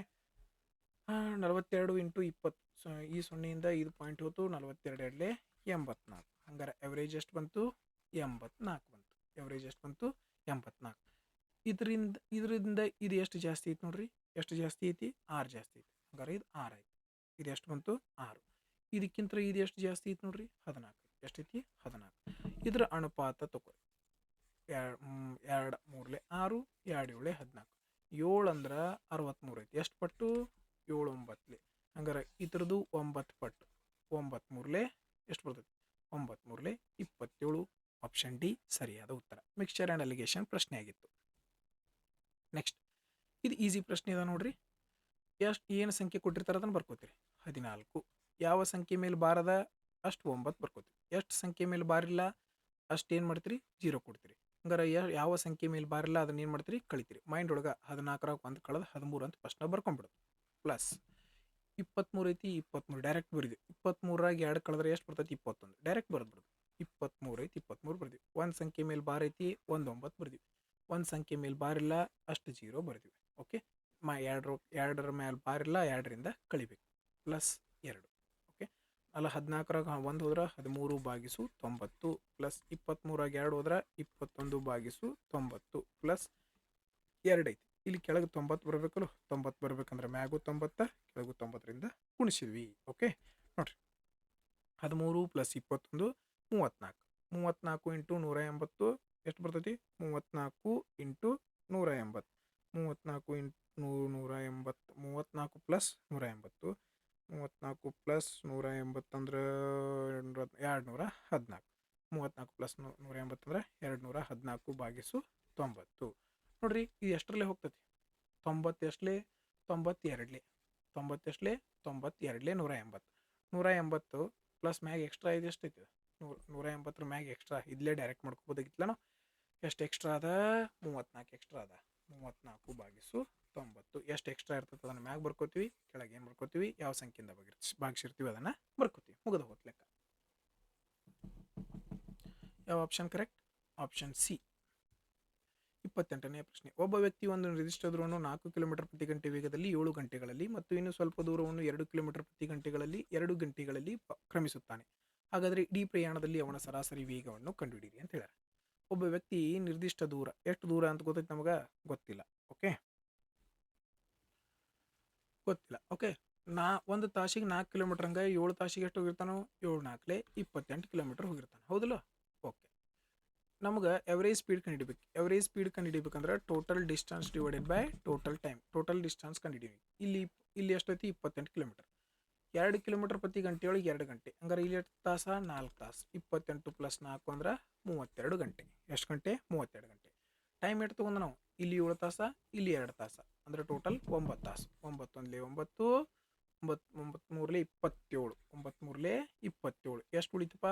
42 into 20. ಈ 0ಯಿಂದ 5 ಪಾಯಿಂಟ್ ಹೋತು. 42 2 84. ಹಂಗಾರೆ ಎವರೇಜ್ ಎಷ್ಟು ಬಂತು? 84 ಬಂತು. ಎವರೇಜ್ ಎಷ್ಟು ಬಂತು? 84. ಇದರಿಂದ ಇದು ಎಷ್ಟು ಜಾಸ್ತಿ ಐತಿ ನೋಡ್ರಿ? ಎಷ್ಟು ಜಾಸ್ತಿ ಐತಿ? 6 ಜಾಸ್ತಿ ಐತಿ. ಹಂಗಾರೆ ಇದು 6 ಆಯ್ತು. ಇದು ಎಷ್ಟು ಬಂತು? 6. ಇದಕ್ಕಿಂತ ಇದು ಎಷ್ಟು ಜಾಸ್ತಿ ಐತಿ ನೋಡ್ರಿ? 14. ಎಷ್ಟೈತಿ? 14. ಇದರ ಅನುಪಾತ ತಗೋರಿ. 2 3 6 2 7 14. 7 ಅಂದ್ರೆ 63 ಐತಿ. ಎಷ್ಟು ಪಟ್ಟು? 7 9. ಹಂಗಾರೆ ಇದ್ರದ್ದು 9 ಪಟ್ಟು. 9 3 ಎಷ್ಟು ಬರ್ತೈತಿ? 9 3 27. ಆಪ್ಷನ್ ಡಿ ಸರಿಯಾದ ಉತ್ತರ. ಮಿಕ್ಸ್ಚರ್ ಆ್ಯಂಡ್ ಅಲಿಗೇಷನ್ ಪ್ರಶ್ನೆ ಆಗಿತ್ತು. ನೆಕ್ಸ್ಟ್, ಇದು ಈಸಿ ಪ್ರಶ್ನೆ ಅದ ನೋಡ್ರಿ. ಏನು ಸಂಖ್ಯೆ ಕೊಟ್ಟಿರ್ತಾರೆ ಅದನ್ನು ಬರ್ಕೋತೀರಿ. 14. ಯಾವ ಸಂಖ್ಯೆ ಮೇಲೆ ಬಾರದ ಅಷ್ಟು 9 ಬರ್ಕೋತೀರಿ. ಎಷ್ಟು ಸಂಖ್ಯೆ ಮೇಲೆ ಬಾರಿಲ್ಲ ಅಷ್ಟು ಏನು ಮಾಡ್ತೀರಿ? 0 ಕೊಡ್ತೀರಿ. ಹಂಗಾರೆ ಯಾವ ಸಂಖ್ಯೆ ಮೇಲೆ ಬಾರಿಲ್ಲ ಅದನ್ನ ಏನು ಮಾಡ್ತೀರಿ? ಕಳಿತೀರಿ. ಮೈಂಡ್ ಒಳಗೆ 14 1 ಕಳೆದ 13 ಅಂತ ಫಸ್ಟ್ನ ಬರ್ಕೊಂಡ್ಬಿಡೋದು. ಪ್ಲಸ್ 23 ಐತಿ, 23 ಡೈರೆಕ್ಟ್ ಬರೀದ್ವಿ. 23ರಾಗ 2 ಕಳೆದ್ರೆ ಎಷ್ಟು ಬರ್ತೈತಿ? 21. ಡೈರೆಕ್ಟ್ ಬರೆದ್ಬಿಡೋದು. 23 ಐತಿ, 23 ಬರ್ದ್ವಿ. ಒಂದು ಸಂಖ್ಯೆ ಮೇಲೆ ಬಾರ್ ಐತಿ, 1 9 ಬರ್ದ್ವಿ. ಒಂದು ಸಂಖ್ಯೆ ಮೇಲೆ ಬಾರಿಲ್ಲ ಅಷ್ಟು 0 ಬರ್ದ್ವಿ. ಓಕೆ, 2ರ ಮೇಲೆ ಬಾರಿಲ್ಲ, 2ರಿಂದ ಕಳಿಬೇಕು. ಪ್ಲಸ್ 2. ಓಕೆ, ಅಲ್ಲ 14ರಾಗ 1 ಹೋದ್ರೆ 13/90 ಪ್ಲಸ್ 23ರಾಗ 2 ಹೋದ್ರೆ 21/90 ಪ್ಲಸ್ 2 ಐತಿ. ಇಲ್ಲಿ ಕೆಳಗೆ 90 ಬರಬೇಕಲ್ಲ. 90 ಬರ್ಬೇಕಂದ್ರೆ ಮ್ಯಾಗು 90, ಕೆಳಗು 90ರಿಂದ ಗುಣಿಸಿದ್ವಿ. ಓಕೆ, ನೋಡ್ರಿ. 13 ಪ್ಲಸ್ 21 34. 34 ಇಂಟು 180 ಎಷ್ಟು ಬರ್ತೈತಿ? 34 ಇಂಟು 180. 34 ಇಂಟು 180. 34 ಪ್ಲಸ್ 180. 34 ಪ್ಲಸ್ 180 ಅಂದ್ರೆ 214. 34 ಪ್ಲಸ್ 180 ಭಾಗಿಸು 90. ನೋಡ್ರಿ ಇದು ಎಷ್ಟರಲ್ಲೇ ಹೋಗ್ತೈತಿ 90 ಎಷ್ಟಲೇ 92ಲೇ 90 ಎಷ್ಟಲೇ 92ಲೇ 180 180 ಪ್ಲಸ್ ಮ್ಯಾಗ ಎಕ್ಸ್ಟ್ರಾ ಇದು ಎಷ್ಟೈತಿ 180 ಮ್ಯಾಗ ಎಕ್ಸ್ಟ್ರಾ ಇಲ್ಲೇ ಡೈರೆಕ್ಟ್ ಮಾಡ್ಕೋಬೋದಾಗಿತ್ತಲ್ಲ ಎಷ್ಟು ಎಕ್ಸ್ಟ್ರಾ ಅದ 34 ಎಕ್ಸ್ಟ್ರಾ ಅದ 34 ಭಾಗಿಸು 90 ಎಷ್ಟು ಎಕ್ಸ್ಟ್ರಾ ಇರ್ತದೆ ಅದನ್ನು ಮ್ಯಾಗ ಬರ್ಕೋತೀವಿ ಕೆಳಗೆ ಏನು ಬರ್ಕೋತೀವಿ ಯಾವ ಸಂಖ್ಯೆಯಿಂದ ಭಾಗಿಸಿರ್ತೀವಿ ಅದನ್ನು ಬರ್ಕೋತೀವಿ ಮುಗಿದ ಹೋತ್ ಲೆಕ್ಕ ಯಾವ ಆಪ್ಷನ್ ಕರೆಕ್ಟ್ ಆಪ್ಷನ್ ಸಿ 28ನೇ ಪ್ರಶ್ನೆ ಒಬ್ಬ ವ್ಯಕ್ತಿ ಒಂದು ನಿರ್ದಿಷ್ಟ ದೂರವನ್ನು 4 ಕಿಲೋಮೀಟರ್ ಪ್ರತಿ ಗಂಟೆ ವೇಗದಲ್ಲಿ 7 ಗಂಟೆಗಳಲ್ಲಿ ಮತ್ತು ಇನ್ನು ಸ್ವಲ್ಪ ದೂರವನ್ನು 2 ಕಿಲೋಮೀಟರ್ ಪ್ರತಿ ಗಂಟೆಗಳಲ್ಲಿ 2 ಗಂಟೆಗಳಲ್ಲಿ ಕ್ರಮಿಸುತ್ತಾನೆ ಹಾಗಾದರೆ ಇಡೀ ಪ್ರಯಾಣದಲ್ಲಿ ಅವನ ಸರಾಸರಿ ವೇಗವನ್ನು ಕಂಡುಹಿಡಿಯಿರಿ ಅಂತ ಹೇಳ್ಯಾರ ಒಬ್ಬ ವ್ಯಕ್ತಿ ನಿರ್ದಿಷ್ಟ ದೂರ ಎಷ್ಟು ದೂರ ಅಂತ ಗೊತ್ತೈತೆ ನಮಗೆ ಗೊತ್ತಿಲ್ಲ ಓಕೆ ಒಂದು ತಾಸಿಗೆ 4 ಕಿಲೋಮೀಟರ್ ಹಂಗೆ 7 ತಾಸಿಗೆ ಎಷ್ಟು ಹೋಗಿರ್ತಾನೋ 7 4 28 ಕಿಲೋಮೀಟರ್ ಹೋಗಿರ್ತಾನೆ ಹೌದಲ್ಲ ಓಕೆ ನಮಗೆ ಎವರೇಜ್ ಸ್ಪೀಡ್ ಕಂಡುಹಿಡಿಬೇಕಂದ್ರೆ total distance divided by total distance ಕಂಡುಹಿಡಿವಿ ಇಲ್ಲಿ ಎಷ್ಟೈತಿ 28 ಕಿಲೋಮೀಟರ್ 2 ಕಿಲೋಮೀಟರ್ ಪ್ರತಿ ಗಂಟೆ ಒಳಗೆ 2 ಗಂಟೆ ಹಂಗಾರೆ ಇಲ್ಲಿ ಎಷ್ಟು ತಾಸ 4 ತಾಸು 28 + 4 ಅಂದ್ರೆ 32 ಗಂಟೆ ಎಷ್ಟು ಗಂಟೆ 32 ಗಂಟೆ ಟೈಮ್ ಎಷ್ಟು ತೊಗೊಂಡು ನಾವು ಇಲ್ಲಿ 7 ತಾಸ ಇಲ್ಲಿ 2 ತಾಸ ಅಂದರೆ ಟೋಟಲ್ 9 ತಾಸು 9 1 9 9 3 27 ಎಷ್ಟು ಉಳಿತಪ್ಪ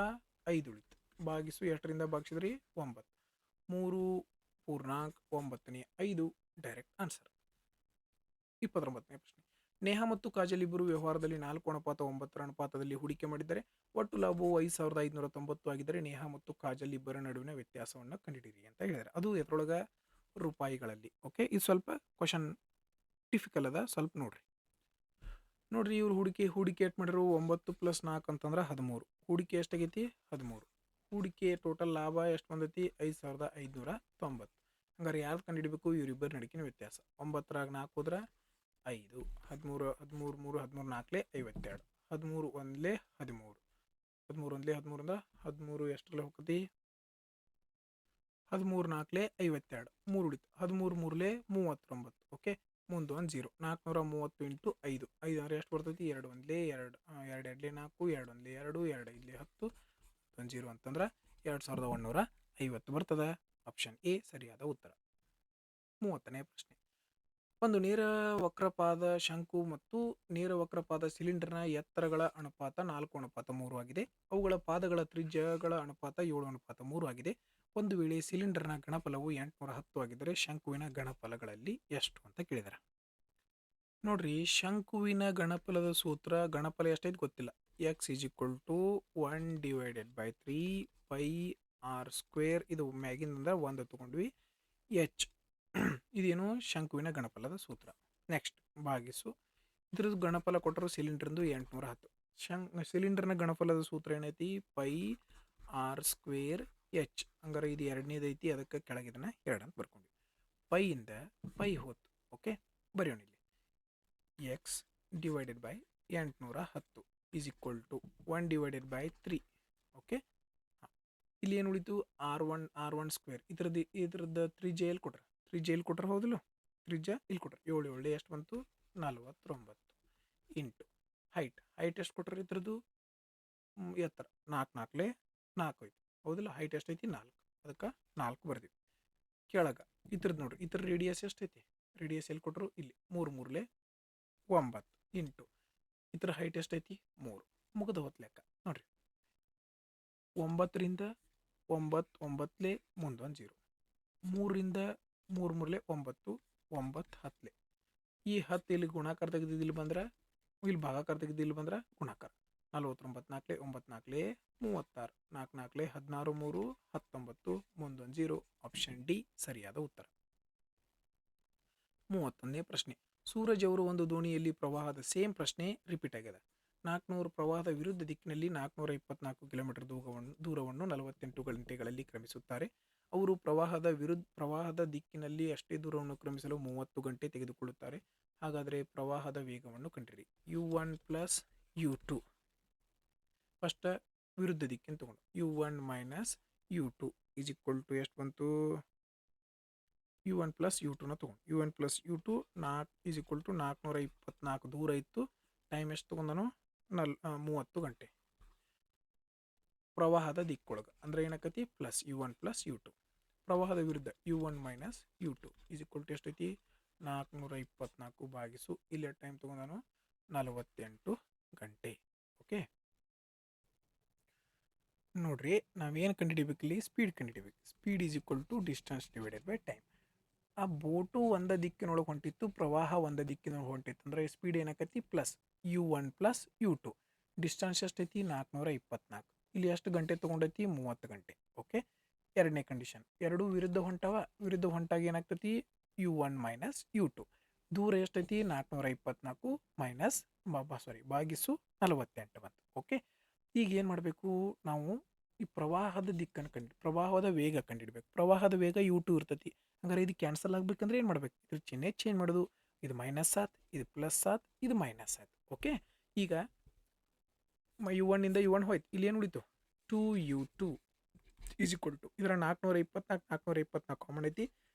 5 ಉಳಿತು ಭಾಗಿಸು ಎಷ್ಟರಿಂದ ಭಾಗಿಸಿದ್ರಿ 9 3 4 9ನೇ 5 ಡೈರೆಕ್ಟ್ ಆನ್ಸರ್ 29ನೇ ಪ್ರಶ್ನೆ ನೇಹಾ ಮತ್ತು ಕಾಜಲ್ ಇಬ್ಬರು ವ್ಯವಹಾರದಲ್ಲಿ 4:9 ಅನುಪಾತದಲ್ಲಿ ಹೂಡಿಕೆ ಮಾಡಿದ್ದಾರೆ ಒಟ್ಟು ಲಾಭವು 5590 ಆಗಿದ್ದರೆ ನೇಹಾ ಮತ್ತು ಕಾಜಲ್ ಇಬ್ಬರ ನಡುವಿನ ವ್ಯತ್ಯಾಸವನ್ನು ಕಂಡುಹಿಡಿಯಿರಿ ಅಂತ ಹೇಳಿದ್ದಾರೆ ಅದು ಎದ್ರೊಳಗೆ ರೂಪಾಯಿಗಳಲ್ಲಿ ಓಕೆ ಇದು ಸ್ವಲ್ಪ ಕ್ವಶನ್ ಟಿಫಿಕಲ್ ಅದ ಸ್ವಲ್ಪ ನೋಡ್ರಿ ಇವ್ರು ಹೂಡಿಕೆ ಎಷ್ಟು ಮಾಡಿರು 9 + 4 ಅಂತಂದ್ರೆ 13 ಹೂಡಿಕೆ ಎಷ್ಟಾಗೈತಿ 13 ಹೂಡಿಕೆ ಟೋಟಲ್ ಲಾಭ ಎಷ್ಟು ಬಂದೈತಿ 5590 ಹಂಗಾರೆ ಯಾವ್ದು ಕಂಡುಹಿಡಬೇಕು ಇವರಿಬ್ಬರು ನಡುಕಿನ ವ್ಯತ್ಯಾಸ 9ರಾಗ 4 ಹೋದ್ರೆ 5 13 13 3 13 4 52 13 1 13 13 1 13 13 ಎಷ್ಟರಲ್ಲಿ ಹೋಗ್ತೈತಿ 13 4 52 3 ಉಳಿತು 13 3 39 ಓಕೆ ಮುಂದೆ ಒಂದು 0 430 ಇಂಟು 5 5 ಅಂದರೆ ಎಷ್ಟು ಬರ್ತೈತಿ 2 1 2 2 2 4 2 1 2 2 ಇಲ್ಲಿ 10 ಒಂದು 0 ಅಂತಂದ್ರೆ 2150 ಬರ್ತದೆ ಆಪ್ಷನ್ ಎ ಸರಿಯಾದ ಉತ್ತರ 30ನೇ ಪ್ರಶ್ನೆ ಒಂದು ನೇರ ವಕ್ರಪಾದ ಶಂಕು ಮತ್ತು ನೇರ ವಕ್ರಪಾದ ಸಿಲಿಂಡರ್ನ ಎತ್ತರಗಳ ಅನುಪಾತ 4:3 ಆಗಿದೆ ಅವುಗಳ ಪಾದಗಳ ತ್ರಿಜ್ಯಗಳ ಅನುಪಾತ 7:3 ಆಗಿದೆ ಒಂದು ವೇಳೆ ಸಿಲಿಂಡರ್ನ ಗಣಫಲವು 810 ಆಗಿದ್ದರೆ ಶಂಕುವಿನ ಗಣಫಲಗಳಲ್ಲಿ ಎಷ್ಟು ಅಂತ ಕೇಳಿದಾರೆ ನೋಡ್ರಿ ಶಂಕುವಿನ ಗಣಫಲದ ಸೂತ್ರ ಗಣಫಲ ಎಷ್ಟೈತೆ ಗೊತ್ತಿಲ್ಲ x = 1/3 πr² ಇದು ಮ್ಯಾಗಿನಿಂದ 1 ತಗೊಂಡ್ವಿ h ಇದೇನು ಶಂಕುವಿನ ಗಣಫಲದ ಸೂತ್ರ ನೆಕ್ಸ್ಟ್ ಭಾಗಿಸು ಇದ್ರದ್ದು ಗಣಫಲ ಕೊಟ್ಟರು ಸಿಲಿಂಡರ್ದು 810 ಸಿಲಿಂಡರ್ನ ಗಣಫಲದ ಸೂತ್ರ ಏನೈತಿ πr² h ಹಂಗಾರೆ ಇದು ಎರಡನೇದು ಐತಿ ಅದಕ್ಕೆ ಕೆಳಗಿದನ್ನ 2 ಅಂತ ಬರ್ಕೊಂಡ್ವಿ ಪೈಯಿಂದ ಪೈ ಹೋತು ಓಕೆ ಬರೆಯೋಣ ಇಲ್ಲಿ x / 810 = 1/3 ಓಕೆ ಇಲ್ಲಿ ಏನು ಉಳಿತು r1² ಇದ್ರದ್ದು ತ್ರಿಜ್ಯ ಎಲ್ಲಿ ಕೊಟ್ರೆ ಹೌದಿಲ್ಲ ತ್ರಿಜ್ಯ ಇಲ್ಲಿ ಕೊಟ್ರೆ 7 7 ಎಷ್ಟು ಬಂತು 49 ಇಂಟು ಹೈಟ್ ಎಷ್ಟು ಕೊಟ್ರೆ ಇದ್ರದ್ದು ಎತ್ತರ 4 4 4 ಐತಿ ಹೌದಿಲ್ಲ ಹೈಟ್ ಎಷ್ಟೈತಿ 4 ಅದಕ್ಕೆ 4 ಬರ್ತೀವಿ ಕೆಳಗೆ ಇದ್ರದ್ದು ನೋಡ್ರಿ ಇದ್ರ ರೇಡಿಯಸ್ ಎಷ್ಟೈತಿ ರೇಡಿಯಸ್ ಎಲ್ಲಿ ಕೊಟ್ಟರು ಇಲ್ಲಿ 3 3 9 ಇಂಟು ಇದ್ರ ಹೈಟ್ ಎಷ್ಟೈತಿ 3 ಮುಗಿದ ಹೊತ್ತು ಲೆಕ್ಕ ನೋಡ್ರಿ 9ರಿಂದ 9 9 ಮುಂದೊಂದು 0 3ರಿಂದ 3 3 9 9 10 ಈ 10 ಇಲ್ಲಿ ಗುಣಾಕಾರ ತೆಗೆದಿದ್ದು ಇಲ್ಲಿ ಬಂದ್ರೆ ಇಲ್ಲಿ ಭಾಗಾಕಾರ ತೆಗೆದು ಇಲ್ಲಿ ಬಂದ್ರೆ ಗುಣಾಕಾರ 49 4 9 4 36 4 4 16 3 19 ಮುಂದೊಂದು 0 ಆಪ್ಷನ್ ಡಿ ಸರಿಯಾದ ಉತ್ತರ 31ನೇ ಪ್ರಶ್ನೆ ಸೂರಜ್ ಅವರು ಒಂದು ದೋಣಿಯಲ್ಲಿ ಪ್ರವಾಹದ ಸೇಮ್ ಪ್ರಶ್ನೆ ರಿಪೀಟ್ ಆಗಿದೆ 400 ಪ್ರವಾಹದ ವಿರುದ್ಧ ದಿಕ್ಕಿನಲ್ಲಿ 424 ಕಿಲೋಮೀಟರ್ ದೂರವನ್ನು 48 ಗಂಟೆಗಳಲ್ಲಿ ಕ್ರಮಿಸುತ್ತಾರೆ ಅವರು ಪ್ರವಾಹದ ದಿಕ್ಕಿನಲ್ಲಿ ಅಷ್ಟೇ ದೂರವನ್ನು ಕ್ರಮಿಸಲು 30 ಗಂಟೆ ತೆಗೆದುಕೊಳ್ಳುತ್ತಾರೆ ಹಾಗಾದರೆ ಪ್ರವಾಹದ ವೇಗವನ್ನು ಕಂಡಿರಿ u1 + u2 ಫಸ್ಟ್ ವಿರುದ್ಧ ದಿಕ್ಕಿನ ತಗೊಂಡು u1 - u2 = ಎಷ್ಟು ಬಂತು u1 + u2 ನ ತಗೊಂಡು u1 + u2 = 424 ದೂರ ಇತ್ತು ಟೈಮ್ ಎಷ್ಟು ತಗೊಂಡನು 30 ಗಂಟೆ ಪ್ರವಾಹದ ದಿಕ್ಕೊಳಗೆ ಅಂದ್ರೆ ಏನಾಕತಿ +u1 + u2 ಪ್ರವಾಹದ ವಿರುದ್ಧ U1 minus U2 is equal to ಎಷ್ಟೈತಿ 424 ಭಾಗಿಸು ಇಲ್ಲಿ ಟೈಮ್ ತೊಗೊಂಡಾನು 48 ಗಂಟೆ. ಓಕೆ, ನೋಡ್ರಿ ನಾವೇನು ಕಂಡುಹಿಡಿಬೇಕು ಇಲ್ಲಿ, ಸ್ಪೀಡ್ ಕಂಡುಹಿಡಿಬೇಕು. Speed is equal to distance divided by time. ಆ ಬೋಟು ಒಂದು ದಿಕ್ಕಿನೊಳಗೆ ಹೊಂಟಿತ್ತು, ಪ್ರವಾಹ ಒಂದು ದಿಕ್ಕಿನೊಳಗೆ ಹೊಂಟಿತ್ತು ಅಂದ್ರೆ ಸ್ಪೀಡ್ ಏನಾಕತಿ plus U1 plus U2. Distance ಎಷ್ಟೈತಿ 424. ಇಲ್ಲಿ ಎಷ್ಟು ಗಂಟೆ ತೊಗೊಂಡೈತಿ 30 ಗಂಟೆ. ಓಕೆ, ಎರಡನೇ ಕಂಡೀಷನ್, ಎರಡೂ ವಿರುದ್ಧ ಹೊಂಟವ. ವಿರುದ್ಧ ಹೊಂಟಾಗ ಏನಾಗ್ತೈತಿ U1 ಮೈನಸ್ U2. ದೂರ ಎಷ್ಟೈತಿ 424 ಮೈನಸ್ ಭಾಗಿಸು 48 ಬಂತು. ಓಕೆ, ಈಗ ಏನು ಮಾಡಬೇಕು ನಾವು, ಈ ಪ್ರವಾಹದ ದಿಕ್ಕನ್ನು ಪ್ರವಾಹದ ವೇಗ ಕಂಡುಹಿಡಬೇಕು. ಪ್ರವಾಹದ ವೇಗ U2 ಇರ್ತೈತಿ. ಹಂಗಾರೆ ಇದು ಕ್ಯಾನ್ಸಲ್ ಆಗ್ಬೇಕಂದ್ರೆ ಏನು ಮಾಡ್ಬೇಕು, ಇದ್ರ ಚಿಹ್ನೆ ಚೇಂಜ್ ಮಾಡೋದು. ಇದು ಮೈನಸ್ ಆತ್, ಇದು ಪ್ಲಸ್ ಆತ್, ಇದು ಮೈನಸ್ ಆತ್. ಓಕೆ, ಈಗ U1 ಇಂದ U1 ಹೋಯ್ತು, ಇಲ್ಲಿ ಏನು ಉಳಿತು 2U2 ಈಸ್ ಈಕ್ವಲ್ ಟು ಇದರ 424 ಕಾಮನ್ ಐತಿ,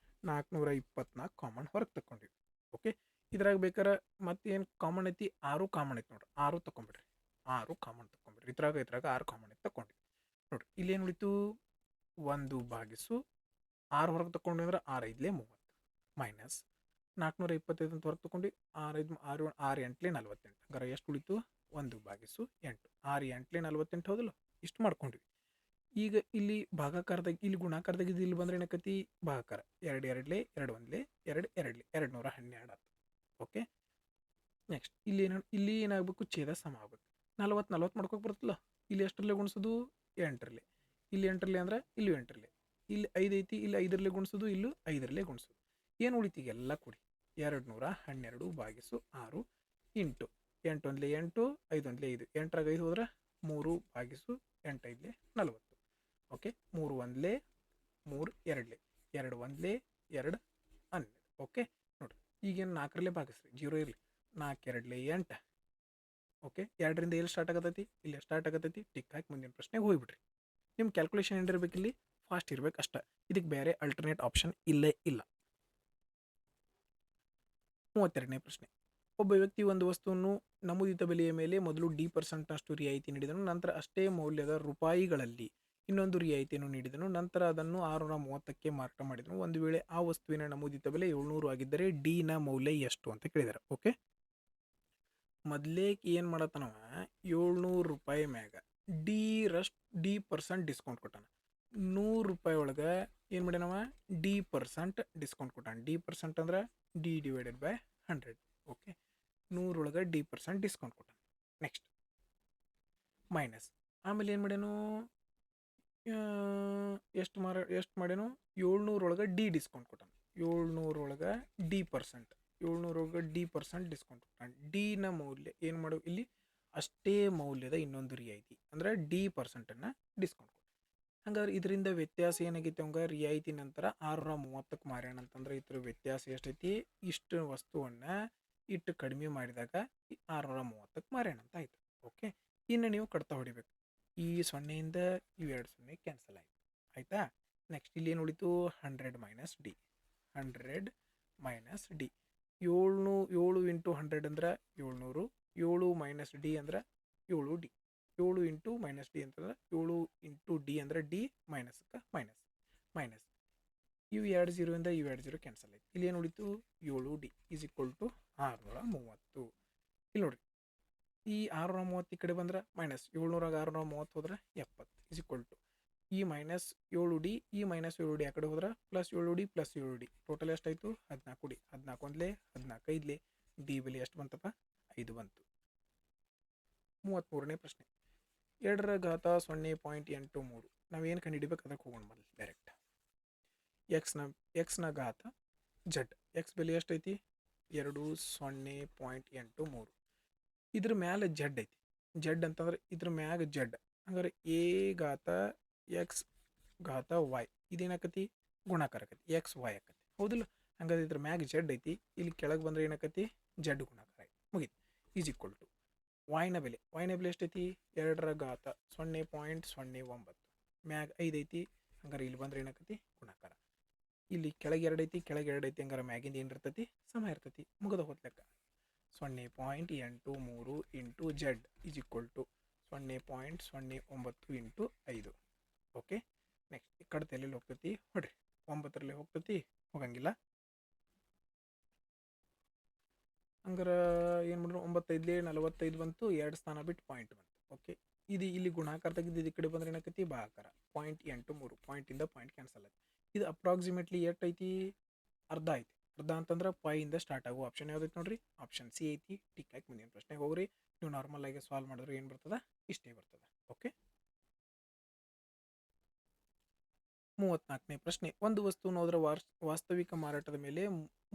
424 ಕಾಮನ್ ಹೊರಗೆ ತಗೊಂಡಿವಿ. ಓಕೆ, ಇದ್ರಾಗ ಬೇಕಾರೆ ಮತ್ತೇನು ಕಾಮನ್ ಐತಿ, 6 ಕಾಮನ್ ಐತಿ ನೋಡ್ರಿ, 6 ತಗೊಂಬಿಡ್ರಿ, 6 ಕಾಮನ್ ತಗೊಂಬಿಡ್ರಿ. ಇದ್ರಾಗ 6 ಕಾಮನ್ ಐತಿ ತಗೊಂಡ್ರಿ. ನೋಡ್ರಿ ಇಲ್ಲಿ ಏನು ಉಳಿತು 1 ಭಾಗಿಸು 6 ಹೊರಗೆ ತಗೊಂಡು ಅಂದ್ರೆ 6 5 30 ಮೈನಸ್ 425 ಅಂತ ಹೊರಗೆ ತಗೊಂಡು 6 5 6 8 48. ಹಂಗಾರೆ ಎಷ್ಟು ಉಳಿತು 1 ಭಾಗಿಸು 8. 6 8 48 ಹೌದಲ್ಲ, ಇಷ್ಟು ಮಾಡ್ಕೊಂಡ್ವಿ. ಈಗ ಇಲ್ಲಿ ಭಾಗಾಕಾರದಾಗ, ಇಲ್ಲಿ ಗುಣಾಕಾರದಾಗ ಇದು ಇಲ್ಲಿ ಬಂದ್ರೆ ಏನಕ್ಕತಿ ಭಾಗಾಕಾರ. 2 2 2 1 2 2 212 ಆಯ್ತು. ಓಕೆ, ನೆಕ್ಸ್ಟ್ ಇಲ್ಲಿ ಏನಾಗಬೇಕು, ಛೇದ ಸಮ ಆಗ್ಬೇಕು. 40 40 ಮಾಡ್ಕೋಕೆ ಬರ್ತಲ್ಲ, ಇಲ್ಲಿ ಎಷ್ಟರಲ್ಲೇ ಗುಣಿಸೋದು 8ರಲ್ಲಿ, ಇಲ್ಲಿ 8ರಲ್ಲಿ ಅಂದ್ರೆ ಇಲ್ಲಿ 8ರಲ್ಲಿ, ಇಲ್ಲಿ 5 ಐತಿ, ಇಲ್ಲಿ 5ರಲ್ಲಿ ಗುಣಿಸೋದು, ಇಲ್ಲೂ 5ರಲ್ಲೇ ಗುಣಿಸೋದು. ಏನು ಉಳಿತೀಗ ಎಲ್ಲ ಕೂಡಿ 212 ಭಾಗಿಸು 6 ಇಂಟು 8 1 8 5 1 5, 8ರಾಗ 5 ಹೋದ್ರೆ 3 ಭಾಗಿಸು 8 5 40. ಓಕೆ, 3 1 3 2 2 1 2 12. ಓಕೆ, ನೋಡಿರಿ ಈಗೇನು 4ರಲ್ಲೇ ಭಾಗಿಸ್ರಿ, 0 ಇರಲಿ, 4 2 8. ಓಕೆ, 2ರಿಂದ ಎಲ್ಲಿ ಸ್ಟಾರ್ಟ್ ಆಗತೈತಿ, ಇಲ್ಲಿ ಸ್ಟಾರ್ಟ್ ಆಗತೈತಿ, ಟಿಕ್ ಹಾಕಿ ಮುಂದಿನ ಪ್ರಶ್ನೆಗೆ ಹೋಗ್ಬಿಡ್ರಿ. ನಿಮ್ಮ ಕ್ಯಾಲ್ಕುಲೇಷನ್ ಏನಿರ್ಬೇಕು, ಇಲ್ಲಿ ಫಾಸ್ಟ್ ಇರ್ಬೇಕು ಅಷ್ಟೇ, ಇದಕ್ಕೆ ಬೇರೆ ಅಲ್ಟರ್ನೇಟ್ ಆಪ್ಷನ್ ಇಲ್ಲೇ ಇಲ್ಲ. 32ನೇ ಪ್ರಶ್ನೆ, ಒಬ್ಬ ವ್ಯಕ್ತಿ ಒಂದು ವಸ್ತುವನ್ನು ನಮೂದಿತ ಬೆಲೆಯ ಮೇಲೆ ಮೊದಲು D% ಅಷ್ಟು ರಿಯಾಯಿತಿ ನೀಡಿದನು, ನಂತರ ಅಷ್ಟೇ ಮೌಲ್ಯದ ರೂಪಾಯಿಗಳಲ್ಲಿ ಇನ್ನೊಂದು ರಿಯಾಯಿತಿಯನ್ನು ನೀಡಿದನು, ನಂತರ ಅದನ್ನು 630ಕ್ಕೆ ಮಾರಾಟ ಮಾಡಿದನು. ಒಂದು ವೇಳೆ ಆ ವಸ್ತುವಿನ ನಮೂದಿತ ಬೆಲೆ 700 ಆಗಿದ್ದರೆ ಡಿ ನ ಮೌಲ್ಯ ಎಷ್ಟು ಅಂತ ಕೇಳಿದಾರೆ. ಓಕೆ, ಮೊದಲೇ ಏನು ಮಾಡತ್ತನವ 700 ರೂಪಾಯಿ ಮ್ಯಾಗ D% ಡಿಸ್ಕೌಂಟ್ ಕೊಟ್ಟಾನ. 100 ರೂಪಾಯಿ ಒಳಗೆ ಏನು ಮಾಡ್ಯಾನವ D% ಡಿಸ್ಕೌಂಟ್ ಕೊಟ್ಟಾನ. D% ಅಂದ್ರೆ D ಡಿವೈಡೆಡ್ ಬೈ 100. ಓಕೆ, 100 ಒಳಗೆ D% ಡಿಸ್ಕೌಂಟ್ ಕೊಟ್ಟಾನ. ನೆಕ್ಸ್ಟ್ ಮೈನಸ್, ಆಮೇಲೆ ಏನು ಮಾಡ್ಯಾನು, ಎಷ್ಟು ಮಾಡ್ಯಾನು 700 ಒಳಗೆ D ಡಿಸ್ಕೌಂಟ್ ಕೊಟ್ಟಾನ. 700 ಒಳಗೆ D%, 700 ಒಳಗೆ D% ಡಿಸ್ಕೌಂಟ್ ಕೊಟ್ಟಾನ. ಡಿ ನ ಮೌಲ್ಯ ಏನು ಮಾಡು, ಇಲ್ಲಿ ಅಷ್ಟೇ ಮೌಲ್ಯದ ಇನ್ನೊಂದು ರಿಯಾಯಿತಿ ಅಂದ್ರೆ D%ನ್ನು ಡಿಸ್ಕೌಂಟ್ ಕೊಟ್ಟ. ಹಂಗಾದ್ರೆ ಇದರಿಂದ ವ್ಯತ್ಯಾಸ ಏನಾಗೈತಿ ಅವಂಗ, ರಿಯಾಯಿತಿ ನಂತರ 630ಕ್ಕೆ ಮಾರ್ಯಾಣ ಅಂತಂದ್ರೆ ಇದ್ರ ವ್ಯತ್ಯಾಸ ಎಷ್ಟೈತಿ, ಇಷ್ಟು ವಸ್ತುವನ್ನು ಇಟ್ಟು ಕಡಿಮೆ ಮಾಡಿದಾಗ 630ಕ್ಕೆ ಮಾರ್ಯಾಣ ಅಂತ ಆಯ್ತು. ಓಕೆ, ಇನ್ನು ನೀವು ಕಡ್ತಾ ಹೊಡಿಬೇಕು. ಈ 0ಇಂದ ಇವು 2 0 ಕ್ಯಾನ್ಸಲ್ ಆಯ್ತು. ಆಯ್ತಾ, ನೆಕ್ಸ್ಟ್ ಇಲ್ಲಿ ಏನು ಉಳಿತು 100 minus D, 100 minus D. 7 into 100 ಅಂದ್ರೆ 700, 7 ಮೈನಸ್ ಡಿ ಅಂದ್ರೆ 7D, 7 ಇಂಟು ಮೈನಸ್ ಡಿ ಅಂತಂದ್ರೆ 7 ಇಂಟು ಡಿ ಅಂದ್ರೆ ಡಿ ಮೈನಸ್ಗೆ ಮೈನಸ್ ಮೈನಸ್. ಇವು 2 0ಇಂದ ಇವು 2 0 ಕ್ಯಾನ್ಸಲ್ ಆಯ್ತು. ಇಲ್ಲಿ ಏನು ಉಳಿತು 7D ಈಸ್ ಈಕ್ವಲ್ ಟು 630. ಇಲ್ಲಿ ನೋಡ್ರಿ, ಈ 630 ಈ ಕಡೆ ಬಂದ್ರೆ ಮೈನಸ್ 700ಆಗ 630 ಹೋದ್ರೆ 70 ಈಸ್ ಈಕ್ವಲ್ ಟು ಈ ಮೈನಸ್ 7D, ಈ ಮೈನಸ್ 7D ಆ ಕಡೆ ಹೋದ್ರೆ plus 7D plus 7D, total ಎಷ್ಟಾಯಿತು 14D. 14 1 14 5 ಡಿ ಬೆಲೆ ಎಷ್ಟು ಬಂತಪ್ಪ 5 ಬಂತು. 33ನೇ ಪ್ರಶ್ನೆ, 2 ರ ಘಾತ 0.83. ನಾವೇನು ಕಂಡುಹಿಡಿಬೇಕು ಅದಕ್ಕೆ ಹೋಗೋಣ ಮೊದಲು ಡೈರೆಕ್ಟ್. ಎಕ್ಸ್ನ ಘಾತ ಜಡ್, ಎಕ್ಸ್ ಬೆಲೆ ಎಷ್ಟೈತಿ 2 0.83. ಇದ್ರ ಮ್ಯಾಲೆ ಜಡ್ ಐತಿ, ಜಡ್ ಅಂತಂದ್ರೆ ಇದ್ರ ಮ್ಯಾಗ ಜಡ್, ಹಂಗಾರೆ ಎ ಘಾತ ಎಕ್ಸ್ ಘಾತ ವೈ ಇದೇನಾಕತಿ ಗುಣಾಕಾರ ಆಕತಿ, ಎಕ್ಸ್ ವೈ ಆಕತಿ ಹೌದಿಲ್ಲ. ಹಂಗಾದ್ರೆ ಇದ್ರ ಮ್ಯಾಗ ಜಡ್ ಐತಿ, ಇಲ್ಲಿ ಕೆಳಗೆ ಬಂದ್ರೆ ಏನಾಕತಿ ಜಡ್ ಗುಣಾಕಾರ ಐತಿ, ಮುಗೀತು. ಈಸ್ ಈಕ್ವಲ್ ಟು ವಾಯ್ನ ಬೆಲೆ ಎಷ್ಟೈತಿ 2 ರ ಘಾತ 0.09, ಮ್ಯಾಗ 5 ಐತಿ, ಹಂಗಾರೆ ಇಲ್ಲಿ ಬಂದ್ರೆ ಏನಾಕತಿ ಗುಣಾಕಾರ. ಇಲ್ಲಿ ಕೆಳಗೆ 2 ಐತಿ, ಕೆಳಗೆ 2 ಐತಿ, ಹಂಗಾರೆ ಮ್ಯಾಗಿಂದ ಏನು ಇರ್ತೈತಿ ಸಮ ಇರ್ತೈತಿ, ಮುಗದ ಹೋದ ಲೆಕ್ಕ. 0.83 into Z is equal to 0.09 into 5. Okay, next ಈ ಕಡೆ ತಲೆಯಲ್ಲಿ ಹೋಗ್ತೈತಿ ಹೊಡ್ರಿ 9ರಲ್ಲಿ ಹೋಗ್ತೈತಿ, ಹೋಗಂಗಿಲ್ಲ. ಹಂಗಾರೆ ಏನು ಮಾಡಿದ್ರು 9 45 ಬಂತು, 2 ಸ್ಥಾನ ಬಿಟ್ಟು ಪಾಯಿಂಟ್ ಬಂತು. ಓಕೆ, ಇದು ಇಲ್ಲಿ ಗುಣಾಕಾರ ತೆಗೆದು ಈ ಕಡೆ ಬಂದ್ರೆ ಏನಾಕೈತಿ ಭಾಗಾಕಾರ. 0.83 ಪಾಯಿಂಟಿಂದ ಪಾಯಿಂಟ್ ಕ್ಯಾನ್ಸಲ್ ಆಯ್ತು. ಇದು ಅಪ್ರಾಕ್ಸಿಮೇಟ್ಲಿ ಎಷ್ಟು ಐತಿ, ಅರ್ಧ ಐತಿ. ಅರ್ಧ ಅಂತಂದ್ರೆ ಇಂದ ಸ್ಟಾರ್ಟ್ ಆಗೋ ಆಪ್ಷನ್ ಯಾವ್ದೈತಿ ನೋಡ್ರಿ, ಆಪ್ಷನ್ ಸಿ ಐತಿ. ಟಿಕ್ ಹಾಕಿ ಮುಂದಿನ ಪ್ರಶ್ನೆಗೆ ಹೋಗ್ರಿ. ನೀವು ನಾರ್ಮಲ್ ಆಗಿ ಸಾಲ್ವ್ ಮಾಡಿದ್ರೆ ಏನು ಬರ್ತದ, ಇಷ್ಟೇ ಬರ್ತದೆ. ಓಕೆ, 34ನೇ ಪ್ರಶ್ನೆ. ಒಂದು ವಸ್ತುವನ್ನು ಅದರ ವಾಸ್ತವಿಕ ಮಾರಾಟದ ಮೇಲೆ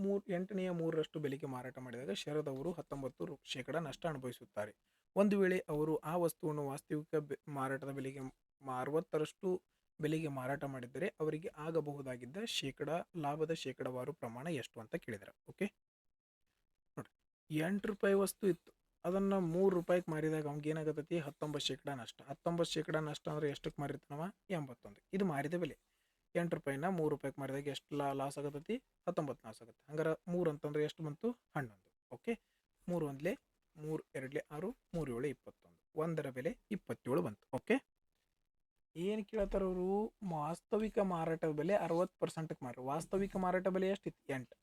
8/3 ಬೆಲೆಗೆ ಮಾರಾಟ ಮಾಡಿದಾಗ ಷೇರದವರು 19% ನಷ್ಟ ಅನುಭವಿಸುತ್ತಾರೆ. ಒಂದು ವೇಳೆ ಅವರು ಆ ವಸ್ತುವನ್ನು ವಾಸ್ತವಿಕ ಮಾರಾಟದ ಬೆಲೆಗೆ 60% ಬೆಲೆಗೆ ಮಾರಾಟ ಮಾಡಿದ್ದರೆ ಅವರಿಗೆ ಆಗಬಹುದಾಗಿದ್ದ ಲಾಭದ ಶೇಕಡಾವಾರು ಪ್ರಮಾಣ ಎಷ್ಟು ಅಂತ ಕೇಳಿದ್ದಾರೆ. ಓಕೆ ನೋಡಿ, 8 ರೂಪಾಯಿ ವಸ್ತು ಇತ್ತು, ಅದನ್ನು 3 ರೂಪಾಯಿಗೆ ಮಾರಿದಾಗ ಅವ್ನಿಗೆ ಏನಾಗತ್ತೈತಿ 19% ನಷ್ಟ. 19% ನಷ್ಟ ಅಂದ್ರೆ ಎಷ್ಟಕ್ಕೆ ಮಾರಿರ್ತಾನವ, 81. ಇದು ಮಾರಿದ ಬೆಲೆ. 8 ರೂಪಾಯಿನ 3 ರೂಪಾಯಿಗೆ ಮಾರಿದಾಗ ಎಷ್ಟು ಲಾಸ್ ಆಗತ್ತೈತಿ, 19 ಲಾಸ್ ಆಗುತ್ತೆ. ಹಂಗಾರೆ 3 ಅಂತಂದ್ರೆ ಎಷ್ಟು ಬಂತು, 11. ಓಕೆ, 3 1 3 2 6 3 7 21, ಒಂದರ ಬೆಲೆ 27 ಬಂತು. ಓಕೆ, ಏನು ಕೇಳ್ತಾರ ಅವರು, ವಾಸ್ತವಿಕ ಮಾರಾಟದ ಬೆಲೆ 60%ಕ್ಕೆ ಮಾರಿ. ವಾಸ್ತವಿಕ ಮಾರಾಟ ಬೆಲೆ ಎಷ್ಟಿತ್ತು, 8.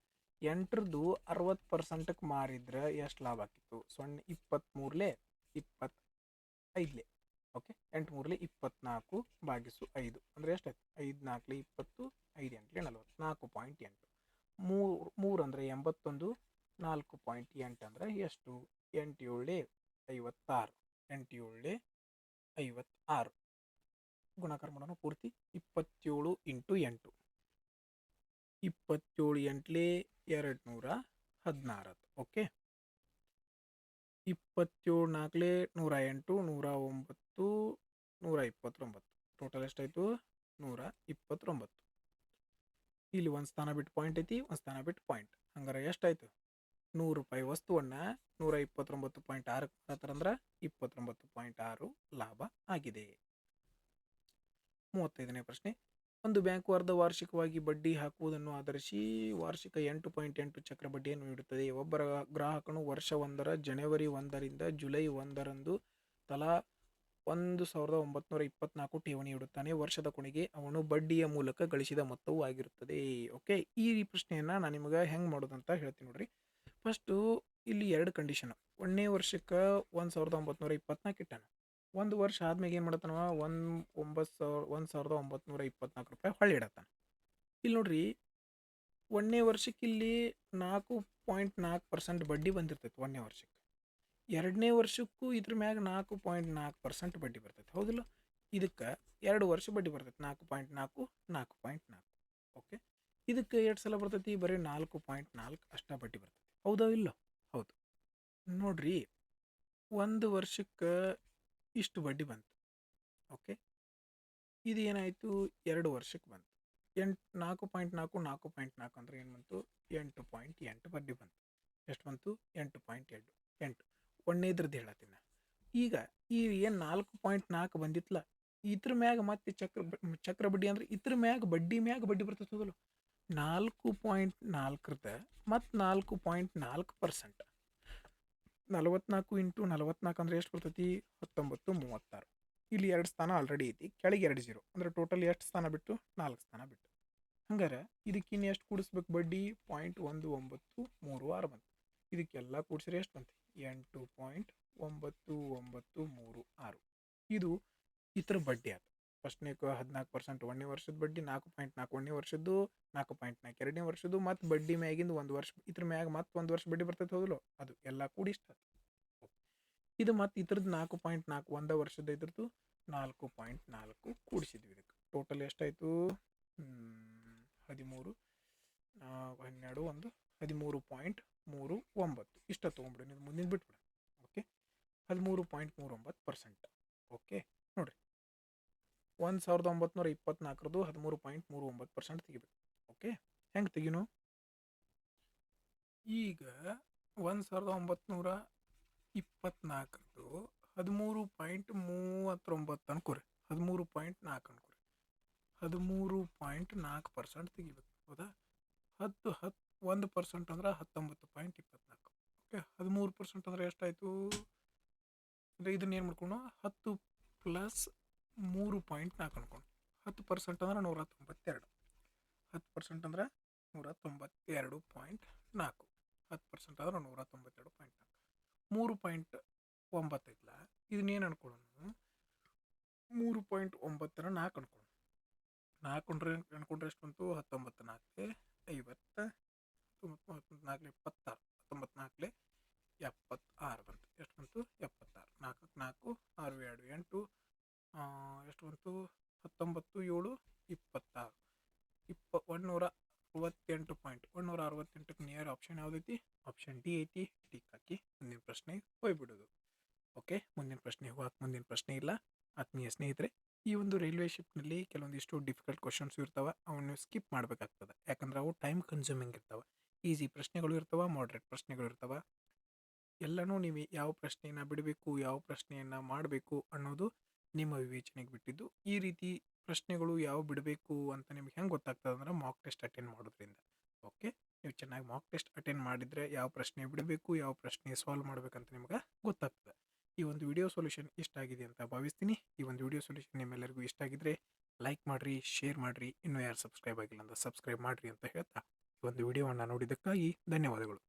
8ರದ್ದು 60%ಕ್ಕೆ ಮಾರಿದ್ರೆ ಎಷ್ಟು ಲಾಭ ಆಗ್ತಿತ್ತು, 23 25. ಓಕೆ, 8 3 24 ಭಾಗಿಸು 5 ಅಂದರೆ ಎಷ್ಟಾಯ್ತು, 5 4 20, 5 8 40, 4.8. 3 ಅಂದರೆ 81, 4.8 ಅಂದರೆ ಎಷ್ಟು, 8 7 56, 8 7 56. ಗುಣಾಕಾರ ಮಾಡೋಣ ಪೂರ್ತಿ. 27 × 8, 27 8 216. ಓಕೆ, 27 4 108, 109, 129. ಟೋಟಲ್ ಎಷ್ಟಾಯಿತು, 129. ಇಲ್ಲಿ ಒಂದು ಸ್ಥಾನ ಬಿಟ್ಟು ಪಾಯಿಂಟ್ ಐತಿ, ಒಂದು ಸ್ಥಾನ ಬಿಟ್ಟು ಪಾಯಿಂಟ್. ಹಂಗಾರೆ ಎಷ್ಟಾಯಿತು, 100 ರೂಪಾಯಿ ವಸ್ತುವನ್ನು 129.6 ಮಾತಾರಂದ್ರೆ 29.6 ಲಾಭ ಆಗಿದೆ. 35ನೇ ಪ್ರಶ್ನೆ. ಒಂದು ಬ್ಯಾಂಕು ಅರ್ಧ ವಾರ್ಷಿಕವಾಗಿ ಬಡ್ಡಿ ಹಾಕುವುದನ್ನು ಆಧರಿಸಿ ವಾರ್ಷಿಕ 8.8 ಚಕ್ರ ಬಡ್ಡಿಯನ್ನು ನೀಡುತ್ತದೆ. ಒಬ್ಬ ಗ್ರಾಹಕನು ವರ್ಷ 1ರ ಜನವರಿ 1ರಿಂದ ಜುಲೈ 1ರಂದು ತಲಾ 1924 ಠೇವಣಿ ಇಡುತ್ತಾನೆ. ವರ್ಷದ ಕೊನೆಗೆ ಅವನು ಬಡ್ಡಿಯ ಮೂಲಕ ಗಳಿಸಿದ ಮೊತ್ತವೂ ಆಗಿರುತ್ತದೆ. ಓಕೆ, ಈ ಪ್ರಶ್ನೆಯನ್ನು ನಾನು ನಿಮಗೆ ಹೆಂಗೆ ಮಾಡೋದಂತ ಹೇಳ್ತೀನಿ ನೋಡ್ರಿ. ಫಸ್ಟು ಇಲ್ಲಿ 2 ಕಂಡೀಷನ್. 1ನೇ ವರ್ಷಕ್ಕೆ 1924 ಇಟ್ಟಾನ. 1 ವರ್ಷ ಆದ್ಮೇಲೆ ಏನು ಮಾಡತ್ತಾನವ, 1924 ರೂಪಾಯಿ ಹೊಳ್ಳಿ ಇಡತ್ತಾನ. ಇಲ್ಲಿ ನೋಡ್ರಿ, 1ನೇ ವರ್ಷಕ್ಕೆ ಇಲ್ಲಿ 4.4% ಬಡ್ಡಿ ಬಂದಿರ್ತೈತಿ 1ನೇ ವರ್ಷಕ್ಕೆ. 2ನೇ ವರ್ಷಕ್ಕೂ ಇದ್ರ ಮ್ಯಾಗ 4.4% ಬಡ್ಡಿ ಬರ್ತೈತಿ, ಹೌದಿಲ್ಲ. ಇದಕ್ಕೆ 2 ವರ್ಷ ಬಡ್ಡಿ ಬರ್ತೈತಿ, 4.4 4.4. ಓಕೆ, ಇದಕ್ಕೆ ಎಷ್ಟು ಸಲ ಬರ್ತೈತಿ, ಬರೀ 4.4 ಅಷ್ಟ ಬಡ್ಡಿ ಬರ್ತೈತಿ, ಹೌದಾ ಇಲ್ಲ, ಹೌದು. ನೋಡ್ರಿ, 1 ವರ್ಷಕ್ಕೆ ಇಷ್ಟು ಬಡ್ಡಿ ಬಂತು. ಓಕೆ, ಇದು ಏನಾಯಿತು, 2 ವರ್ಷಕ್ಕೆ ಬಂತು. 4.4 4.4 ಅಂದ್ರೆ ಏನು ಬಂತು, 8.8 ಬಡ್ಡಿ ಬಂತು. ಎಷ್ಟು ಬಂತು, 8.8. 1ನೇದ್ರದ್ದು ಹೇಳತ್ತೀನಿ. ಈಗ ಈ ಏನು 4.4 ಬಂದಿತ್ತಲ್ಲ, ಇದ್ರ ಮ್ಯಾಗ ಮತ್ತೆ ಚಕ್ರ ಬಡ್ಡಿ ಅಂದ್ರೆ ಇದ್ರ ಮ್ಯಾಗ ಬಡ್ಡಿ ಬರ್ತೈತೆ, ಹೋಗಲ್ಲ. 4.4 ಮತ್ತು 4.4%. 44 × 44 ಅಂದ್ರೆ ಎಷ್ಟು ಬರ್ತೈತಿ, 19 36. ಇಲ್ಲಿ 2 ಸ್ಥಾನ ಆಲ್ರೆಡಿ ಐತಿ, ಕೆಳಗೆ 2 0 ಅಂದ್ರೆ ಟೋಟಲ್ ಎಷ್ಟು ಸ್ಥಾನ ಬಿಟ್ಟು, 4 ಸ್ಥಾನ ಬಿಟ್ಟು. ಹಂಗಾರೆ ಇದಕ್ಕಿನ್ನು ಎಷ್ಟು ಕೂಡಿಸ್ಬೇಕು ಬಡ್ಡಿ, 0.1936 ಬಂತು. ಇದಕ್ಕೆಲ್ಲ ಕೂಡಿಸಿದ್ರೆ ಎಷ್ಟು ಬಂತು, 8.9936. ಇದು ಇತರ ಬಡ್ಡಿ ಆಯ್ತು. ಫಸ್ಟ್ನೇ 14%, 1ನೇ ವರ್ಷದ ಬಡ್ಡಿ 4.4, 1ನೇ ವರ್ಷದ್ದು 4.4, 2ನೇ ವರ್ಷದ್ದು ಮತ್ತು ಬಡ್ಡಿ ಮ್ಯಾಗಿಂದ 1 ವರ್ಷ, ಇದ್ರ ಮ್ಯಾಗ ಮತ್ತೆ 1 ವರ್ಷ ಬಡ್ಡಿ ಬರ್ತೈತೆ, ಹೌದಲ್ಲ, ಅದು ಎಲ್ಲ ಕೂಡಿ ಇಷ್ಟ. ಇದು ಮತ್ತು ಇದ್ರದ್ದು 4.4, 1 ವರ್ಷದ ಇದ್ರದ್ದು 4.4 ಕೂಡಿಸಿದ್ವಿ. ಇದಕ್ಕೆ ಟೋಟಲ್ ಎಷ್ಟಾಯಿತು, 13 12 1 13.39. ಇಷ್ಟ ತೊಗೊಂಬಿಡಿ, ನೀವು ಮುಂದಿನ ಬಿಟ್ಬಿಡಿ. ಓಕೆ, 13.39%. ಓಕೆ, ನೋಡಿರಿ, 1924 13.39% ತೆಗಿಬೇಕು. ಓಕೆ, ಹೆಂಗೆ ತೆಗಿನು, ಈಗ 1924 13.39 ಅನ್ಕೋರಿ, 13.4 ಅನ್ಕೋರಿ, 13.4% ತೆಗಿಬೇಕು, ಹೌದಾ. 1% ಅಂದ್ರೆ 19.24. ಓಕೆ, 13% ಅಂದ್ರೆ ಎಷ್ಟಾಯಿತು, ಅಂದರೆ ಇದನ್ನ ಏನು ಮಾಡ್ಕೊಂಡು 10 + 3.4 ಅನ್ಕೊಂಡು 10% ಅಂದ್ರೆ 192. 10% ಅಂದ್ರೆ 192.4. 10% ಅಂದ್ರೆ 192.4. 3.9 ಐತಲ್ಲ, ಇದನ್ನೇನು ಅನ್ಕೊಳ್ಳೋಣ, 3.9 4 ಅನ್ಕೊಳ್ಳೋಣ. 4 ಅನ್ಕೊಂಡ್ರೆ ಎಷ್ಟು ಬಂತು? 19 4 50, 4 26, 19 4 76 ಬಂತು. ಎಷ್ಟು ಬಂತು? 76. 4 4 6 2 8, ಎಷ್ಟು ಬಂತು? 19 7 26. 168 ಪಾಯಿಂಟ್. 168ಕ್ಕೆ ನಿಯರ್ ಆಪ್ಷನ್ ಯಾವುದೈತಿ? ಆಪ್ಷನ್ ಡಿ ಐತಿ. ಟಿಕ್ ಹಾಕಿ ಮುಂದಿನ ಪ್ರಶ್ನೆಗೆ ಹೋಗ್ಬಿಡೋದು. ಓಕೆ, ಮುಂದಿನ ಪ್ರಶ್ನೆ ಹೋಗಕ್ಕೆ ಮುಂದಿನ ಪ್ರಶ್ನೆ ಇಲ್ಲ. ಆತ್ಮೀಯ ಸ್ನೇಹಿತರೆ, ಈ ಒಂದು ರೈಲ್ವೆ ಶಿಪ್ನಲ್ಲಿ ಕೆಲವೊಂದಿಷ್ಟು ಡಿಫಿಕಲ್ಟ್ ಕ್ವಶನ್ಸ್ ಇರ್ತಾವೆ, ಅವನ್ನ ಸ್ಕಿಪ್ ಮಾಡಬೇಕಾಗ್ತದೆ. ಯಾಕಂದ್ರೆ ಅವು ಟೈಮ್ ಕನ್ಸ್ಯೂಮಿಂಗ್ ಇರ್ತಾವೆ. ಈಸಿ ಪ್ರಶ್ನೆಗಳು ಇರ್ತಾವೆ, ಮಾಡ್ರೇಟ್ ಪ್ರಶ್ನೆಗಳು ಇರ್ತಾವೆ. ಎಲ್ಲನೂ ನೀವು ಯಾವ ಪ್ರಶ್ನೆಯನ್ನು ಬಿಡಬೇಕು, ಯಾವ ಪ್ರಶ್ನೆಯನ್ನು ಮಾಡಬೇಕು ಅನ್ನೋದು ನಿಮ್ಮ ವಿವೇಚನೆಗೆ ಬಿಟ್ಟಿದ್ದು. ಈ ರೀತಿ ಪ್ರಶ್ನೆಗಳು ಯಾವ ಬಿಡಬೇಕು ಅಂತ ನಿಮ್ಗೆ ಹೆಂಗೆ ಗೊತ್ತಾಗ್ತದೆ ಅಂದ್ರೆ ಮಾಕ್ ಟೆಸ್ಟ್ ಅಟೆಂಡ್ ಮಾಡೋದ್ರಿಂದ. ಓಕೆ, ನೀವು ಚೆನ್ನಾಗಿ ಮಾಕ್ ಟೆಸ್ಟ್ ಅಟೆಂಡ್ ಮಾಡಿದರೆ ಯಾವ ಪ್ರಶ್ನೆ ಬಿಡಬೇಕು, ಯಾವ ಪ್ರಶ್ನೆ ಸಾಲ್ವ್ ಮಾಡ್ಬೇಕಂತ ನಿಮ್ಗೆ ಗೊತ್ತಾಗ್ತದೆ. ಈ ಒಂದು ವಿಡಿಯೋ ಸೊಲ್ಯೂಷನ್ ಇಷ್ಟ ಆಗಿದೆ ಅಂತ ಭಾವಿಸ್ತೀನಿ. ಈ ಒಂದು ವಿಡಿಯೋ ಸೊಲ್ಯೂಷನ್ ನಿಮ್ಮೆಲ್ಲರಿಗೂ ಇಷ್ಟ ಆಗಿದ್ರೆ ಲೈಕ್ ಮಾಡಿರಿ, ಶೇರ್ ಮಾಡಿರಿ. ಇನ್ನೂ ಯಾರು ಸಬ್ಸ್ಕ್ರೈಬ್ ಆಗಿಲ್ಲ ಅಂತ ಸಬ್ಸ್ಕ್ರೈಬ್ ಮಾಡಿರಿ ಅಂತ ಹೇಳ್ತಾ ಈ ಒಂದು ವಿಡಿಯೋವನ್ನು ನೋಡಿದ್ದಕ್ಕಾಗಿ ಧನ್ಯವಾದಗಳು.